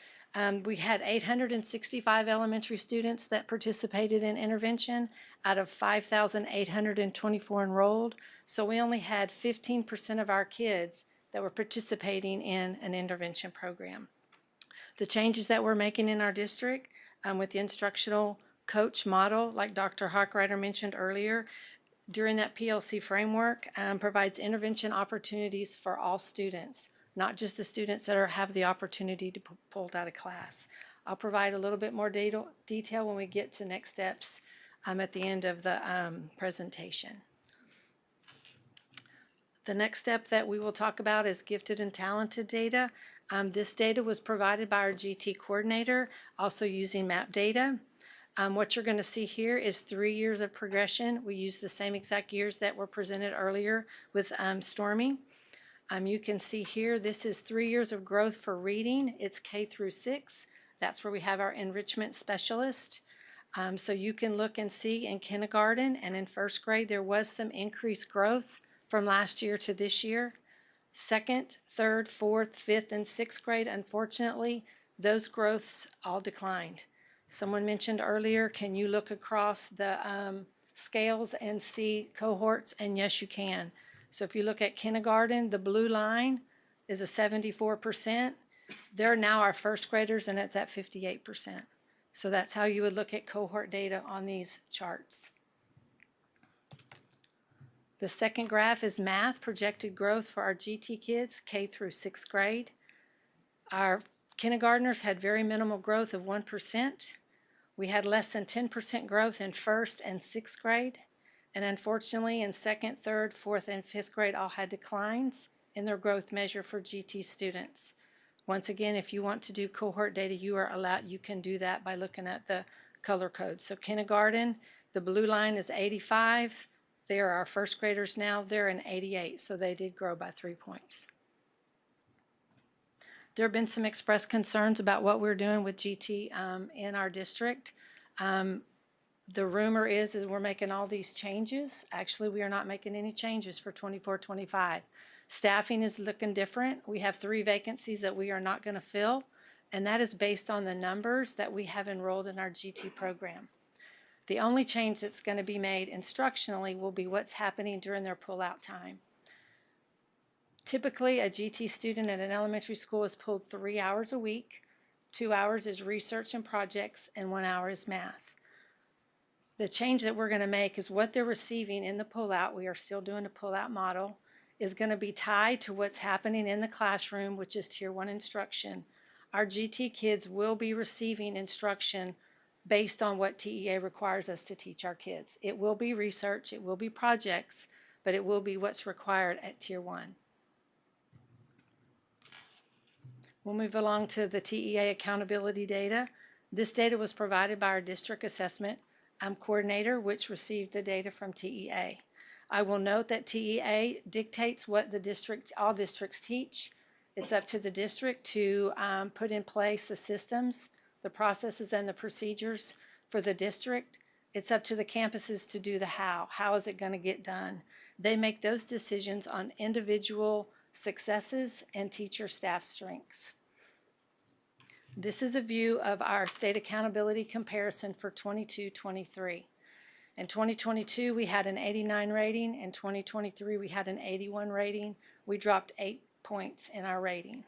We had 865 elementary students that participated in intervention out of 5,824 enrolled. So we only had 15% of our kids that were participating in an intervention program. The changes that we're making in our district with the instructional coach model, like Dr. Hochreiter mentioned earlier, during that PLC framework provides intervention opportunities for all students, not just the students that have the opportunity to be pulled out of class. I'll provide a little bit more detail when we get to next steps at the end of the presentation. The next step that we will talk about is gifted and talented data. This data was provided by our GT coordinator, also using map data. What you're going to see here is 3 years of progression. We use the same exact years that were presented earlier with Stormy. You can see here, this is 3 years of growth for reading. It's K through 6. That's where we have our enrichment specialist. So you can look and see in kindergarten and in first grade, there was some increased growth from last year to this year. Second, third, fourth, fifth, and sixth grade, unfortunately, those growths all declined. Someone mentioned earlier, can you look across the scales and see cohorts? And yes, you can. So if you look at kindergarten, the blue line is a 74%. They're now our first graders, and it's at 58%. So that's how you would look at cohort data on these charts. The second graph is math projected growth for our GT kids, K through 6th grade. Our kindergartners had very minimal growth of 1%. We had less than 10% growth in 1st and 6th grade. And unfortunately, in 2nd, 3rd, 4th, and 5th grade all had declines in their growth measure for GT students. Once again, if you want to do cohort data, you can do that by looking at the color code. So kindergarten, the blue line is 85. They are our first graders now. They're in 88, so they did grow by 3 points. There have been some expressed concerns about what we're doing with GT in our district. The rumor is that we're making all these changes. Actually, we are not making any changes for 24-25. Staffing is looking different. We have 3 vacancies that we are not going to fill, and that is based on the numbers that we have enrolled in our GT program. The only change that's going to be made instructionally will be what's happening during their pull-out time. Typically, a GT student at an elementary school is pulled 3 hours a week. 2 hours is research and projects, and 1 hour is math. The change that we're going to make is what they're receiving in the pull-out. We are still doing a pull-out model, is going to be tied to what's happening in the classroom, which is Tier 1 instruction. our GT kids will be receiving instruction based on what TEA requires us to teach our kids. It will be research, it will be projects, but it will be what's required at Tier 1. We'll move along to the TEA accountability data. This data was provided by our district assessment coordinator, which received the data from TEA. I will note that TEA dictates what all districts teach. It's up to the district to put in place the systems, the processes, and the procedures for the district. It's up to the campuses to do the how. How is it going to get done? They make those decisions on individual successes and teacher staff strengths. This is a view of our state accountability comparison for 22-23. In 2022, we had an 89 rating. In 2023, we had an 81 rating. We dropped 8 points in our rating.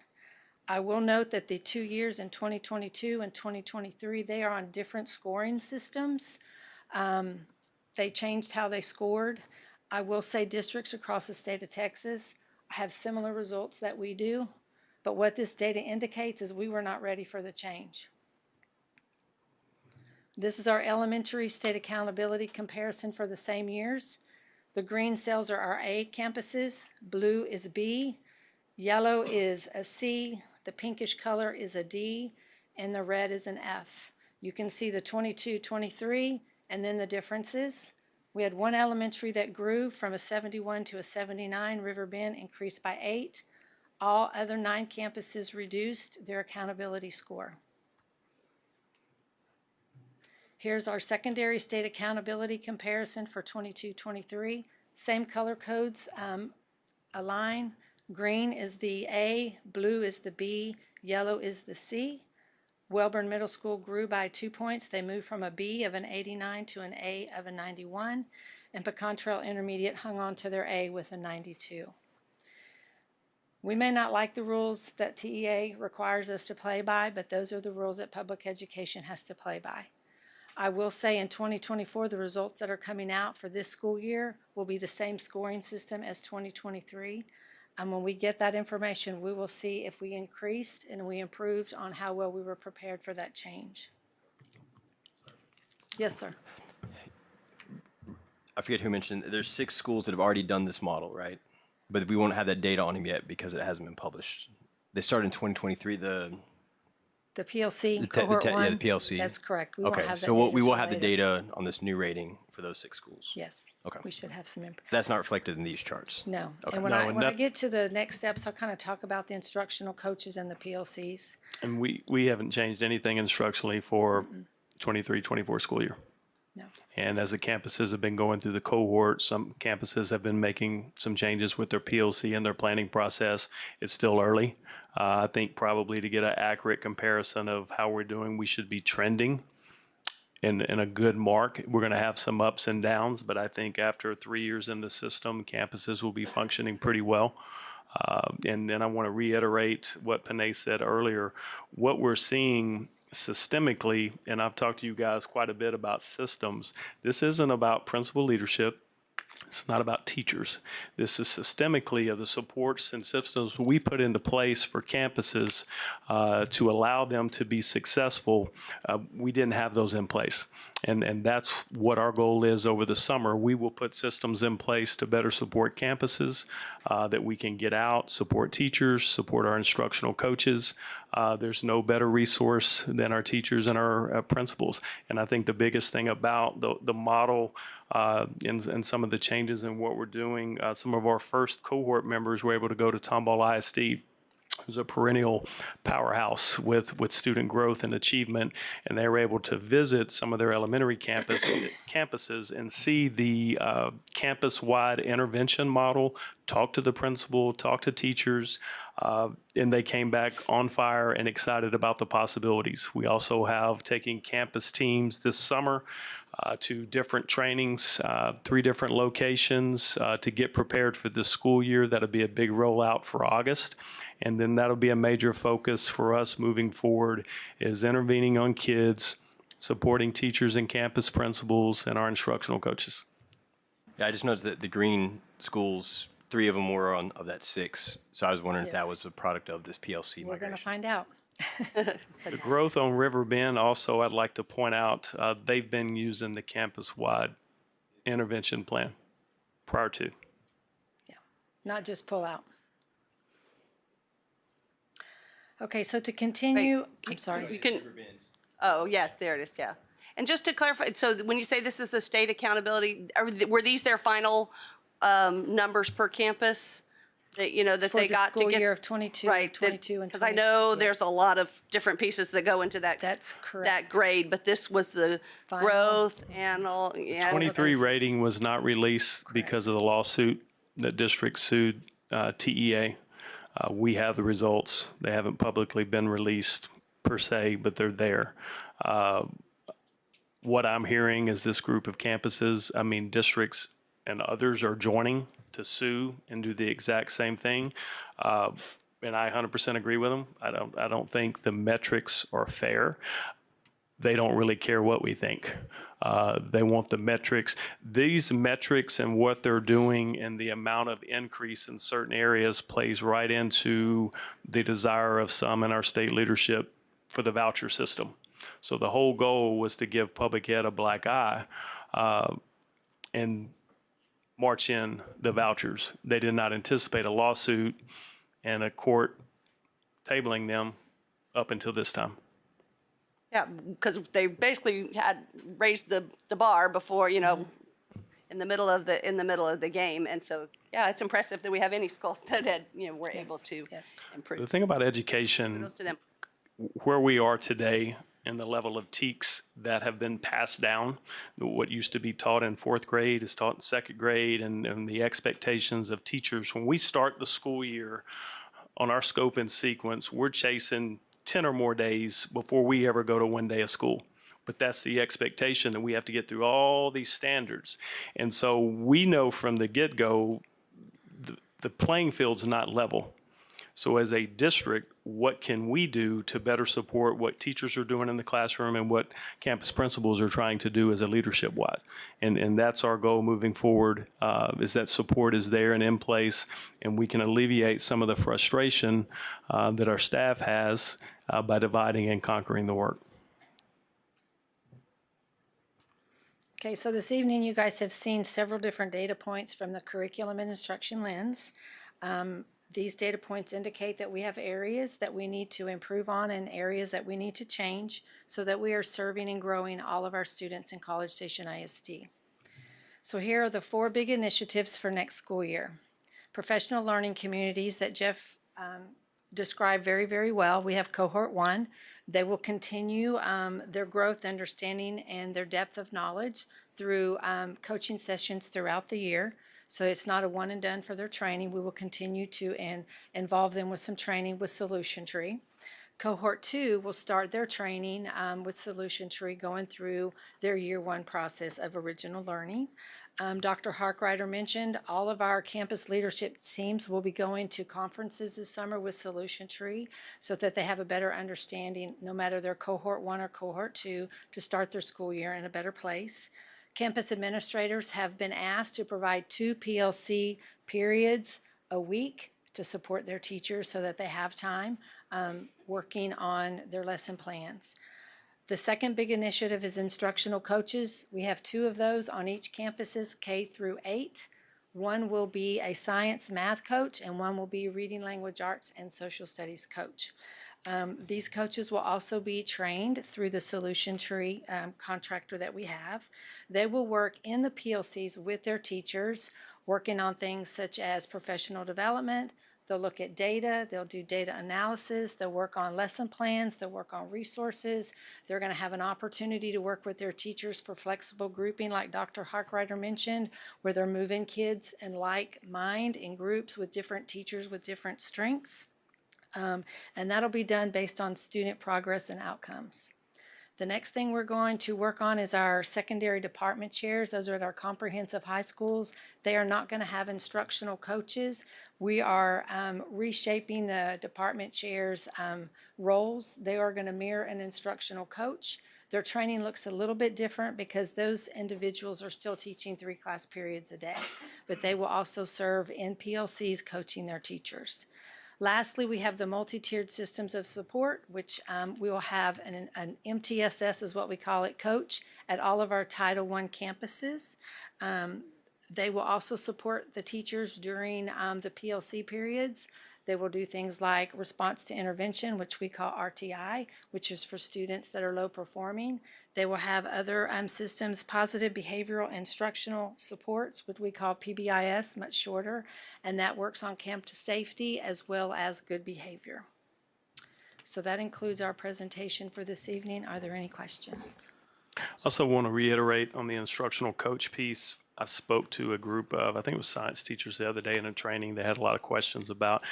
I will note that the 2 years in 2022 and 2023, they are on different scoring systems. They changed how they scored. I will say districts across the state of Texas have similar results that we do, but what this data indicates is we were not ready for the change. This is our elementary state accountability comparison for the same years. The green cells are our A campuses, blue is B, yellow is a C, the pinkish color is a D, and the red is an F. You can see the 22-23 and then the differences. We had one elementary that grew from a 71 to a 79. River Bend increased by 8. All other 9 campuses reduced their accountability score. Here's our secondary state accountability comparison for 22-23. Same color codes align. Green is the A, blue is the B, yellow is the C. Wellborn Middle School grew by 2 points. They moved from a B of an 89 to an A of a 91. And Pecan Trail Intermediate hung on to their A with a 92. We may not like the rules that TEA requires us to play by, but those are the rules that public education has to play by. I will say in 2024, the results that are coming out for this school year will be the same scoring system as 2023. And when we get that information, we will see if we increased and we improved on how well we were prepared for that change. Yes, sir. I forget who mentioned, there's 6 schools that have already done this model, right? But we won't have that data on them yet because it hasn't been published. They started in 2023, the PLC, cohort 1? Yeah, the PLC. That's correct. We okay, won't have that so data we will till have the later. data on this new rating for those 6 schools. Yes. Okay. We should have some information. That's not reflected in these charts. No. Okay. And when I get to the next steps, I'll kind of talk about the instructional coaches and the PLCs. And we haven't changed anything instructionally for 23-24 school year. No. And as the campuses have been going through the cohort, some campuses have been making some changes with their PLC and their planning process. It's still early. I think probably to get an accurate comparison of how we're doing, we should be trending in a good mark. We're going to have some ups and downs, but I think after 3 years in the system, campuses will be functioning pretty well. And then I want to reiterate what Panay said earlier. What we're seeing systemically, and I've talked to you guys quite a bit about systems, this isn't about principal leadership. It's not about teachers. This is systemically of the supports and systems we put into place for campuses to allow them to be successful. We didn't have those in place. And that's what our goal is over the summer. We will put systems in place to better support campuses, that we can get out, support teachers, support our instructional coaches. There's no better resource than our teachers and our principals. And I think the biggest thing about the model and some of the changes in what we're doing, some of our first cohort members were able to go to Tomball ISD, who's a perennial powerhouse with student growth and achievement, and they were able to visit some of their elementary campuses and see the campus-wide intervention model, talk to the principal, talk to teachers, and they came back on fire and excited about the possibilities. We also have taking campus teams this summer to different trainings, 3 different locations to get prepared for this school year. That'll be a big rollout for August. And then that'll be a major focus for us moving forward, is intervening on kids, supporting teachers and campus principals, and our instructional coaches. Yeah, I just noticed that the green schools, 3 of them were of that 6. So I was wondering if that was a product of this PLC We're going to migration. find out. The growth on River Bend, also, I'd like to point out, they've been using the campus-wide intervention plan prior to. Not just pull out. Okay, so to continue, I'm sorry. You can, oh, yes, there it is, yeah. And just to clarify, so when you say this is the state accountability, were these their final numbers per campus? That, you know, that For they the got to school get? year of 22, Right, 22 and because I 23, know there's yes. a lot of different pieces that go into that. That's correct. That grade, but this was the Final. growth and all, yeah. 23 rating was not released because of the lawsuit that district sued TEA. We have the results. They haven't publicly been released per se, but they're there. What I'm hearing is this group of campuses, I mean, districts and others are joining to sue and do the exact same thing. And I 100% agree with them. I don't think the metrics are fair. They don't really care what we think. They want the metrics. These metrics and what they're doing and the amount of increase in certain areas plays right into the desire of some in our state leadership for the voucher system. So the whole goal was to give public ed a black eye and march in the vouchers. They did not anticipate a lawsuit and a court tabling them up until this time. Yeah, because they basically had raised the bar before, you know, in the middle of the game, and so yeah, it's impressive that we have any schools that had, you know, were able to improve. The thing about education, Kudos to them. where we are today and the level of TEKS that have been passed down, what used to be taught in 4th grade is taught in 2nd grade, and the expectations of teachers. When we start the school year on our scope and sequence, we're chasing 10 or more days before we ever go to 1 day of school. But that's the expectation, that we have to get through all these standards. And so we know from the get-go, the playing field's not level. So as a district, what can we do to better support what teachers are doing in the classroom and what campus principals are trying to do as a leadership-wide? And that's our goal moving forward, is that support is there and in place, and we can alleviate some of the frustration that our staff has by dividing and conquering the work. Okay, so this evening you guys have seen several different data points from the curriculum and instruction lens. These data points indicate that we have areas that we need to improve on and areas that we need to change so that we are serving and growing all of our students in College Station ISD. So here are the 4 big initiatives for next school year. Professional learning communities that Jeff described very, very well. We have cohort 1. They will continue their growth, understanding, and their depth of knowledge through coaching sessions throughout the year. So it's not a one and done for their training. We will continue to involve them with some training with Solution Tree. Cohort 2 will start their training with Solution Tree, going through their year 1 process of original learning. Dr. Harkrider mentioned all of our campus leadership teams will be going to conferences this summer with Solution Tree so that they have a better understanding, no matter their cohort 1 or cohort 2, to start their school year in a better place. Campus administrators have been asked to provide 2 PLC periods a week to support their teachers so that they have time working on their lesson plans. The second big initiative is instructional coaches. We have 2 of those on each campuses, K through 8. One will be a science math coach and one will be reading, language arts, and social studies coach. These coaches will also be trained through the Solution Tree contractor that we have. They will work in the PLCs with their teachers, working on things such as professional development. They'll look at data, they'll do data analysis, they'll work on lesson plans, they'll work on resources. They're going to have an opportunity to work with their teachers for flexible grouping, like Dr. Harkrider mentioned, where they're moving kids in like mind in groups with different teachers with different strengths. And that'll be done based on student progress and outcomes. The next thing we're going to work on is our secondary department chairs. Those are at our comprehensive high schools. They are not going to have instructional coaches. We are reshaping the department chairs' roles. They are going to mirror an instructional coach. Their training looks a little bit different because those individuals are still teaching 3 class periods a day, but they will also serve in PLCs coaching their teachers. Lastly, we have the multi-tiered systems of support, which we will have an MTSS, is what we call it, coach at all of our Title I campuses. They will also support the teachers during the PLC periods. They will do things like response to intervention, which we call RTI, which is for students that are low performing. They will have other systems, positive behavioral instructional supports, which we call PBIS, much shorter, and that works on campus safety as well as good behavior. So that includes our presentation for this evening. Are there any questions? Also want to reiterate on the instructional coach piece. I spoke to a group of, I think it was science teachers the other day in a training. They had a lot of questions about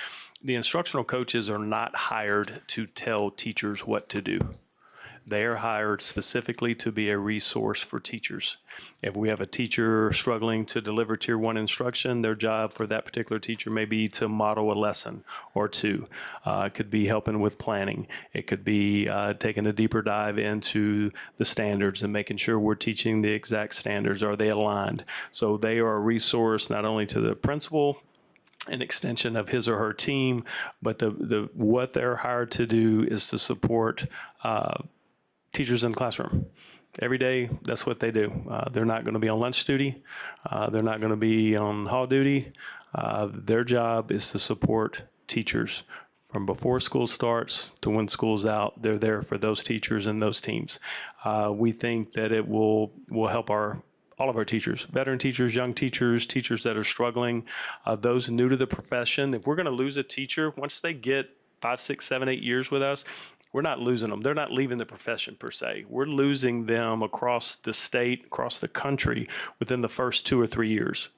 the instructional coaches are not hired to tell teachers what to do. They are hired specifically to be a resource for teachers. If we have a teacher struggling to deliver Tier 1 instruction, their job for that particular teacher may be to model a lesson or two. It could be helping with planning. It could be taking a deeper dive into the standards and making sure we're teaching the exact standards. Are they aligned? So they are a resource not only to the principal, an extension of his or her team, but what they're hired to do is to support teachers in the classroom. Every day, that's what they do. They're not going to be on lunch duty. They're not going to be on hall duty. Their job is to support teachers from before school starts to when school's out. They're there for those teachers and those teams. We think that it will help all of our teachers, veteran teachers, young teachers, teachers that are struggling, those new to the profession. If we're going to lose a teacher, once they get 5, 6, 7, 8 years with us, we're not losing them. They're not leaving the profession per se. We're losing them across the state, across the country within the first 2 or 3 years.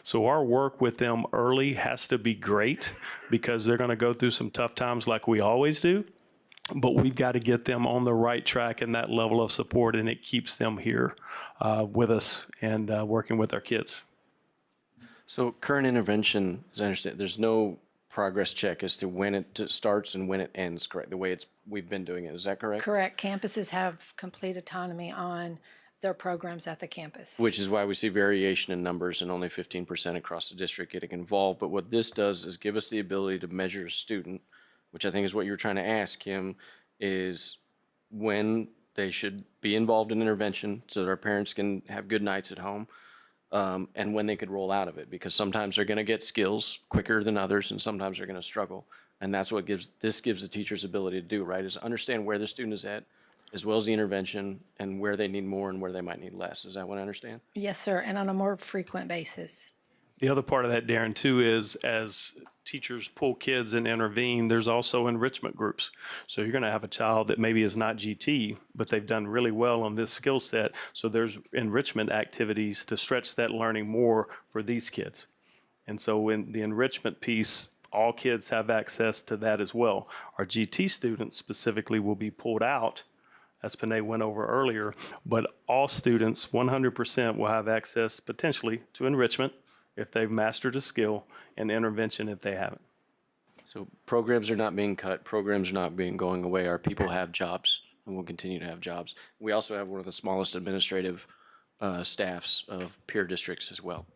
So our work with them early has to be great because they're going to go through some tough times like we always do. But we've got to get them on the right track and that level of support, and it keeps them here with us and working with our kids. So current intervention, as I understand, there's no progress check as to when it starts and when it ends, correct? The way we've been doing it, is that correct? Correct. Campuses have complete autonomy on their programs at the campus. Which is why we see variation in numbers and only 15% across the district getting involved. But what this does is give us the ability to measure a student, which I think is what you're trying to ask him, is when they should be involved in intervention so that our parents can have good nights at home. And when they could roll out of it, because sometimes they're going to get skills quicker than others, and sometimes they're going to struggle. And that's what gives the teachers ability to do, right, is understand where the student is at, as well as the intervention, and where they need more and where they might need less. Is that what I understand? Yes, sir, and on a more frequent basis. The other part of that, Darren, too, is as teachers pull kids and intervene, there's also enrichment groups. So you're going to have a child that maybe is not GT, but they've done really well on this skill set. So there's enrichment activities to stretch that learning more for these kids. And so in the enrichment piece, all kids have access to that as well. Our GT students specifically will be pulled out, as Panay went over earlier, but all students, 100%, will have access potentially to enrichment if they've mastered a skill, and intervention if they haven't. So programs are not being cut, programs are not going away. Our people have jobs and will continue to have jobs. We also have one of the smallest administrative staffs of peer districts as well.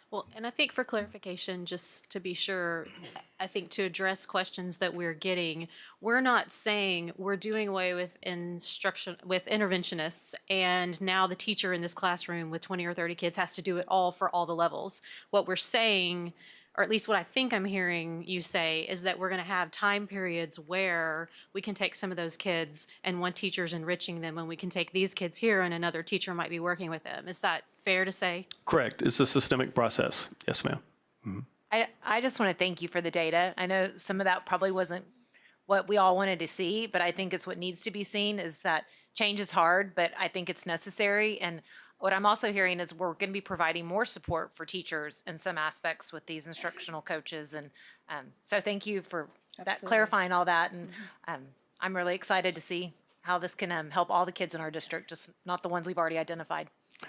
Well, and I think for clarification, just to be sure, I think to address questions that we're getting, we're not saying we're doing away with interventionists and now the teacher in this classroom with 20 or 30 kids has to do it all for all the levels. What we're saying, or at least what I think I'm hearing you say, is that we're going to have time periods where we can take some of those kids and one teacher's enriching them, and we can take these kids here and another teacher might be working with them. Is that fair to say? Correct. It's a systemic process. Yes, ma'am. Mm-hmm. I just want to thank you for the data. I know some of that probably wasn't what we all wanted to see, but I think it's what needs to be seen is that change is hard, but I think it's necessary. And what I'm also hearing is we're going to be providing more support for teachers in some aspects with these instructional coaches. And so thank you for that, clarifying all that. And I'm really excited to see how this can help all the kids in our district, just not the ones we've already identified.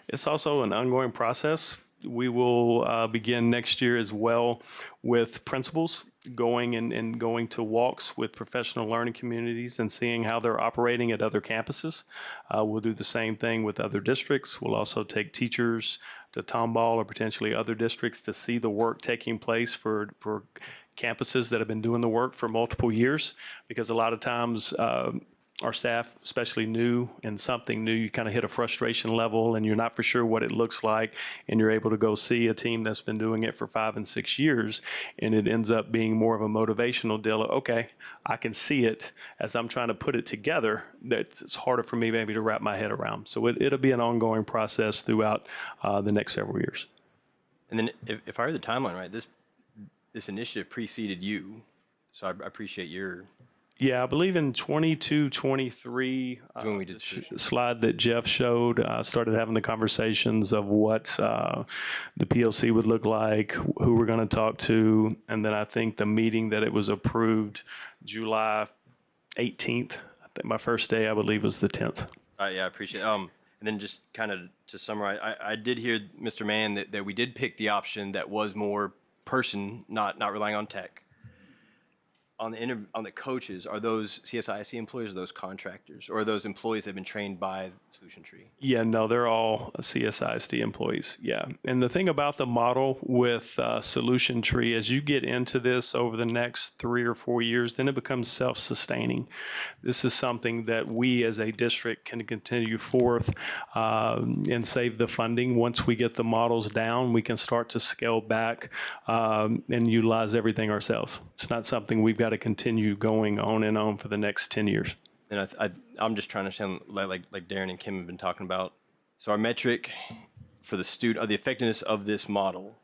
It's also an ongoing process. We will begin next year as well with principals going and going to walks with professional learning communities and seeing how they're operating at other campuses. We'll do the same thing with other districts. We'll also take teachers to Tomball or potentially other districts to see the work taking place for campuses that have been doing the work for multiple years, because a lot of times our staff, especially new and something new, you kind of hit a frustration level and you're not for sure what it looks like, and you're able to go see a team that's been doing it for 5 and 6 years, and it ends up being more of a motivational deal of, okay, I can see it as I'm trying to put it together, that it's harder for me maybe to wrap my head around. So it'll be an ongoing process throughout the next several years. And then if I heard the timeline right, this initiative preceded you, so I appreciate your. Yeah, I believe in 22, 23, when we did the slide that Jeff showed, started having the conversations of what the PLC would look like, who we're going to talk to, and then I think the meeting that it was approved July 18th. I think my first day, I believe, was the 10th. Yeah, I appreciate it. And then just kind of to summarize, I did hear, Mr. Mann, that we did pick the option that was more person, not relying on tech. On the coaches, are those CSISD employees, or those contractors, or are those employees that have been trained by Solution Tree? Yeah, no, they're all CSISD employees. Yeah. And the thing about the model with Solution Tree, as you get into this over the next 3 or 4 years, then it becomes self-sustaining. This is something that we as a district can continue forth and save the funding. Once we get the models down, we can start to scale back and utilize everything ourselves. It's not something we've got to continue going on and on for the next 10 years. And I'm just trying to understand, like Darren and Kim have been talking about. So our metric for the student, or the effectiveness of this model,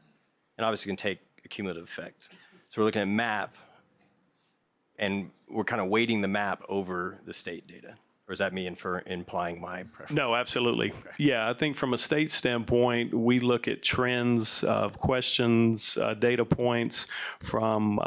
and obviously can take a cumulative effect. So we're looking at MAP, and we're kind of weighting the MAP over the state data. Or is that me implying my preference? No, absolutely. Okay. Yeah, I think from a state standpoint, we look at trends of questions, data points from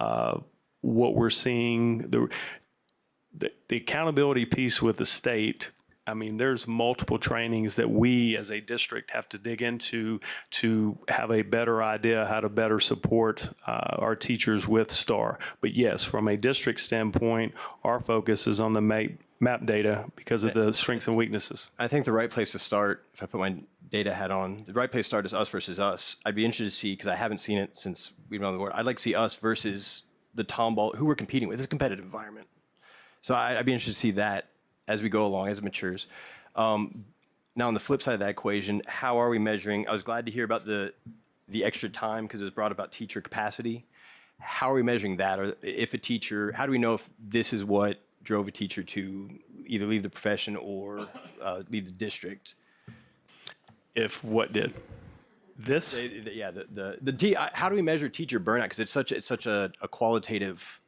what we're seeing. The accountability piece with the state, I mean, there's multiple trainings that we as a district have to dig into to have a better idea how to better support our teachers with STAR. But yes, from a district standpoint, our focus is on the MAP data because of the strengths and weaknesses. I think the right place to start, if I put my data hat on, the right place to start is us versus us. I'd be interested to see, because I haven't seen it since we've been on the board, I'd like to see us versus the Tomball, who we're competing with. It's a competitive environment. So I'd be interested to see that as we go along, as it matures. Now, on the flip side of that equation, how are we measuring? I was glad to hear about the extra time, because it was brought about teacher capacity. How are we measuring that? Or if a teacher, how do we know if this is what drove a teacher to either leave the profession or leave the district? If what did? This? Yeah, how do we measure teacher burnout? Because it's such a qualitative.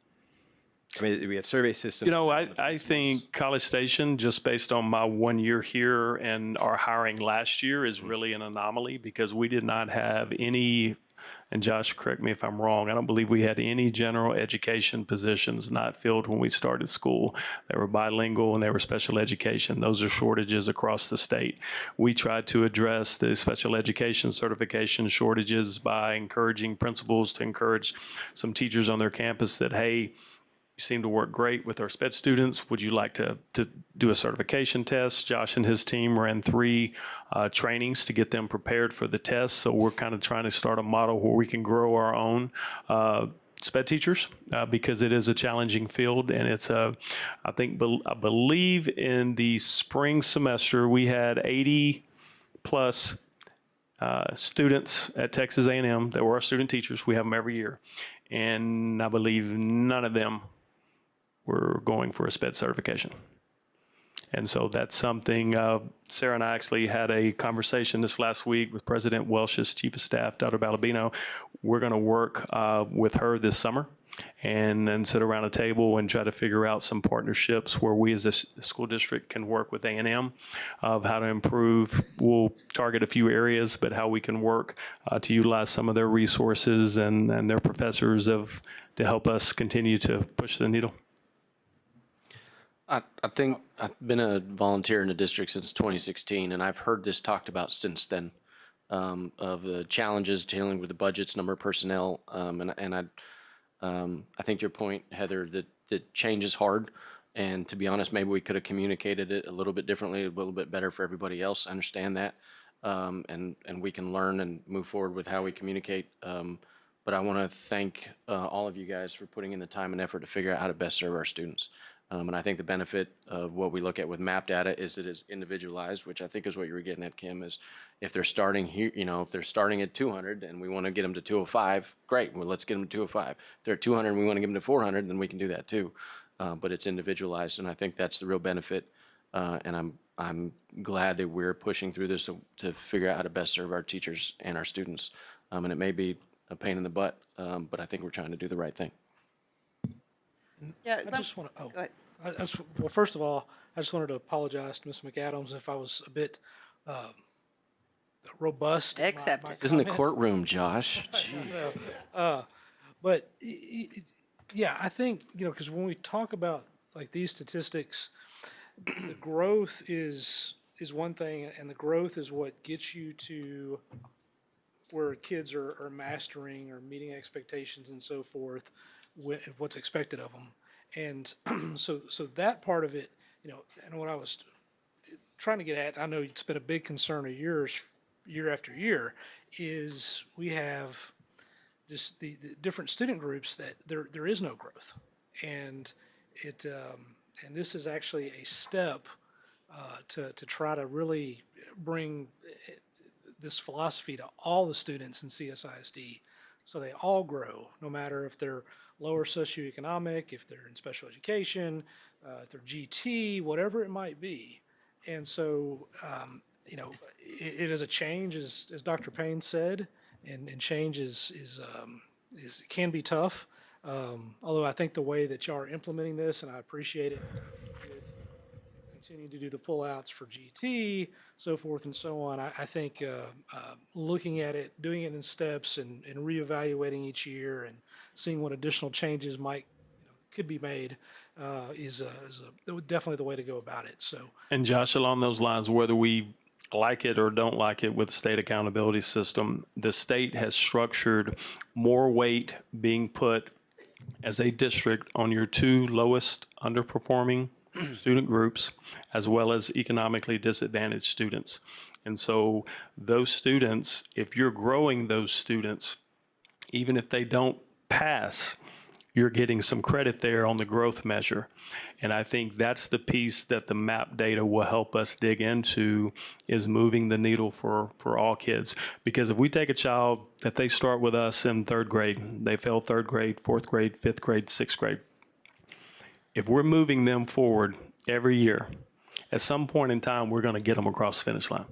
I mean, we have survey systems. You know, I think College Station, just based on my 1 year here and our hiring last year, is really an anomaly, because we did not have any, and Josh, correct me if I'm wrong, I don't believe we had any general education positions not filled when we started school. They were bilingual and they were special education. Those are shortages across the state. We tried to address the special education certification shortages by encouraging principals to encourage some teachers on their campus that, hey, you seem to work great with our SPED students. Would you like to do a certification test? Josh and his team ran 3 trainings to get them prepared for the test. So we're kind of trying to start a model where we can grow our own SPED teachers because it is a challenging field. And it's I believe in the spring semester, we had 80 plus students at Texas A&M that were our student teachers. We have them every year. And I believe none of them were going for a SPED certification. And so that's something, Sarah and I actually had a conversation this last week with President Welsh's Chief of Staff, Dr. Balabino. We're going to work with her this summer and then sit around a table and try to figure out some partnerships where we as a school district can work with A&M of how to improve. We'll target a few areas, but how we can work to utilize some of their resources and their professors to help us continue to push the needle. I think I've been a volunteer in the district since 2016, and I've heard this talked about since then, of the challenges dealing with the budgets, number of personnel, and I think your point, Heather, that change is hard, and to be honest, maybe we could have communicated it a little bit differently, a little bit better for everybody else. I understand that, and we can learn and move forward with how we communicate but I want to thank all of you guys for putting in the time and effort to figure out how to best serve our students. And I think the benefit of what we look at with MAP data is it is individualized, which I think is what you were getting at, Kim, is if they're starting here, if they're starting at 200 and we want to get them to 205, great, well, let's get them to 205. If they're at 200 and we want to get them to 400, then we can do that too. But it's individualized, and I think that's the real benefit. And I'm glad that we're pushing through this to figure out how to best serve our teachers and our students. And it may be a pain in the butt, but I think we're trying to do the right thing. Yeah, I just want to, go ahead. well, first of all, I just wanted to apologize to Ms. McAdams if I was a bit robust. in my This isn't a comments. courtroom, Josh. But yeah, I think, because when we talk about like these statistics, the growth is one thing, and the growth is what gets you to where kids are mastering or meeting expectations and so forth, what's expected of them. And so that part of it, and what I was trying to get at, I know it's been a big concern of yours year after year, is we have just the different student groups that there is no growth. And and this is actually a step to try to really bring this philosophy to all the students in CSISD, so they all grow, no matter if they're lower socioeconomic, if they're in special education, if they're GT, whatever it might be. And so, it is a change, as Dr. Payne said, and change can be tough. Although I think the way that y'all are implementing this, and I appreciate it, continuing to do the pullouts for GT, so forth and so on. I think looking at it, doing it in steps, and reevaluating each year, and seeing what additional changes could be made is definitely the way to go about it. So. And Josh, along those lines, whether we like it or don't like it with the state accountability system, the state has structured more weight being put as a district on your two lowest underperforming student groups, as well as economically disadvantaged students. And so those students, if you're growing those students, even if they don't pass, you're getting some credit there on the growth measure. And I think that's the piece that the MAP data will help us dig into, is moving the needle for all kids. Because if we take a child that they start with us in third grade, they fail third grade, fourth grade, fifth grade, sixth grade. If we're moving them forward every year, at some point in time, we're going to get them across the finish line.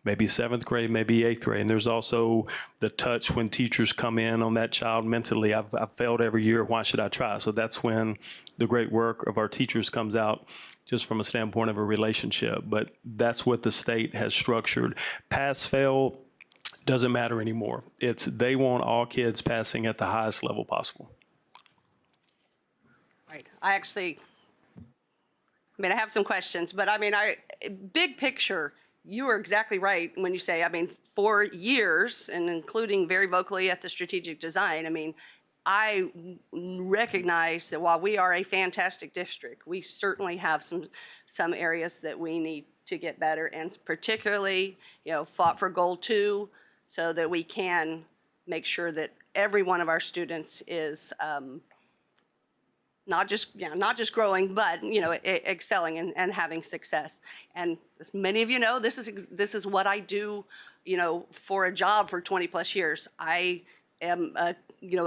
Maybe seventh grade, maybe eighth grade. And there's also the touch when teachers come in on that child mentally. I've failed every year. Why should I try? So that's when the great work of our teachers comes out, just from a standpoint of a relationship. But that's what the state has structured. Pass, fail doesn't matter anymore. They want all kids passing at the highest level possible. Right. I have some questions, but big picture, you are exactly right when you say, 4 years, and including very vocally at the strategic design, I recognize that while we are a fantastic district, we certainly have some areas that we need to get better, and particularly, fought for goal 2, so that we can make sure that every one of our students is not just growing, but excelling and having success. And as many of you know, this is what I do, for a job for 20 plus years. I am a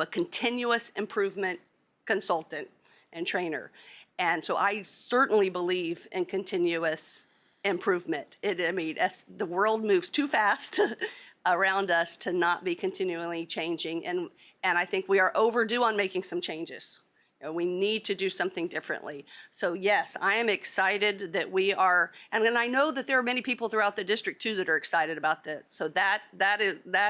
continuous improvement consultant and trainer, and so I certainly believe in continuous improvement. As the world moves too fast around us to not be continually changing, and I think we are overdue on making some changes. We need to do something differently. So yes, I am excited that we are, and I know that there are many people throughout the district too that are excited about that. So that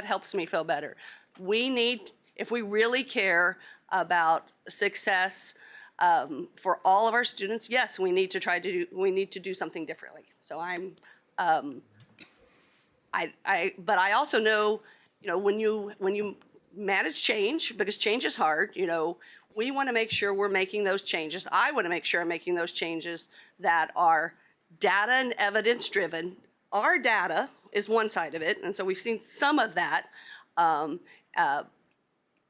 helps me feel better. We need, if we really care about success for all of our students, yes, we need to do something differently. So but I also know, when you manage change, because change is hard, we want to make sure we're making those changes. I want to make sure I'm making those changes that are data and evidence driven. Our data is one side of it, and so we've seen some of that.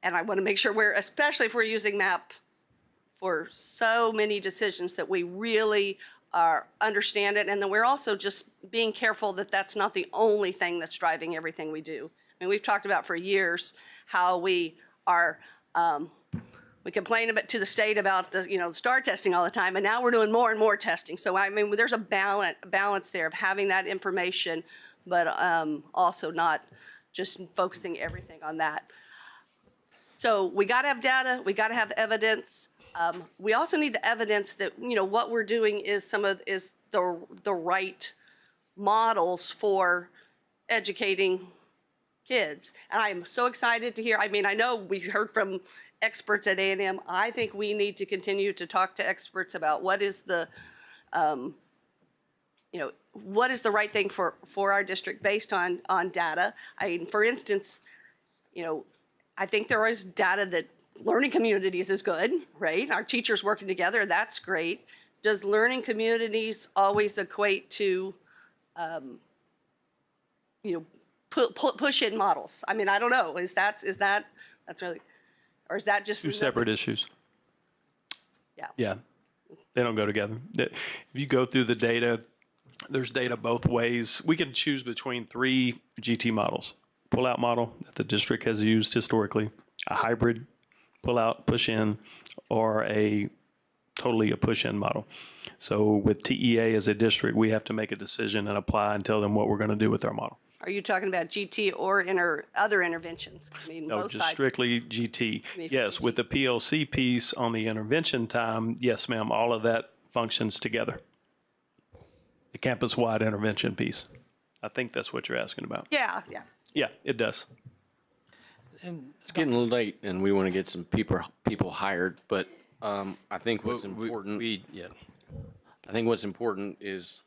And I want to make sure especially if we're using MAP for so many decisions, that we really understand it. And then we're also just being careful that that's not the only thing that's driving everything we do. I mean, we've talked about for years how we are, we complain to the state about the, STAR testing all the time, and now we're doing more and more testing. So I mean, there's a balance there of having that information, but also not just focusing everything on that. So we got to have data, we got to have evidence. We also need the evidence that, what we're doing is the right models for educating kids. And I'm so excited to hear, I mean, I know we heard from experts at A&M. I think we need to continue to talk to experts about what is the, what is the right thing for our district based on data. I mean, for instance, I think there is data that learning communities is good, right? Our teachers working together, that's great. Does learning communities always equate to, push-in models? I mean, I don't know. That's really, or is that just Two separate issues. Yeah. Yeah, they don't go together. If you go through the data, there's data both ways. We can choose between 3 GT models: pull-out model that the district has used historically, a hybrid pull-out, push-in, or totally a push-in model. So with TEA as a district, we have to make a decision and apply and tell them what we're going to do with our model. Are you talking about GT or other interventions? I mean, No, both just sides. strictly GT. Yes, with the PLC piece on the intervention time, yes, ma'am, all of that functions together. The campus-wide intervention piece. I think that's what you're asking about. Yeah. Yeah, it does. It's getting late, and we want to get some people hired. But I think what's important. I think what's important is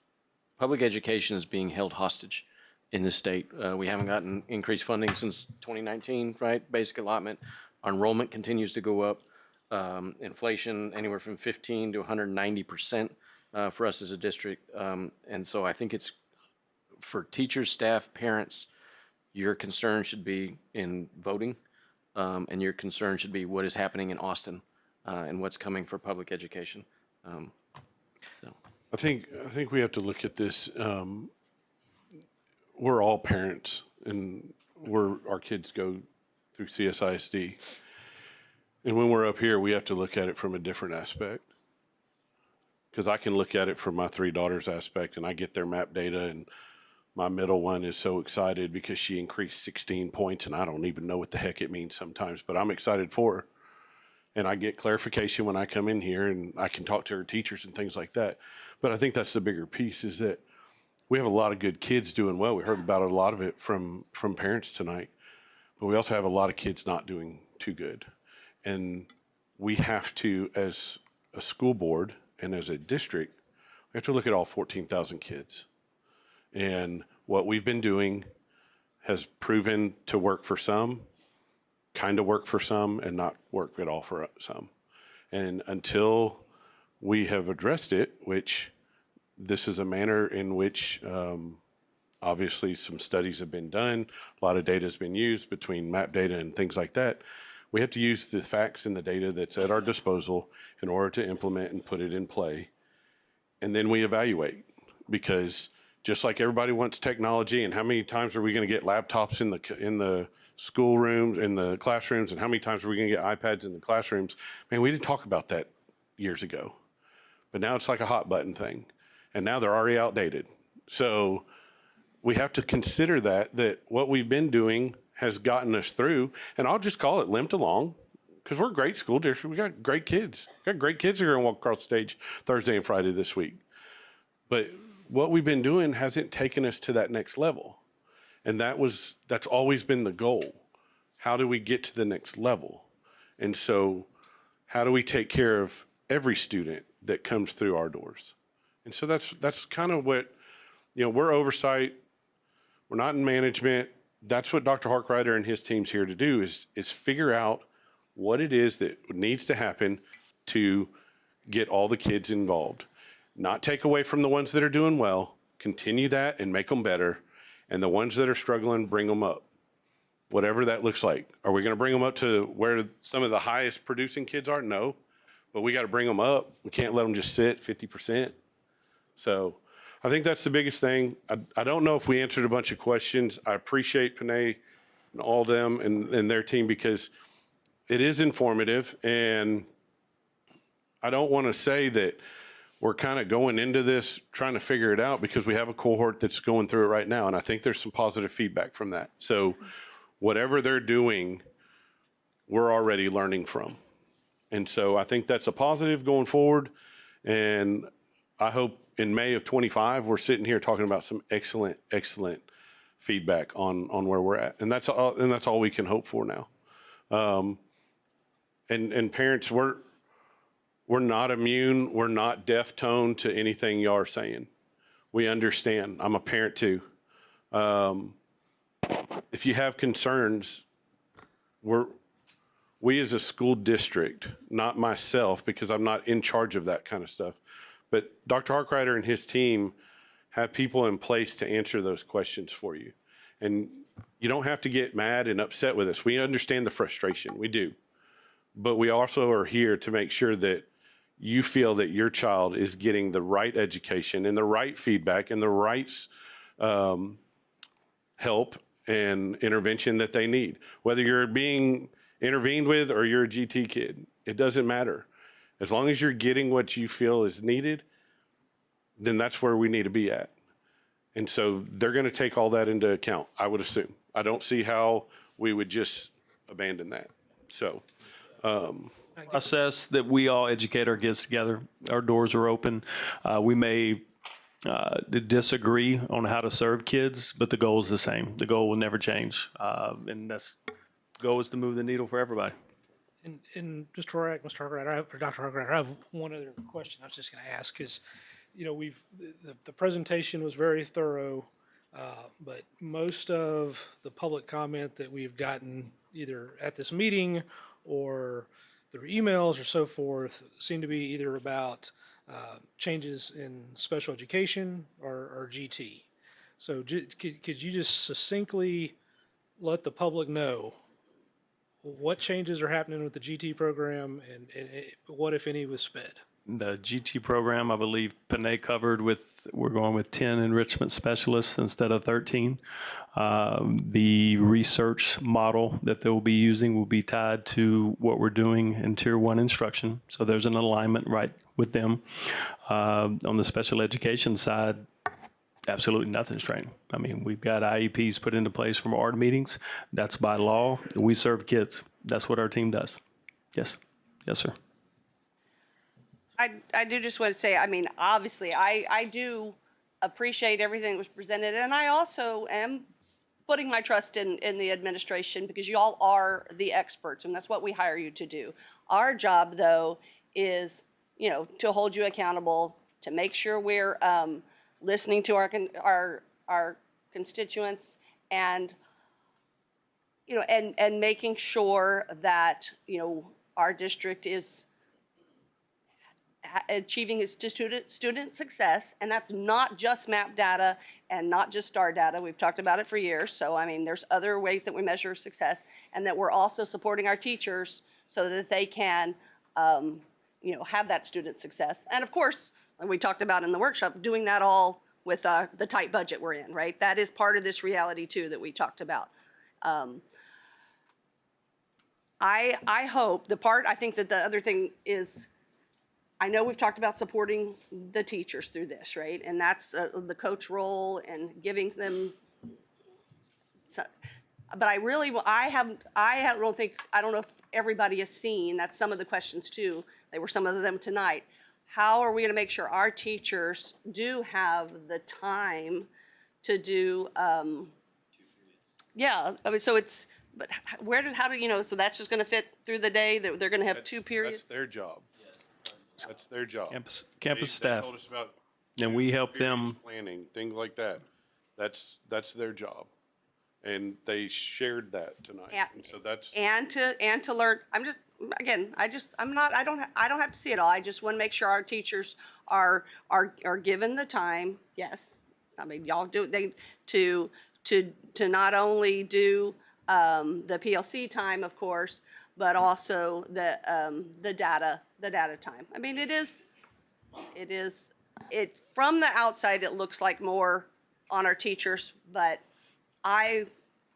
public education is being held hostage in the state. We haven't gotten increased funding since 2019, right? Basic allotment. Our enrollment continues to go up. Inflation anywhere from 15 to 190% for us as a district. And so I think it's for teachers, staff, parents, your concern should be in voting, and your concern should be what is happening in Austin and what's coming for public education. I think we have to look at this. We're all parents, and our kids go through CSISD. And when we're up here, we have to look at it from a different aspect. Because I can look at it from my 3 daughters' aspect, and I get their MAP data, and my middle one is so excited because she increased 16 points, and I don't even know what the heck it means sometimes, but I'm excited for her. And I get clarification when I come in here, and I can talk to her teachers and things like that. But I think that's the bigger piece, is that we have a lot of good kids doing well. We heard about a lot of it from parents tonight. But we also have a lot of kids not doing too good. And we have to, as a school board and as a district, we have to look at all 14,000 kids. And what we've been doing has proven to work for some, kind of work for some, and not work at all for some. And until we have addressed it, which this is a manner in which obviously some studies have been done, a lot of data has been used between MAP data and things like that. We have to use the facts and the data that's at our disposal in order to implement and put it in play. And then we evaluate, because just like everybody wants technology, and how many times are we going to get laptops in the schoolrooms, in the classrooms, and how many times are we going to get iPads in the classrooms? Man, we didn't talk about that years ago, but now it's like a hot button thing, and now they're already outdated. So we have to consider that what we've been doing has gotten us through, and I'll just call it limped along, because we're a great school district. We got great kids. We got great kids who are going to walk across the stage Thursday and Friday this week. But what we've been doing hasn't taken us to that next level. And that's always been the goal. How do we get to the next level? And so how do we take care of every student that comes through our doors? And so that's kind of what, we're oversight. We're not in management. That's what Dr. Harkrider and his team's here to do, is figure out what it is that needs to happen to get all the kids involved. Not take away from the ones that are doing well, continue that and make them better. And the ones that are struggling, bring them up. whatever that looks like. Are we going to bring them up to where some of the highest producing kids are? No, but we got to bring them up. We can't let them just sit 50%. So I think that's the biggest thing. I don't know if we answered a bunch of questions. I appreciate Panay and all them and their team because it is informative. And I don't want to say that we're kind of going into this trying to figure it out because we have a cohort that's going through it right now. And I think there's some positive feedback from that. So whatever they're doing, we're already learning from. And so I think that's a positive going forward. And I hope in May of 25, we're sitting here talking about some excellent, excellent feedback on where we're at. And that's all we can hope for now. And parents, we're not immune. We're not deaf toned to anything y'all are saying. We understand. I'm a parent too. If you have concerns, we as a school district, not myself, because I'm not in charge of that kind of stuff, but Dr. Harkrider and his team have people in place to answer those questions for you. And you don't have to get mad and upset with us. We understand the frustration. We do. But we also are here to make sure that you feel that your child is getting the right education and the right feedback and the right help and intervention that they need. Whether you're being intervened with or you're a GT kid, it doesn't matter. As long as you're getting what you feel is needed, then that's where we need to be at. And so they're going to take all that into account, I would assume. I don't see how we would just abandon that. So, process that we all educate our kids together. Our doors are open. We may disagree on how to serve kids, but the goal is the same. The goal will never change. And the goal is to move the needle for everybody. And just to correct Mr. Harkrider, or Dr. Harkrider, I have one other question I was just going to ask is, the presentation was very thorough, but most of the public comment that we've gotten either at this meeting or through emails or so forth seem to be either about changes in special education or GT. So could you just succinctly let the public know what changes are happening with the GT program and what, if any, was SPED? The GT program, I believe Panay covered we're going with 10 enrichment specialists instead of 13. The research model that they will be using will be tied to what we're doing in Tier 1 instruction. So there's an alignment right with them. On the special education side, absolutely nothing's changed. I mean, we've got IEPs put into place from ARD meetings. That's by law. We serve kids. That's what our team does. Yes. Yes, sir. I do just want to say, I mean, obviously, I do appreciate everything that was presented, and I also am putting my trust in the administration because you all are the experts, and that's what we hire you to do. Our job, though, is, to hold you accountable, to make sure we're listening to our constituents, and and making sure that our district is achieving its student success, and that's not just MAP data and not just STAR data. We've talked about it for years. So I mean, there's other ways that we measure success, and that we're also supporting our teachers so that they can, have that student success. And of course, like we talked about in the workshop, doing that all with the tight budget we're in, right? That is part of this reality too that we talked about. I hope I think that the other thing is, I know we've talked about supporting the teachers through this, right? And that's the coach role and giving them. But I don't know if everybody has seen, that's some of the questions too. They were some of them tonight. How are we going to make sure our teachers do have the time to do, yeah, I mean, so it's, but so that's just going to fit through the day, that they're going to have 2 periods? That's their job. That's their job. Campus staff. They told us about and we help them planning, things like that. That's their job, and they shared that tonight. And so that's and to learn. I don't have to see it all. I just want to make sure our teachers are given the time. Yes, I mean y'all do to not only do the PLC time, of course, but also the data time. I mean, it from the outside, it looks like more on our teachers, but I,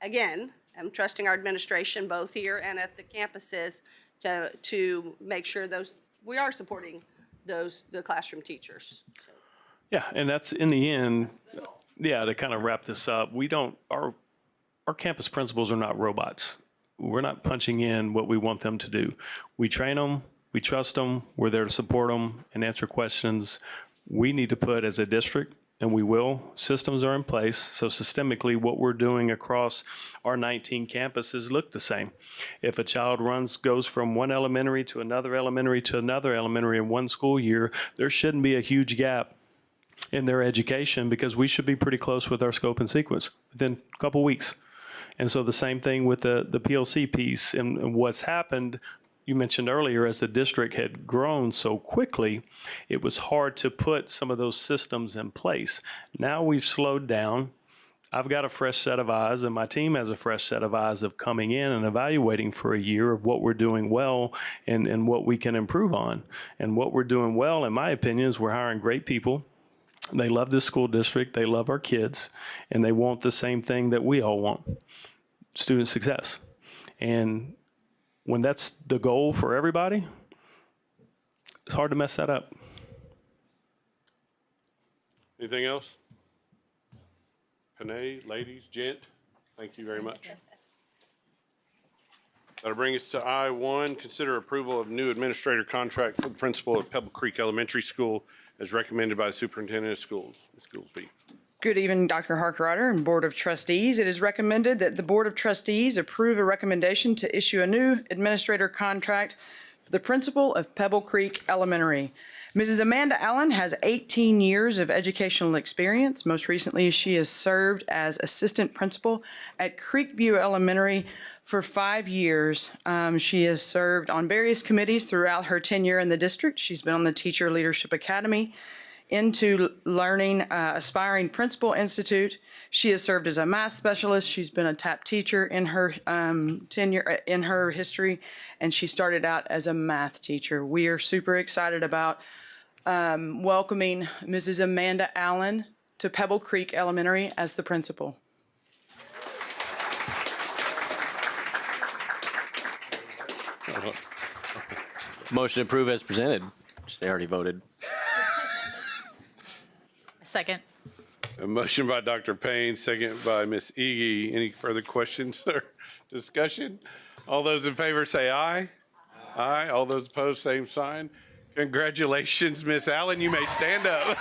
again, am trusting our administration both here and at the campuses to make sure we are supporting the classroom teachers. Yeah, and that's in the end, yeah, to kind of wrap this up, our campus principals are not robots. We're not punching in what we want them to do. We train them, we trust them, we're there to support them and answer questions. We need to put as a district, and we will, systems are in place. So systemically, what we're doing across our 19 campuses look the same. If a child goes from one elementary to another elementary to another elementary in one school year, there shouldn't be a huge gap in their education because we should be pretty close with our scope and sequence within a couple weeks. And so the same thing with the PLC piece and what's happened. You mentioned earlier, as the district had grown so quickly, it was hard to put some of those systems in place. Now we've slowed down. I've got a fresh set of eyes, and my team has a fresh set of eyes of coming in and evaluating for a year of what we're doing well and what we can improve on. And what we're doing well, in my opinion, is we're hiring great people. They love this school district, they love our kids, and they want the same thing that we all want, student success. And when that's the goal for everybody, it's hard to mess that up. Anything else? Panay, ladies, gent, thank you very much. That'll bring us to I-1, consider approval of new administrator contract for the principal of Pebble Creek Elementary School as recommended by the superintendent of schools. Ms. Goolsby. Good evening, Dr. Harkrider and Board of Trustees. It is recommended that the Board of Trustees approve a recommendation to issue a new administrator contract for the principal of Pebble Creek Elementary. Mrs. Amanda Allen has 18 years of educational experience. Most recently, she has served as assistant principal at Creekview Elementary for 5 years. She has served on various committees throughout her tenure in the district. She's been on the Teacher Leadership Academy, Into Learning Aspiring Principal Institute. She has served as a math specialist. She's been a TAP teacher in her tenure, in her history, and she started out as a math teacher. We are super excited about welcoming Mrs. Amanda Allen to Pebble Creek Elementary as the principal. Motion to approve as presented. They already voted. Second. A motion by Dr. Payne, second by Ms. Ege. Any further questions or discussion? All those in favor say aye. Aye. All those opposed, same sign. Congratulations, Ms. Allen. You may stand up.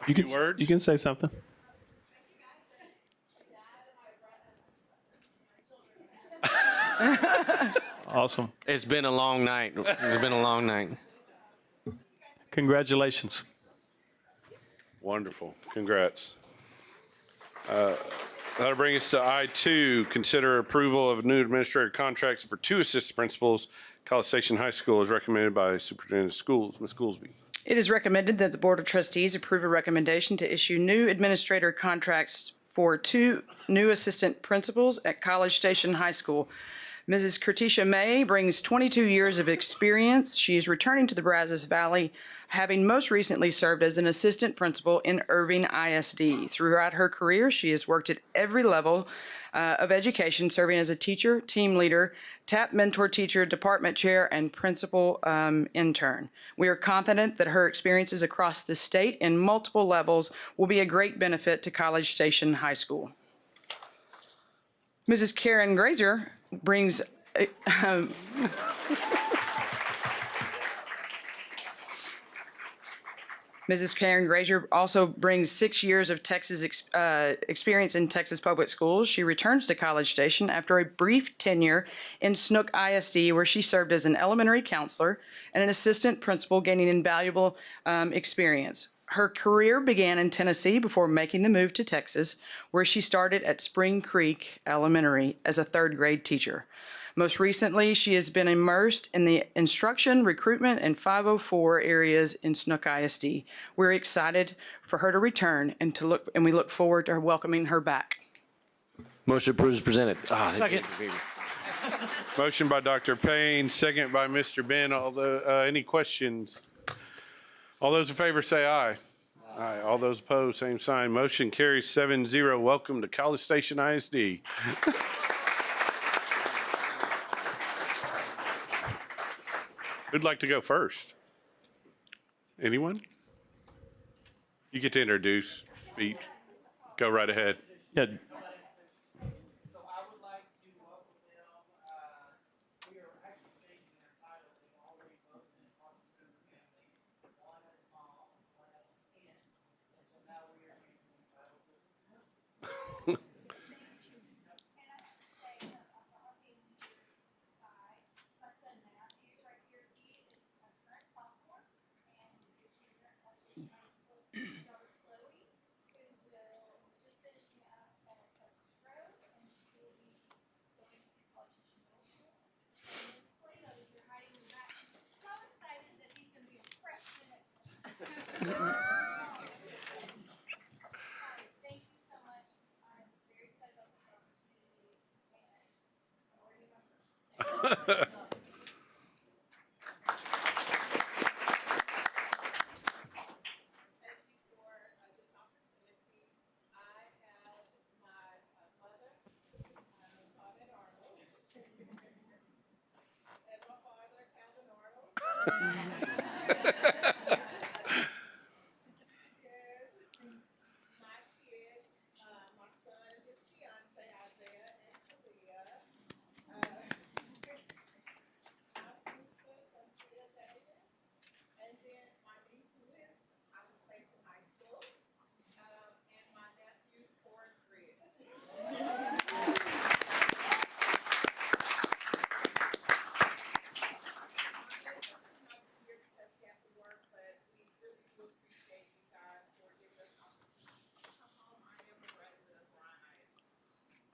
You can say something. Awesome. It's been a long night. It's been a long night. Congratulations. Wonderful. Congrats. That'll bring us to I-2, consider approval of new administrative contracts for 2 assistant principals, College Station High School, as recommended by Superintendent of Schools. Ms. Goolsby. It is recommended that the Board of Trustees approve a recommendation to issue new administrator contracts for 2 new assistant principals at College Station High School. Mrs. Kertisha May brings 22 years of experience. She is returning to the Brazos Valley, having most recently served as an assistant principal in Irving ISD. Throughout her career, she has worked at every level of education, serving as a teacher, team leader, TAP mentor teacher, department chair, and principal intern. We are confident that her experiences across the state in multiple levels will be a great benefit to College Station High School. Mrs. Karen Grazer brings Mrs. Karen Grazer also brings 6 years of experience in Texas public schools. She returns to College Station after a brief tenure in Snook ISD, where she served as an elementary counselor and an assistant principal, gaining invaluable experience. Her career began in Tennessee before making the move to Texas, where she started at Spring Creek Elementary as a 3rd grade teacher. Most recently, she has been immersed in the instruction, recruitment, and 504 areas in Snook ISD. We're excited for her to return and we look forward to her welcoming her back. Motion approved is presented. Second. Motion by Dr. Payne, second by Mr. Ben. Any questions? All those in favor say aye. Aye. All those opposed, same sign. Motion carries 7-0. Welcome to College Station ISD. Who'd like to go first? Anyone? You get to introduce, speech. Go right ahead. Yeah.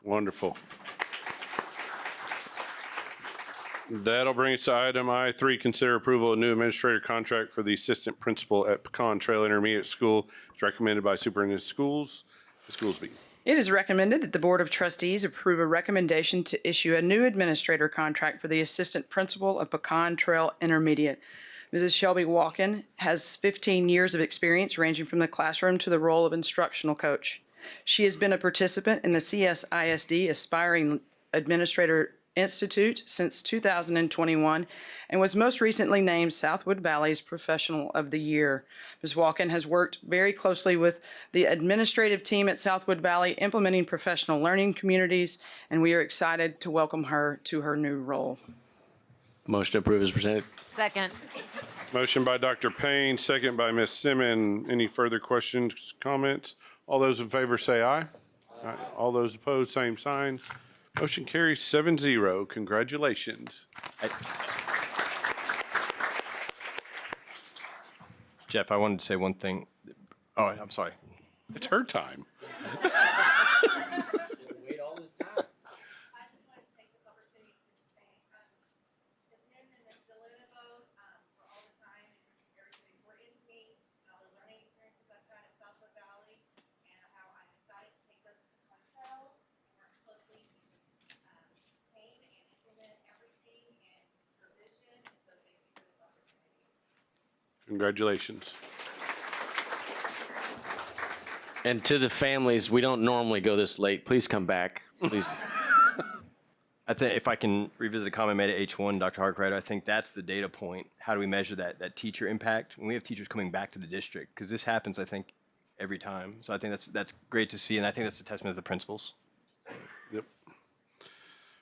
Wonderful. That'll bring us to item I3, consider approval of new administrator contract for the assistant principal at Pecan Trail Intermediate School. It's recommended by Superintendent of Schools. Ms. Goolsby. It is recommended that the Board of Trustees approve a recommendation to issue a new administrator contract for the assistant principal of Pecan Trail Intermediate. Mrs. Shelby Walken has 15 years of experience ranging from the classroom to the role of instructional coach. She has been a participant in the CSISD Aspiring Administrator Institute since 2021 and was most recently named Southwood Valley's Professional of the Year. Ms. Walken has worked very closely with the administrative team at Southwood Valley implementing professional learning communities, and we are excited to welcome her to her new role. Motion approved is presented. Second. Motion by Dr. Payne, second by Ms. Simmons. Any further questions, comments? All those in favor say aye. Aye. All those opposed, same sign. Motion carries 7-0. Congratulations. Jeff, I wanted to say one thing. Oh, I'm sorry. It's her time. Wait all this time. Congratulations. And to the families, we don't normally go this late. Please come back, please. I think if I can revisit a comment made at H1, Dr. Harkrider, I think that's the data point. How do we measure that teacher impact when we have teachers coming back to the district? Because this happens, I think, every time. So I think that's great to see, and I think that's a testament to the principals. Yep.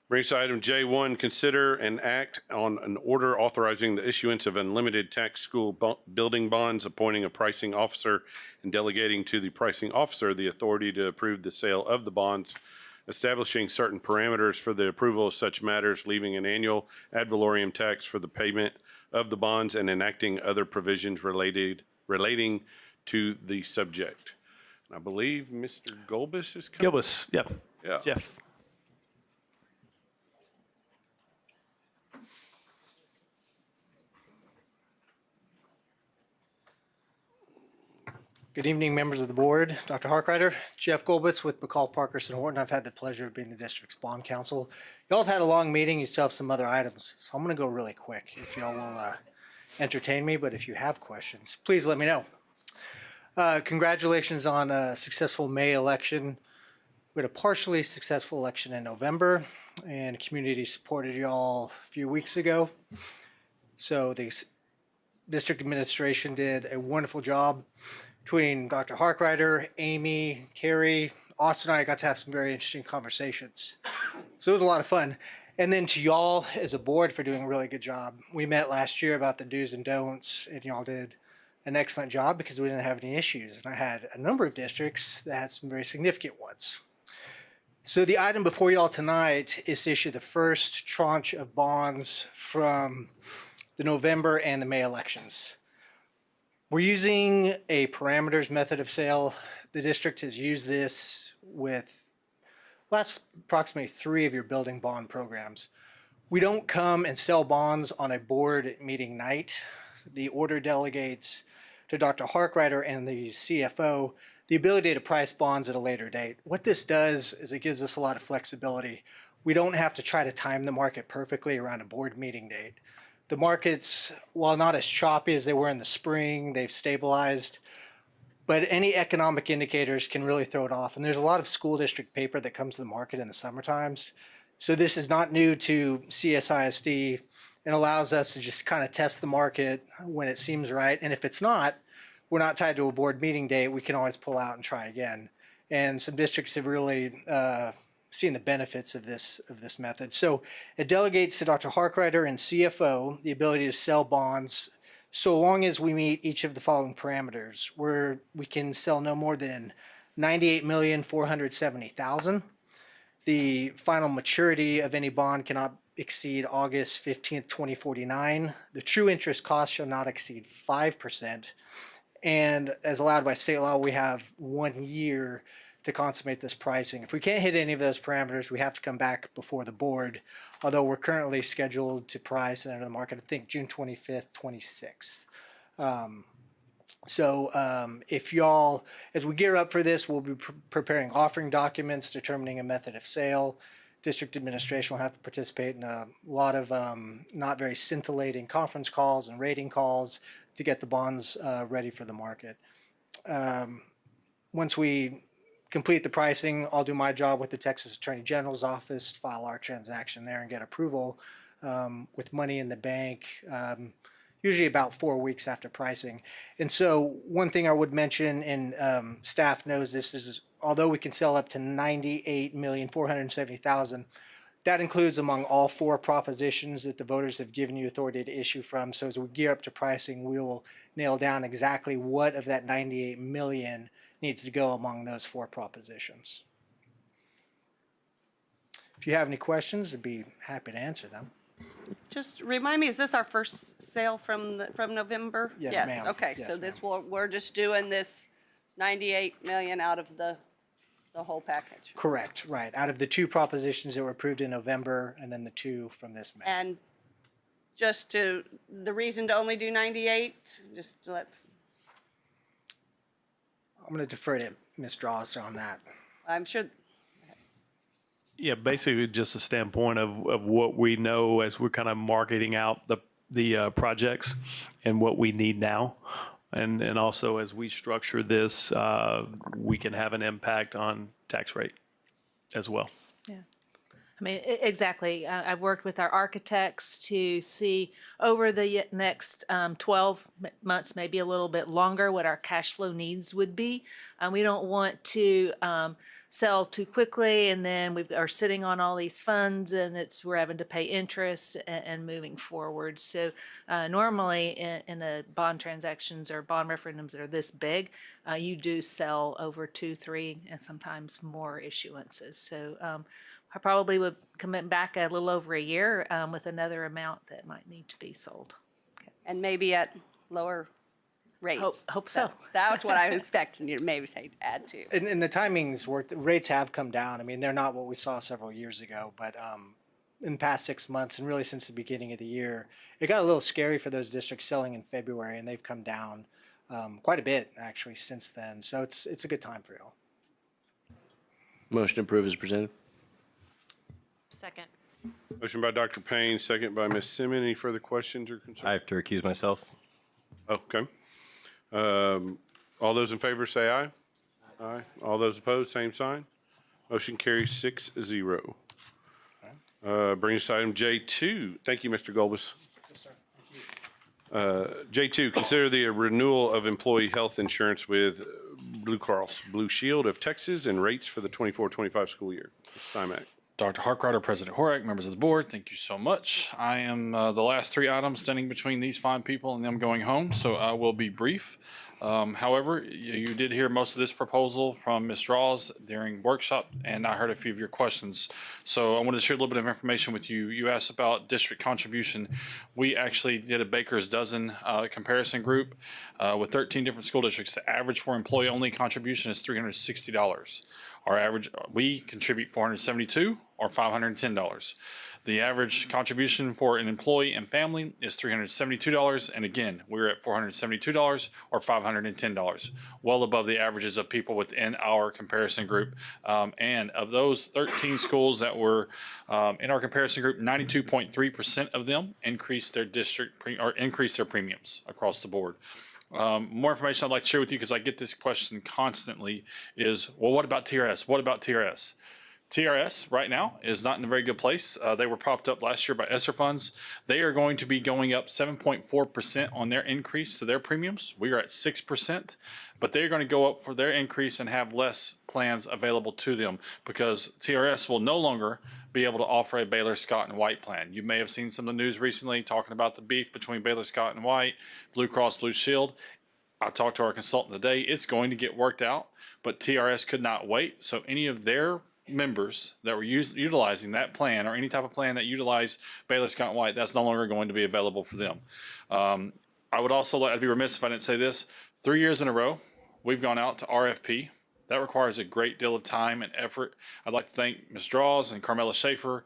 Brings to item J1, consider and act on an order authorizing the issuance of unlimited tax school building bonds, appointing a pricing officer, and delegating to the pricing officer the authority to approve the sale of the bonds, establishing certain parameters for the approval of such matters, leaving an annual ad valorem tax for the payment of the bonds, and enacting other provisions relating to the subject. And I believe Mr. Golbus is coming. Gilbus, yep. Yeah. Jeff. Good evening, members of the board. Dr. Harkrider, Jeff Golbitz with McCall Parkerson Horton. I've had the pleasure of being the district's bond counsel. Y'all have had a long meeting. You still have some other items, so I'm going to go really quick if y'all will entertain me. But if you have questions, please let me know. Congratulations on a successful May election. We had a partially successful election in November, and community supported y'all a few weeks ago. So the district administration did a wonderful job. Between Dr. Harkrider, Amy, Carrie, Austin and I got to have some very interesting conversations. So it was a lot of fun. And then to y'all as a board for doing a really good job. We met last year about the do's and don'ts, and y'all did an excellent job because we didn't have any issues. And I had a number of districts that had some very significant ones. So the item before y'all tonight is to issue the first tranche of bonds from the November and the May elections. We're using a parameters method of sale. The district has used this with last approximately 3 of your building bond programs. We don't come and sell bonds on a board meeting night. The order delegates to Dr. Harkrider and the CFO the ability to price bonds at a later date. What this does is it gives us a lot of flexibility. We don't have to try to time the market perfectly around a board meeting date. The markets, while not as choppy as they were in the spring, they've stabilized, but any economic indicators can really throw it off. And there's a lot of school district paper that comes to the market in the summer times. So this is not new to CSISD and allows us to just kind of test the market when it seems right. And if it's not, we're not tied to a board meeting date. We can always pull out and try again. And some districts have really seen the benefits of this method. So it delegates to Dr. Harkrider and CFO the ability to sell bonds so long as we meet each of the following parameters, where we can sell no more than $98,470,000. The final maturity of any bond cannot exceed August 15th, 2049. The true interest cost shall not exceed 5%. And as allowed by state law, we have 1 year to consummate this pricing. If we can't hit any of those parameters, we have to come back before the board, although we're currently scheduled to price and enter the market, I think June 25th, 26th. If y'all, as we gear up for this, we'll be preparing offering documents, determining a method of sale. District administration will have to participate in a lot of not very scintillating conference calls and rating calls to get the bonds ready for the market. Once we complete the pricing, I'll do my job with the Texas Attorney General's office, file our transaction there and get approval with money in the bank, usually about 4 weeks after pricing. And so one thing I would mention, and staff knows this, is although we can sell up to $98,470,000, that includes among all 4 propositions that the voters have given you authority to issue from. So as we gear up to pricing, we will nail down exactly what of that $98 million needs to go among those 4 propositions. If you have any questions, I'd be happy to answer them. Just remind me, is this our first sale from November? Yes, ma'am. Okay, Yes, so we're just doing this 98 million out of the whole package. Correct, right. Out of the 2 propositions that were approved in November and then the 2 from this May. And just the reason to only do 98, just to let. I'm going to defer to Ms. Draws on that. I'm sure. Yeah, basically just a standpoint of what we know as we're kind of marketing out the projects and what we need now. And also as we structure this, we can have an impact on tax rate as well. Yeah. I mean, exactly. I've worked with our architects to see over the next 12 months, maybe a little bit longer, what our cash flow needs would be. We don't want to sell too quickly, and then we are sitting on all these funds, and we're having to pay interest and moving forward. So normally in a bond transactions or bond referendums that are this big, you do sell over 2, 3, and sometimes more issuances. So I probably would commit back a little over a year with another amount that might need to be sold. Okay. And maybe at lower rates. Hope so. That's what I was expecting you to maybe say add to. And the timings work. The rates have come down. I mean, they're not what we saw several years ago, but in the past 6 months and really since the beginning of the year, it got a little scary for those districts selling in February, and they've come down. quite a bit actually since then. So it's a good time for y'all. Motion to approve is presented. Second. Motion by Dr. Payne, second by Ms. Simmons. Any further questions or concerns? I have to recuse myself. Okay. All those in favor say aye. Aye. All those opposed, same sign. Motion carries 6-0. Brings us to item J2. Thank you, Mr. Golbus. Yes, sir. J2, consider the renewal of employee health insurance with Blue Cross Blue Shield of Texas and rates for the 24-25 school year. Mr. Simak. Dr. Harkrider, President Horak, members of the board, thank you so much. I am the last three items standing between these fine people and them going home, so I will be brief. However, you did hear most of this proposal from Ms. Draws during workshop, and I heard a few of your questions. So I wanted to share a little bit of information with you. You asked about district contribution. We actually did a baker's dozen comparison group with 13 different school districts. The average for employee-only contribution is $360. Our average, we contribute $472 or $510. The average contribution for an employee and family is $372. And again, we're at $472 or $510, well above the averages of people within our comparison group. And of those 13 schools that were in our comparison group, 92.3% of them increased their increased their premiums across the board. More information I'd like to share with you, because I get this question constantly, is, well, what about TRS? What about TRS? TRS right now is not in a very good place. They were propped up last year by ESSER funds. They are going to be going up 7.4% on their increase to their premiums. We are at 6%, but they're going to go up for their increase and have less plans available to them, because TRS will no longer be able to offer a Baylor Scott and White plan. You may have seen some of the news recently talking about the beef between Baylor Scott and White, Blue Cross Blue Shield. I talked to our consultant today. It's going to get worked out, but TRS could not wait. So any of their members that were utilizing that plan, or any type of plan that utilized Baylor Scott and White, that's no longer going to be available for them. I would also I'd be remiss if I didn't say this. 3 years in a row, we've gone out to RFP. That requires a great deal of time and effort. I'd like to thank Ms. Draws and Carmela Schaefer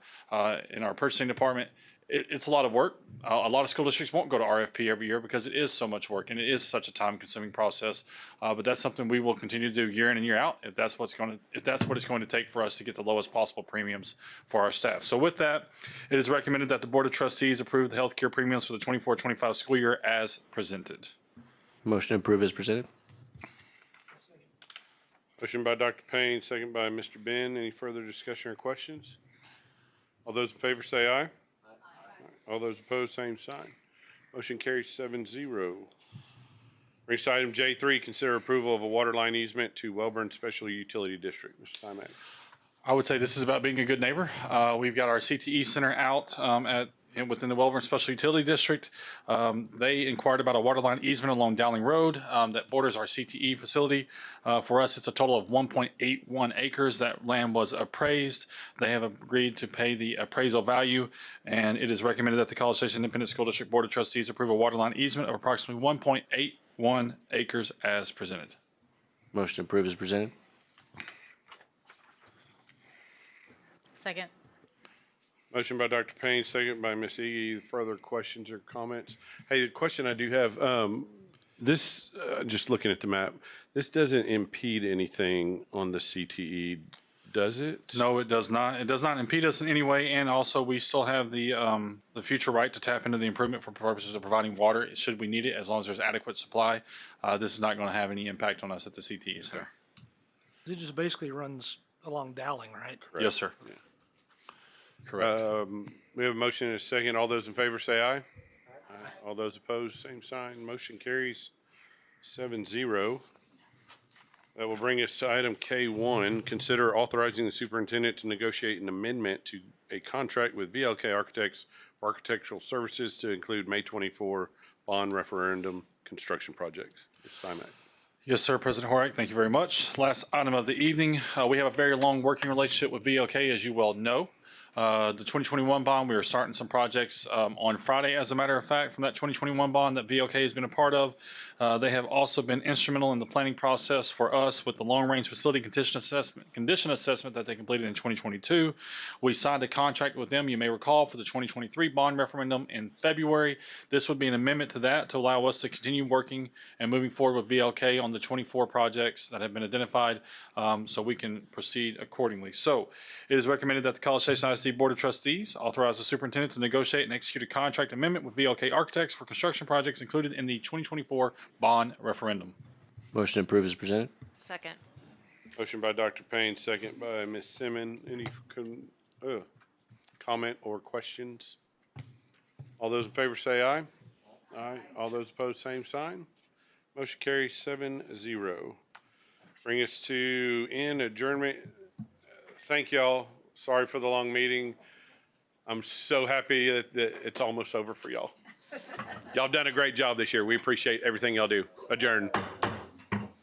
in our purchasing department. It's a lot of work. A lot of school districts won't go to RFP every year because it is so much work and it is such a time-consuming process. But that's something we will continue to do year in and year out if that's what it's going to take for us to get the lowest possible premiums for our staff. So with that, it is recommended that the Board of Trustees approve the healthcare premiums for the 24-25 school year as presented. Motion to approve is presented. Motion by Dr. Payne, second by Mr. Ben. Any further discussion or questions? All those in favor say aye. All those opposed, same sign. Motion carries 7-0. Brings to item J3, consider approval of a water line easement to Welborn Special Utility District. Mr. Simak. I would say this is about being a good neighbor. We've got our CTE center out within the Welborn Special Utility District. They inquired about a water line easement along Dowling Road that borders our CTE facility. For us, it's a total of 1.81 acres. That land was appraised. They have agreed to pay the appraisal value, and it is recommended that the College Station Independent School District Board of Trustees approve a water line easement of approximately 1.81 acres as presented. Motion to approve is presented. Second. Motion by Dr. Payne, second by Ms. Iggy. Further questions or comments? Hey, the question I do have, this, just looking at the map, this doesn't impede anything on the CTE, does it? No, it does not. It does not impede us in any way, and also we still have the future right to tap into the improvement for purposes of providing water should we need it, as long as there's adequate supply. This is not going to have any impact on us at the CTE center. It just basically runs along Dowling, right? Correct. Yes, sir. Yeah. Correct. We have a motion and a second. All those in favor say aye. Aye. All those opposed, same sign. Motion carries 7-0. That will bring us to item K1. Consider authorizing the superintendent to negotiate an amendment to a contract with VLK Architects for architectural services to include May 24 bond referendum construction projects. Mr. Simak. Yes, sir, President Horak. Thank you very much. Last item of the evening. We have a very long working relationship with VLK, as you well know. The 2021 bond, we are starting some projects on Friday, as a matter of fact, from that 2021 bond that VLK has been a part of. They have also been instrumental in the planning process for us with the long-range facility condition assessment that they completed in 2022. We signed a contract with them, you may recall, for the 2023 bond referendum in February. This would be an amendment to that to allow us to continue working and moving forward with VLK on the 24 projects that have been identified, so we can proceed accordingly. So it is recommended that the College Station ISD Board of Trustees authorize the superintendent to negotiate and execute a contract amendment with VLK Architects for construction projects included in the 2024 bond referendum. Motion to approve is presented. Second. Motion by Dr. Payne, second by Ms. Simmons. Any comment or questions? All those in favor say aye. Aye. All those opposed, same sign. Motion carries 7-0. Bring us to adjournment. Thank y'all. Sorry for the long meeting. I'm so happy that it's almost over for y'all. Y'all done a great job this year. We appreciate everything y'all do. Adjourn.